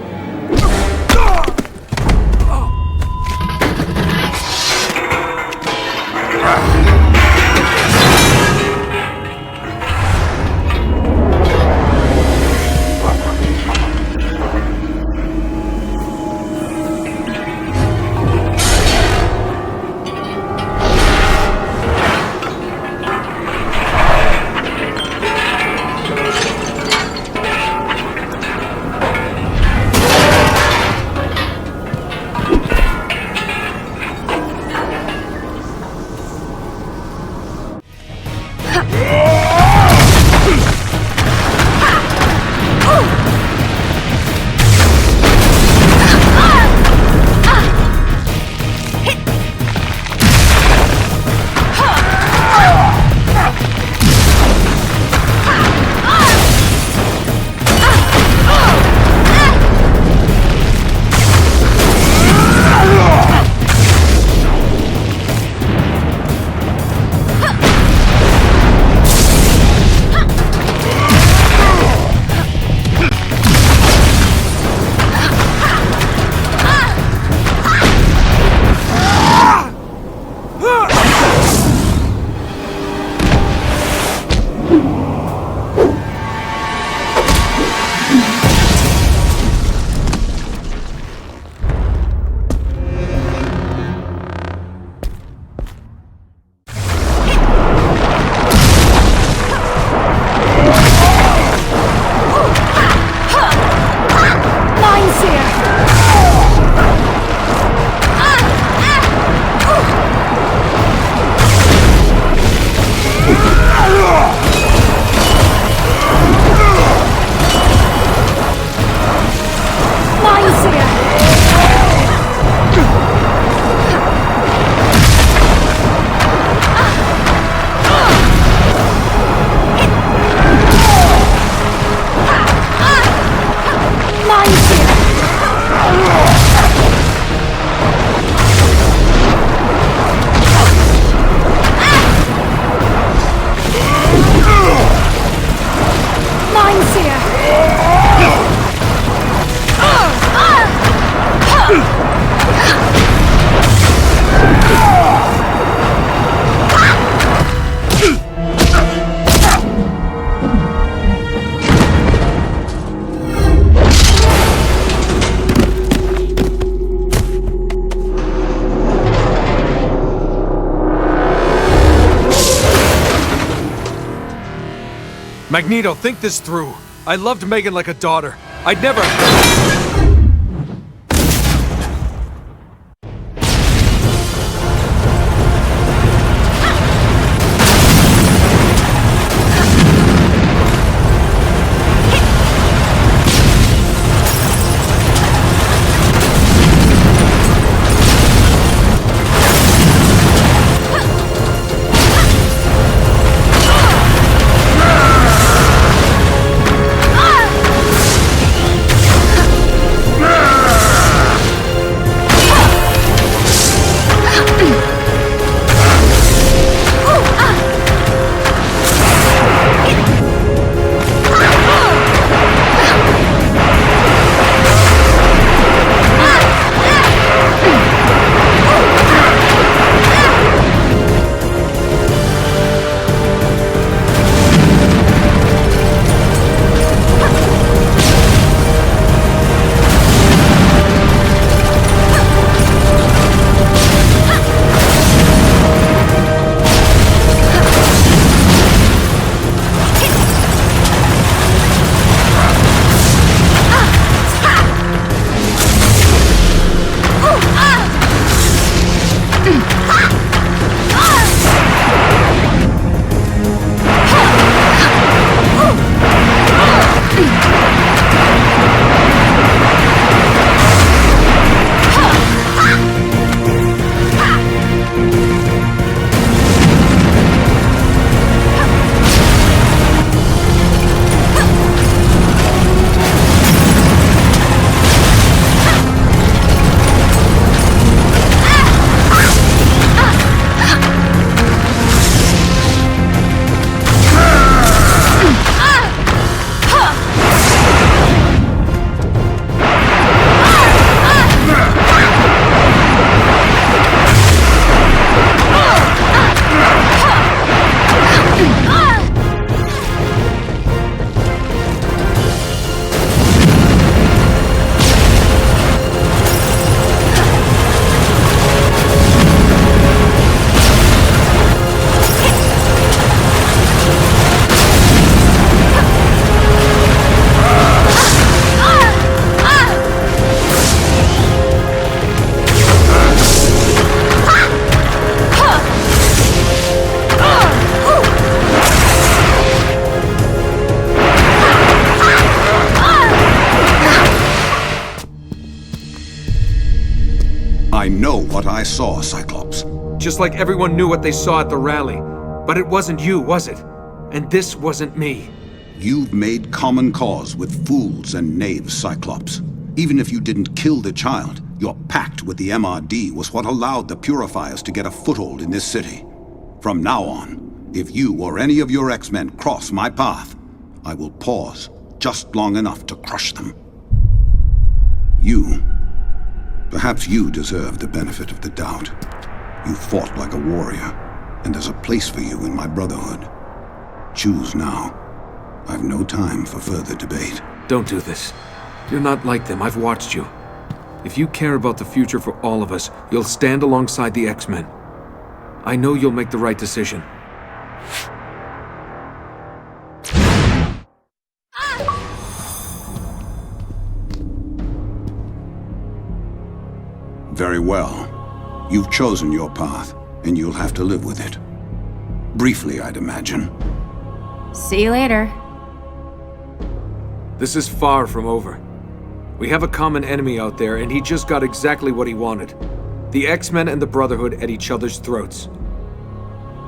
Magneto, think this through. I loved Megan like a daughter. I'd never... what I saw, Cyclops. Just like everyone knew what they saw at the rally. But it wasn't you, was it? And this wasn't me. You've made common cause with fools and knaves, Cyclops. Even if you didn't kill the child, your pact with the MRD was what allowed the Purifiers to get a foothold in this city. From now on, if you or any of your X-Men cross my path, I will pause just long enough to crush them. Perhaps you deserve the benefit of the doubt. You fought like a warrior, and there's a place for you in my Brotherhood. Choose now. I've no time for further debate. Don't do this. You're not like them. I've watched you. If you care about the future for all of us, you'll stand alongside the X-Men. I know you'll make the right decision. Very well. You've chosen your path, and you'll have to live with it. Briefly, I'd imagine. See you later. This is far from over. We have a common enemy out there, and he just got exactly what he wanted. The X-Men and the Brotherhood at each other's throats.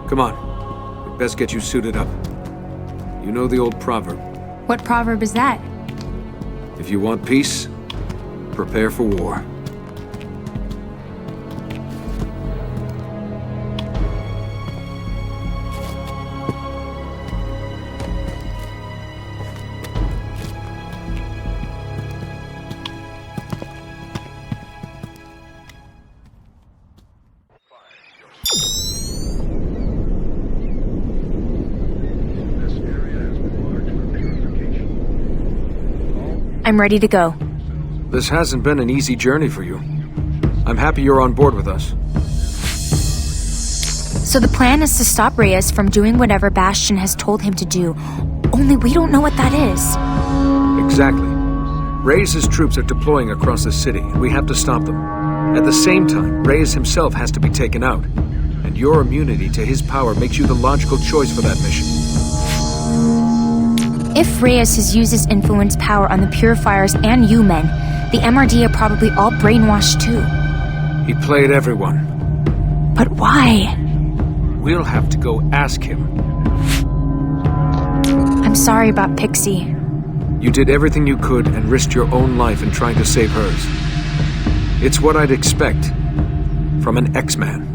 Come on. We'd best get you suited up. You know the old proverb. What proverb is that? If you want peace, prepare for war. I'm ready to go. This hasn't been an easy journey for you. I'm happy you're on board with us. So the plan is to stop Reyes from doing whatever Bastion has told him to do. Only we don't know what that is. Exactly. Reyes' troops are deploying across the city, and we have to stop them. At the same time, Reyes himself has to be taken out. And your immunity to his power makes you the logical choice for that mission. If Reyes has used his influence power on the Purifiers and you men, the MRD are probably all brainwashed too. He played everyone. But why? We'll have to go ask him. I'm sorry about Pixie. You did everything you could and risked your own life in trying to save hers. It's what I'd expect from an X-Man.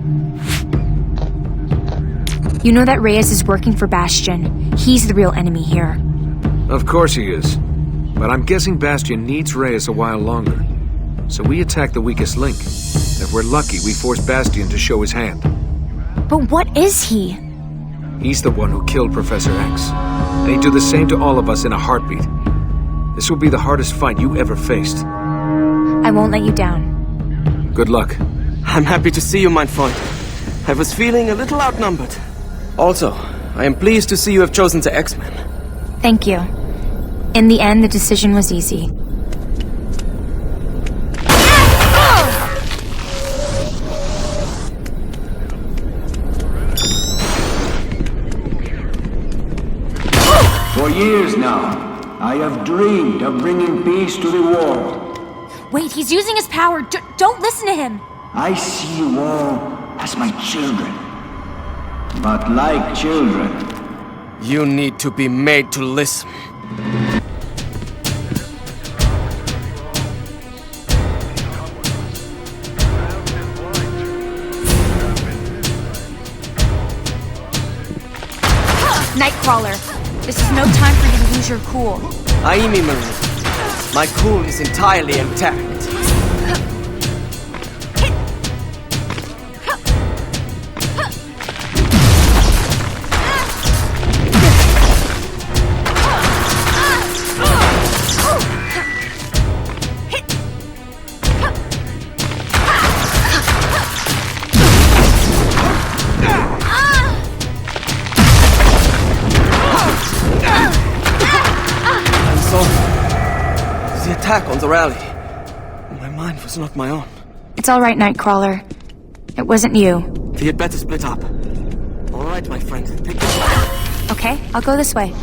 You know that Reyes is working for Bastion. He's the real enemy here. Of course he is. But I'm guessing Bastion needs Reyes a while longer. So we attack the weakest link. And if we're lucky, we force Bastion to show his hand. But what is he? He's the one who killed Professor X. And he'd do the same to all of us in a heartbeat. This will be the hardest fight you ever faced. I won't let you down. Good luck. I'm happy to see you, my friend. I was feeling a little outnumbered. Also, I am pleased to see you have chosen the X-Men. Thank you. In the end, the decision was easy. For years now, I have dreamed of bringing peace to the world. Wait, he's using his power. Don't listen to him. I see you all as my children. But like children, you need to be made to listen. Nightcrawler, this is no time for you to lose your cool. Aimi Marie, my cool is entirely intact. On the rally. My mind was not my own. It's all right, Nightcrawler. It wasn't you. We had better split up. All right, my friend. Take this. Okay, I'll go this way.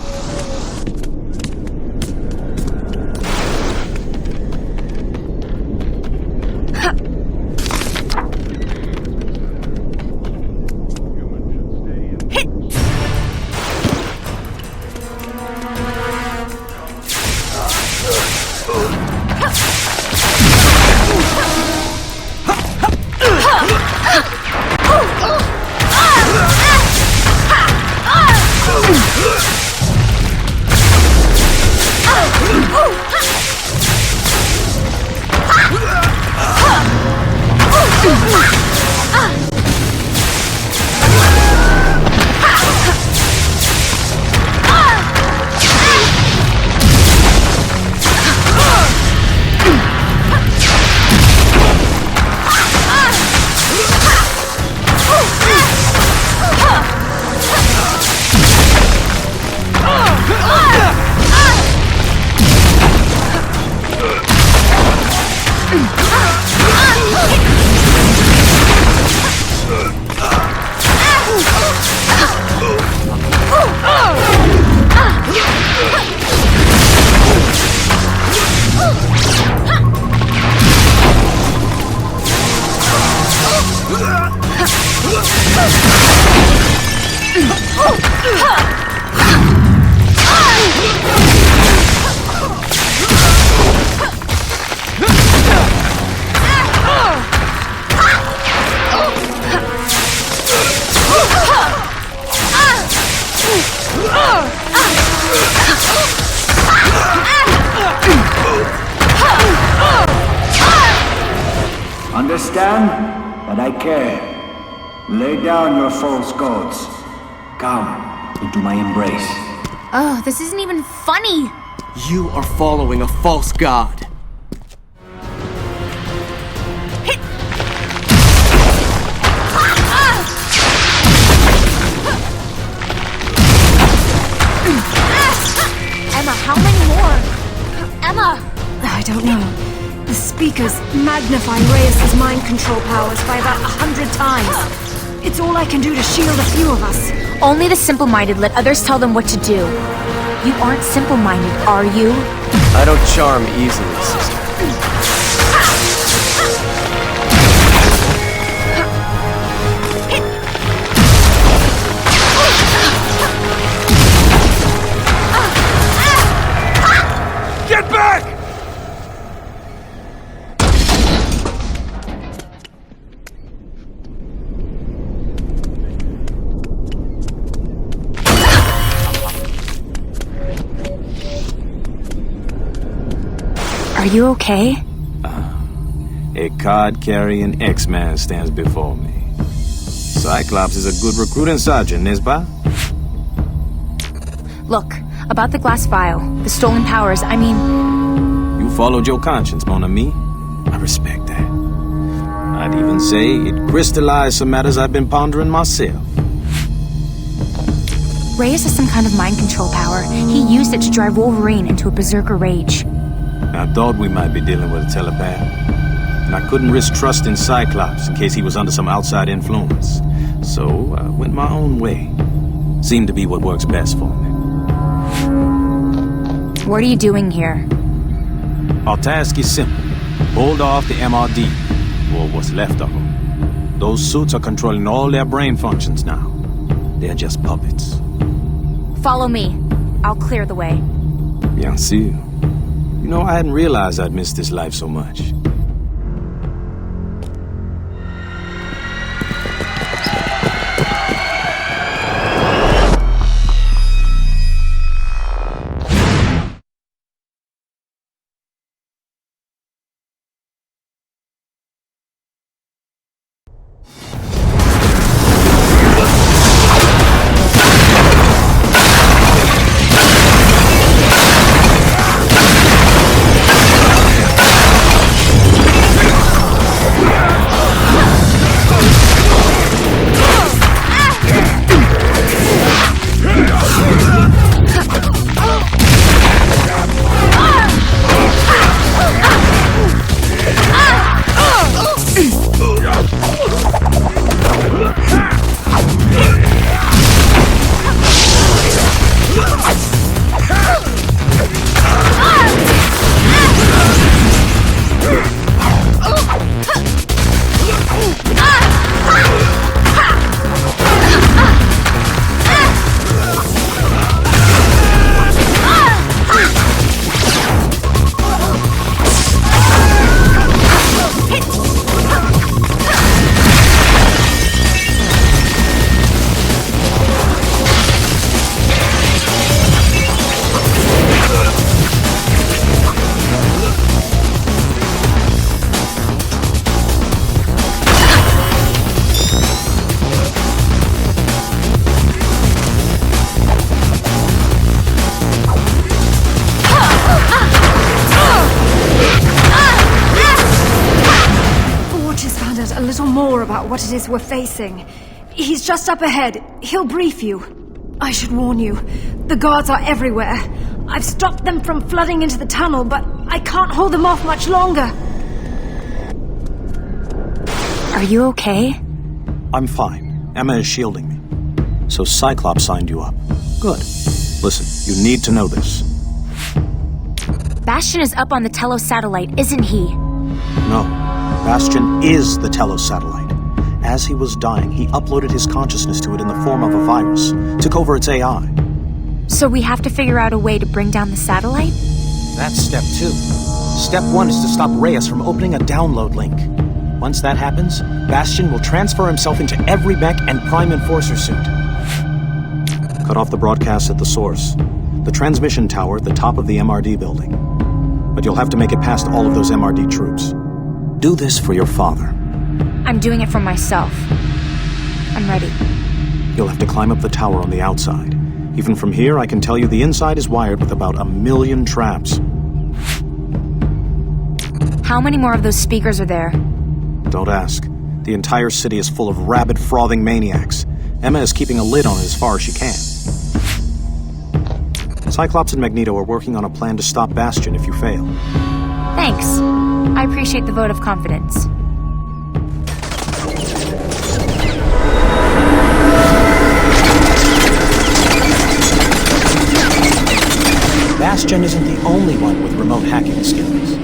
Understand that I care. Lay down your false gods. Come into my embrace. Oh, this isn't even funny. You are following a false god. Emma, how many more? Emma! I don't know. The speakers magnify Reyes' mind control powers by about 100 times. It's all I can do to shield a few of us. Only the simple-minded let others tell them what to do. You aren't simple-minded, are you? I don't charm easily, sister. Get back! Are you okay? A card-carrying X-Man stands before me. Cyclops is a good recruiting sergeant, n'est-ce pas? Look, about the glass vial, the stolen powers, I mean... You followed your conscience, mon ami. I respect that. I'd even say it crystallized some matters I've been pondering myself. Reyes has some kind of mind control power. He used it to drive Wolverine into a berserker rage. I thought we might be dealing with a telepath, and I couldn't risk trusting Cyclops in case he was under some outside influence. So I went my own way. Seemed to be what works best for me. What are you doing here? Our task is simple. Hold off the MRD, or what's left of them. Those suits are controlling all their brain functions now. They're just puppets. Follow me. I'll clear the way. Bien sûr. You know, I hadn't realized I'd missed this life so much. About what it is we're facing. He's just up ahead. He'll brief you. I should warn you, the guards are everywhere. I've stopped them from flooding into the tunnel, but I can't hold them off much longer. Are you okay? I'm fine. Emma is shielding me. So Cyclops signed you up. Good. Listen, you need to know this. Bastion is up on the Telos satellite, isn't he? No. Bastion is the Telos satellite. As he was dying, he uploaded his consciousness to it in the form of a virus, took over its AI. So we have to figure out a way to bring down the satellite? That's step 2. Step 1 is to stop Reyes from opening a download link. Once that happens, Bastion will transfer himself into every mech and Prime Enforcer suit. Cut off the broadcast at the source. The transmission tower at the top of the MRD building. But you'll have to make it past all of those MRD troops. Do this for your father. I'm doing it for myself. I'm ready. You'll have to climb up the tower on the outside. Even from here, I can tell you the inside is wired with about 1 million traps. How many more of those speakers are there? Don't ask. The entire city is full of rabid, frothing maniacs. Emma is keeping a lid on it as far as she can. Cyclops and Magneto are working on a plan to stop Bastion if you fail. Thanks. I appreciate the vote of confidence. Bastion isn't the only one with remote hacking skills.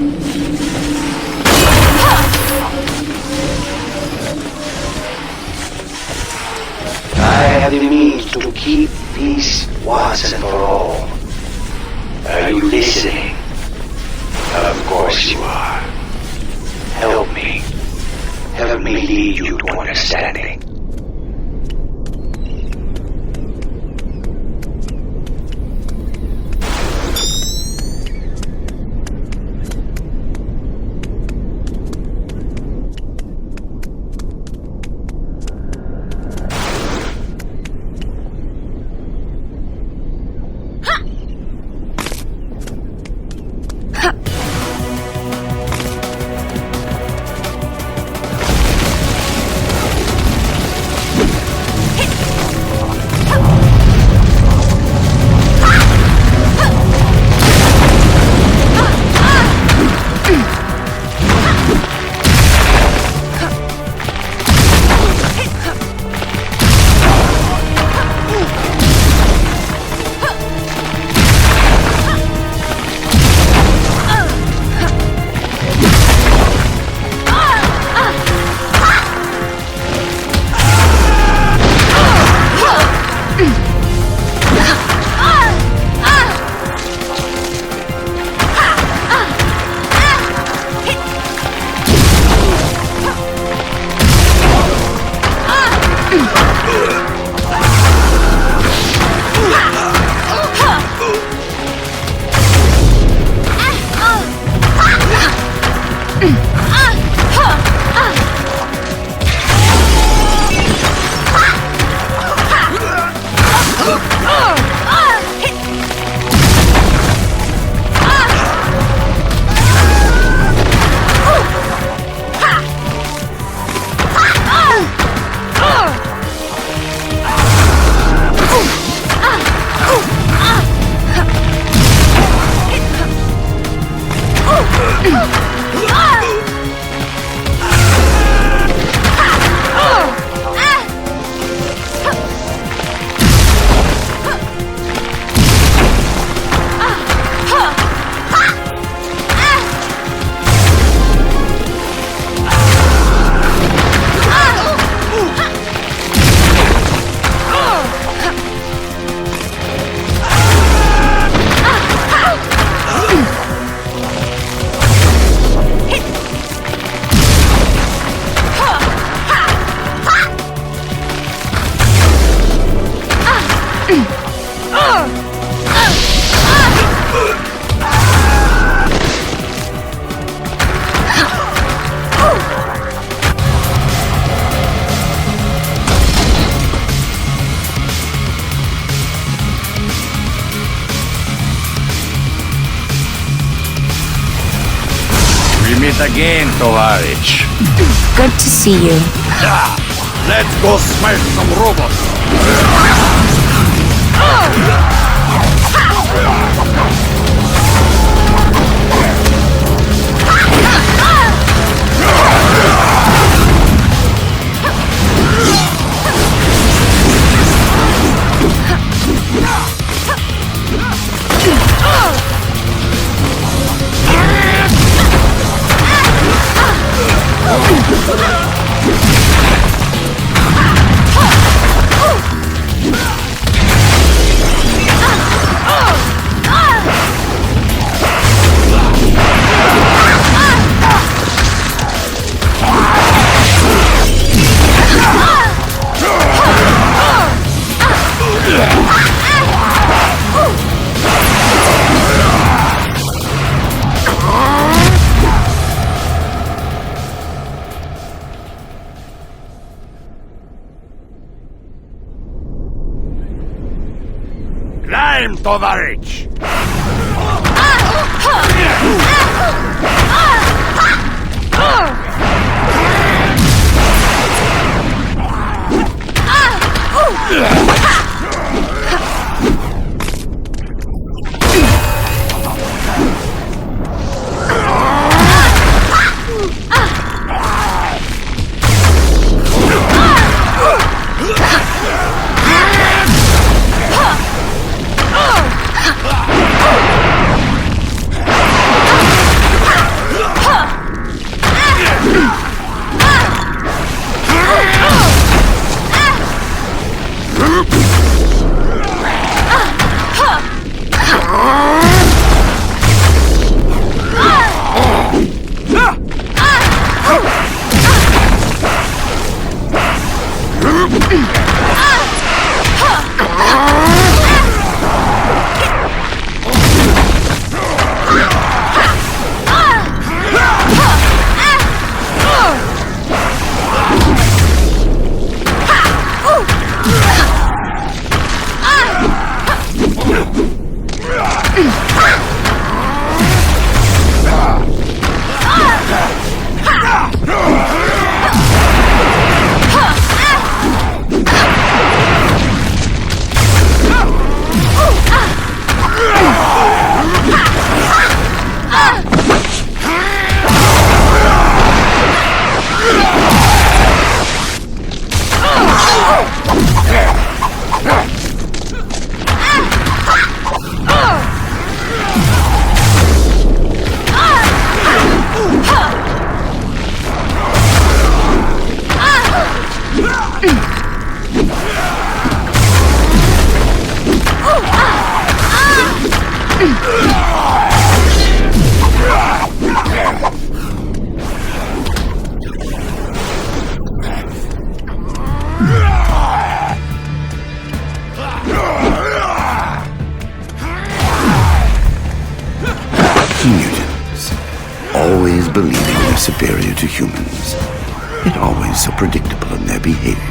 I have the means to keep peace once and for all. Are you listening? Of course you are. Help me. Help me lead you to understanding. Again, Tovarich. Good to see you. Let's go smash some robots. crime to the rich! Mutants, always believing they're superior to humans, yet always so predictable in their behavior.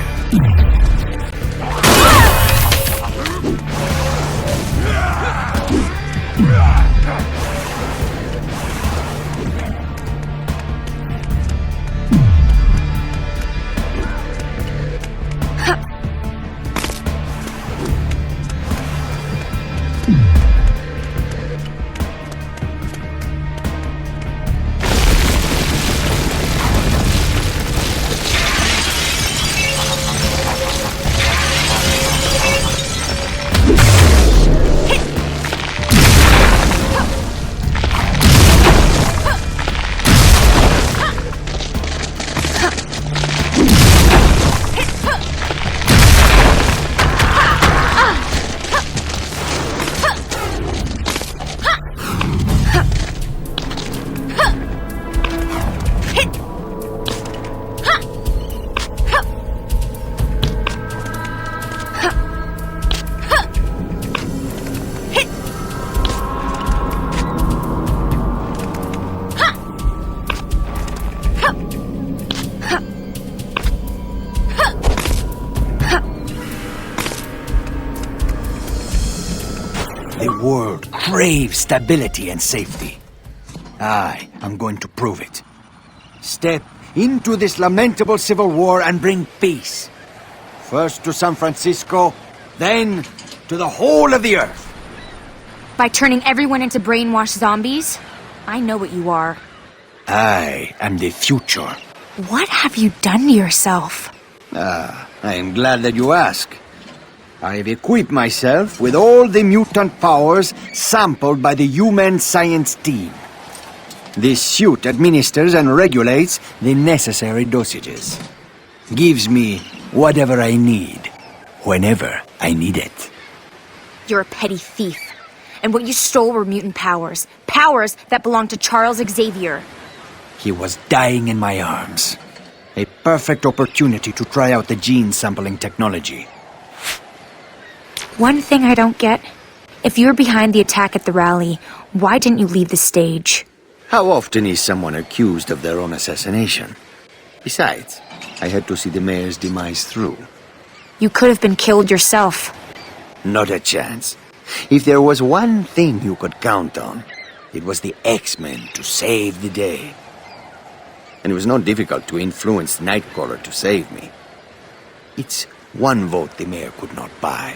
The world craves stability and safety. I am going to prove it. Step into this lamentable civil war and bring peace. First to San Francisco, then to the whole of the earth. By turning everyone into brainwashed zombies? I know what you are. I am the future. What have you done to yourself? I am glad that you ask. I have equipped myself with all the mutant powers sampled by the human science team. This suit administers and regulates the necessary dosages. Gives me whatever I need, whenever I need it. You're a petty thief. And what you stole were mutant powers. Powers that belong to Charles Xavier. He was dying in my arms. A perfect opportunity to try out the gene sampling technology. One thing I don't get. If you were behind the attack at the rally, why didn't you leave the stage? How often is someone accused of their own assassination? Besides, I had to see the mayor's demise through. You could have been killed yourself. Not a chance. If there was one thing you could count on, it was the X-Men to save the day. And it was not difficult to influence Nightcrawler to save me. It's one vote the mayor could not buy.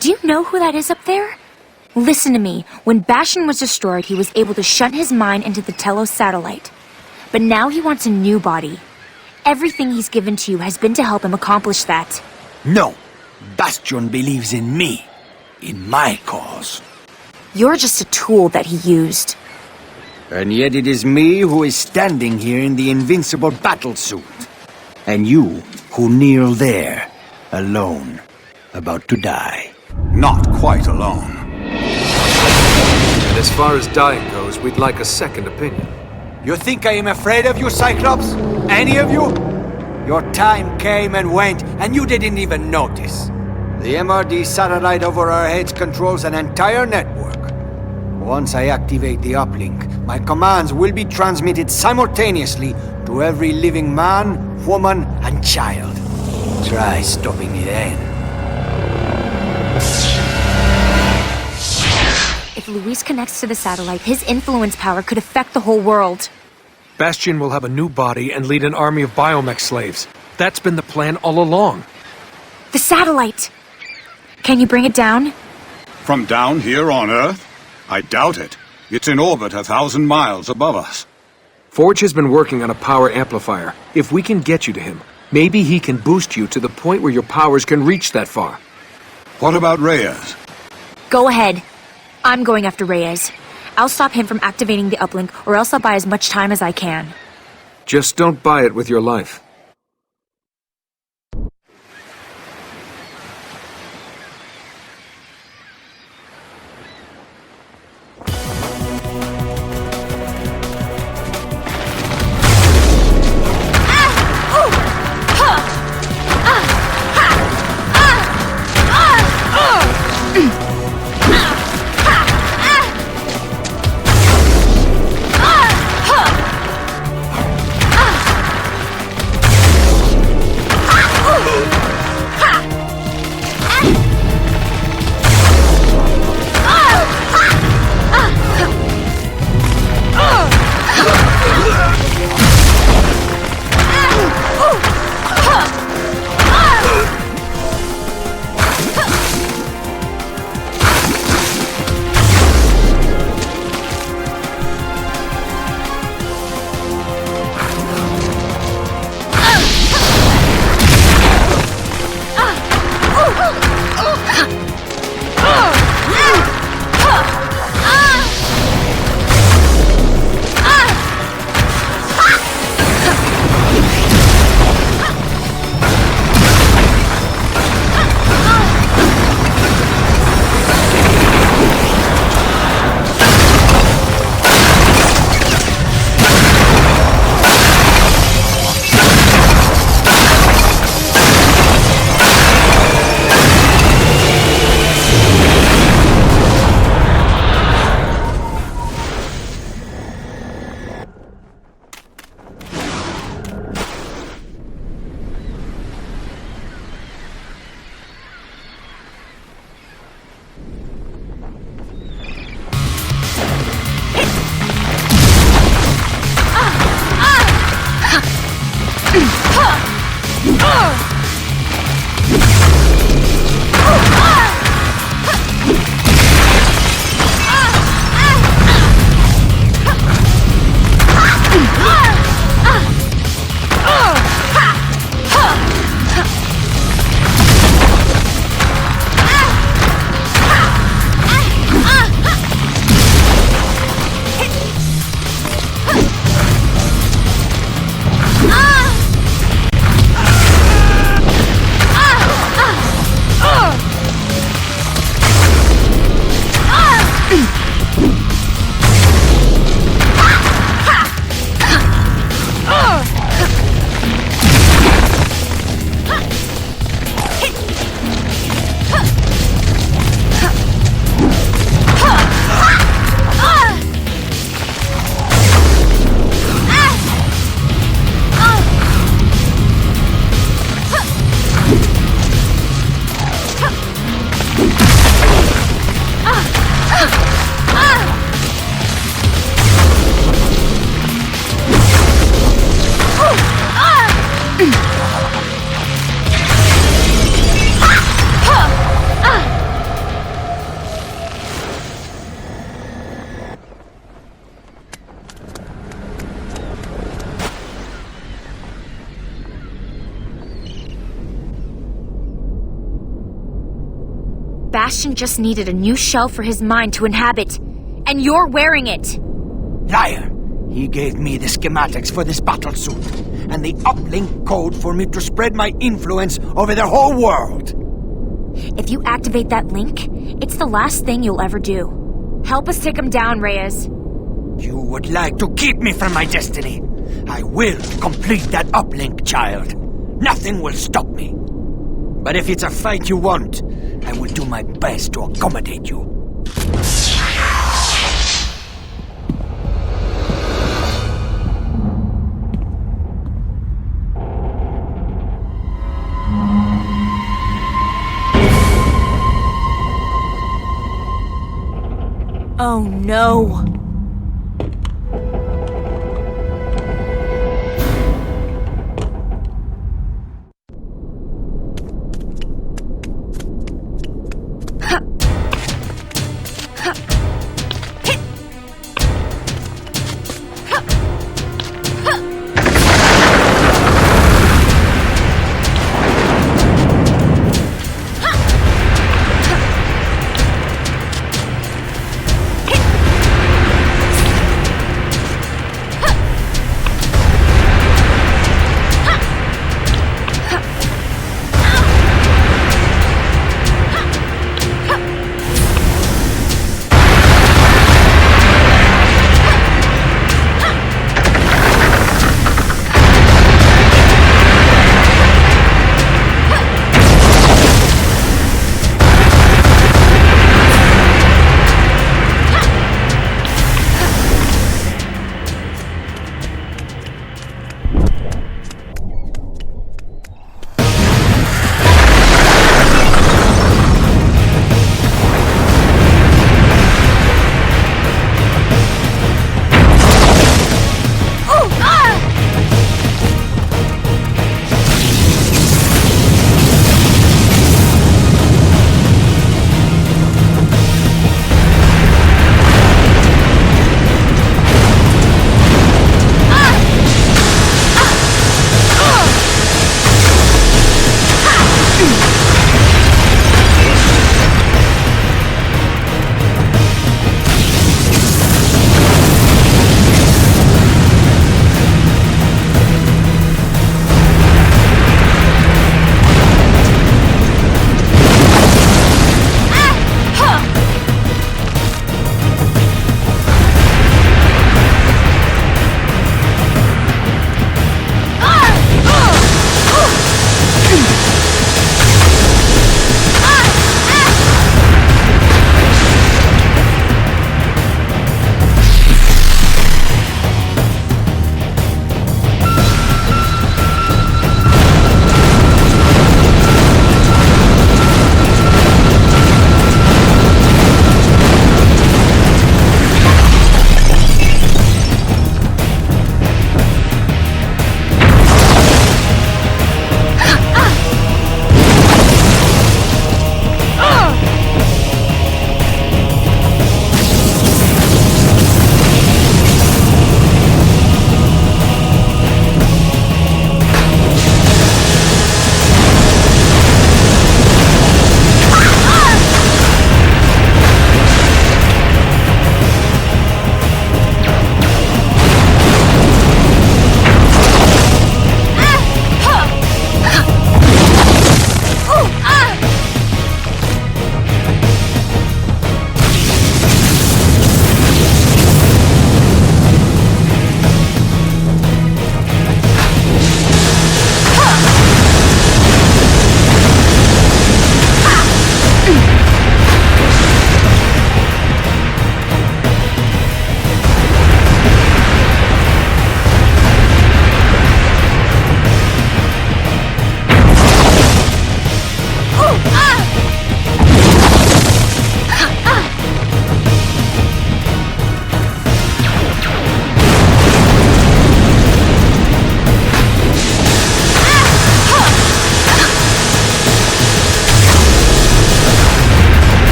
Do you know who that is up there? Listen to me. When Bastion was destroyed, he was able to shut his mind into the Telos satellite. But now he wants a new body. Everything he's given to you has been to help him accomplish that. No! Bastion believes in me. In my cause. You're just a tool that he used. And yet it is me who is standing here in the invincible battlesuit. And you who kneel there, alone, about to die. Not quite alone. And as far as dying goes, we'd like a second opinion. You think I am afraid of you, Cyclops? Any of you? Your time came and went, and you didn't even notice. The MRD satellite over our heads controls an entire network. Once I activate the uplink, my commands will be transmitted simultaneously to every living man, woman, and child. Try stopping me then. If Luis connects to the satellite, his influence power could affect the whole world. Bastion will have a new body and lead an army of biomech slaves. That's been the plan all along. The satellite! Can you bring it down? From down here on Earth? I doubt it. It's in orbit 1,000 miles above us. Forge has been working on a power amplifier. If we can get you to him, maybe he can boost you to the point where your powers can reach that far. What about Reyes? Go ahead. I'm going after Reyes. I'll stop him from activating the uplink, or else I'll buy as much time as I can. Just don't buy it with your life. Bastion just needed a new shell for his mind to inhabit, and you're wearing it! Liar! He gave me the schematics for this battlesuit, and the uplink code for me to spread my influence over the whole world! If you activate that link, it's the last thing you'll ever do. Help us take him down, Reyes. You would like to keep me from my destiny. I will complete that uplink, child. Nothing will stop me. But if it's a fight you want, I will do my best to accommodate you. Oh no!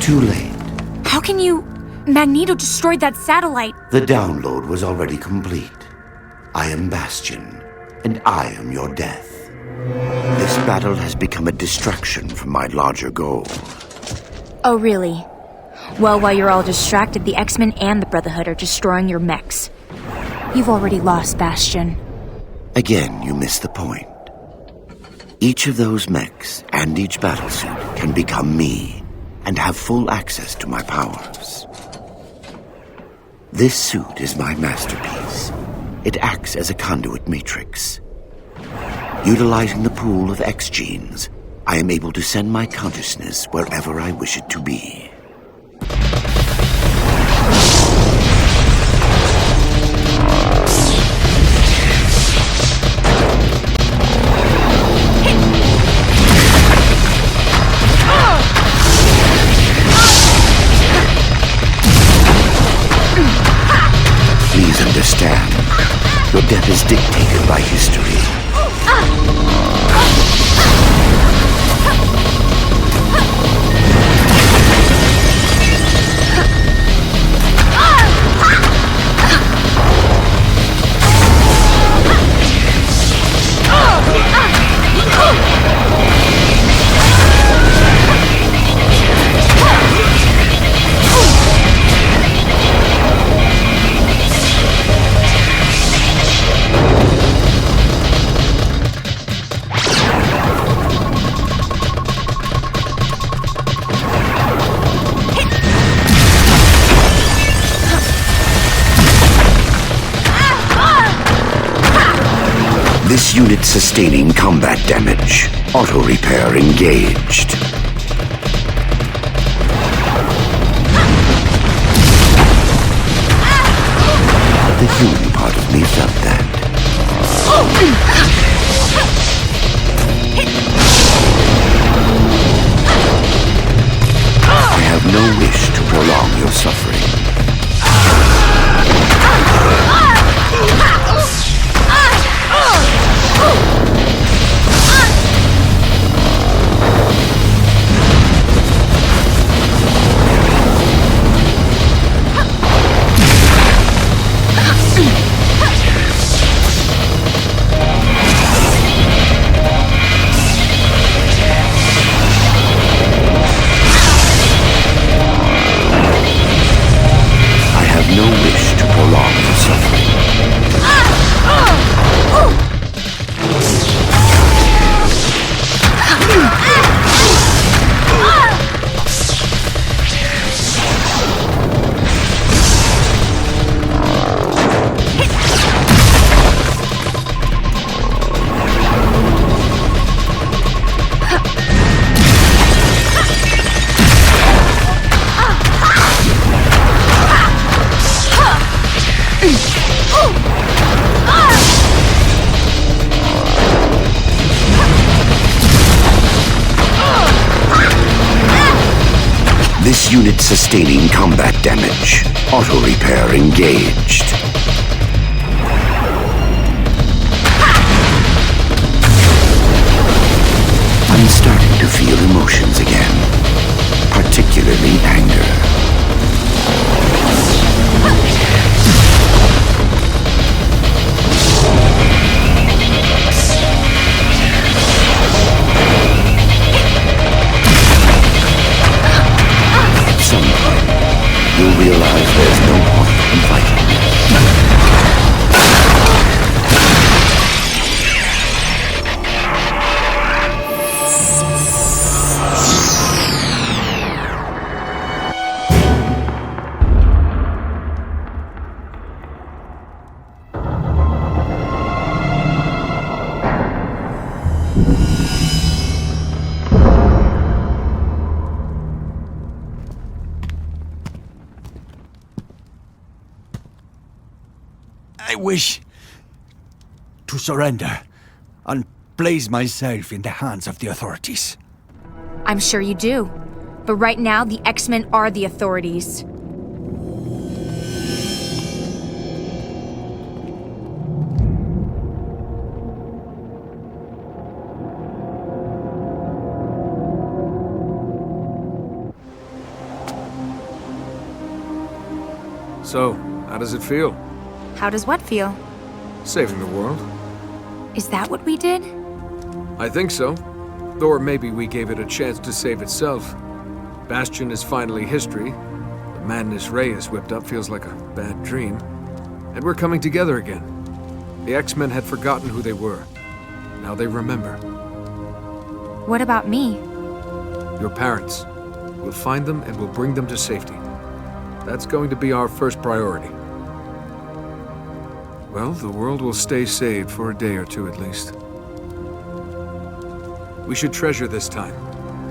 Too late. How can you... Magneto destroyed that satellite. The download was already complete. I am Bastion, and I am your death. This battle has become a distraction from my larger goal. Oh, really? Well, while you're all distracted, the X-Men and the Brotherhood are destroying your mechs. You've already lost, Bastion. Again, you miss the point. Each of those mechs and each battlesuit can become me and have full access to my powers. This suit is my masterpiece. It acts as a conduit matrix. Utilizing the pool of X genes, I am able to send my consciousness wherever I wish it to be. Please understand, your death is dictated by history. This unit sustaining combat damage. Auto repair engaged. The human part of me felt that. I have no wish to prolong your suffering. No wish to prolong your suffering. This unit sustaining combat damage. Auto repair engaged. I'm starting to feel emotions again, particularly anger. You'll realize there's no point in fighting. I wish to surrender and place myself in the hands of the authorities. I'm sure you do. But right now, the X-Men are the authorities. So, how does it feel? How does what feel? Saving the world? Is that what we did? I think so. Or maybe we gave it a chance to save itself. Bastion is finally history. The madness Reyes whipped up feels like a bad dream. And we're coming together again. The X-Men had forgotten who they were. Now they remember. What about me? Your parents. We'll find them and we'll bring them to safety. That's going to be our first priority. Well, the world will stay saved for a day or two at least. We should treasure this time.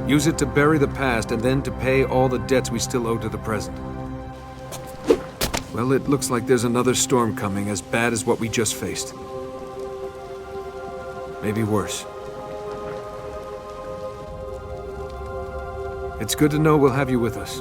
Use it to bury the past and then to pay all the debts we still owe to the present. Well, it looks like there's another storm coming as bad as what we just faced. Maybe worse. It's good to know we'll have you with us.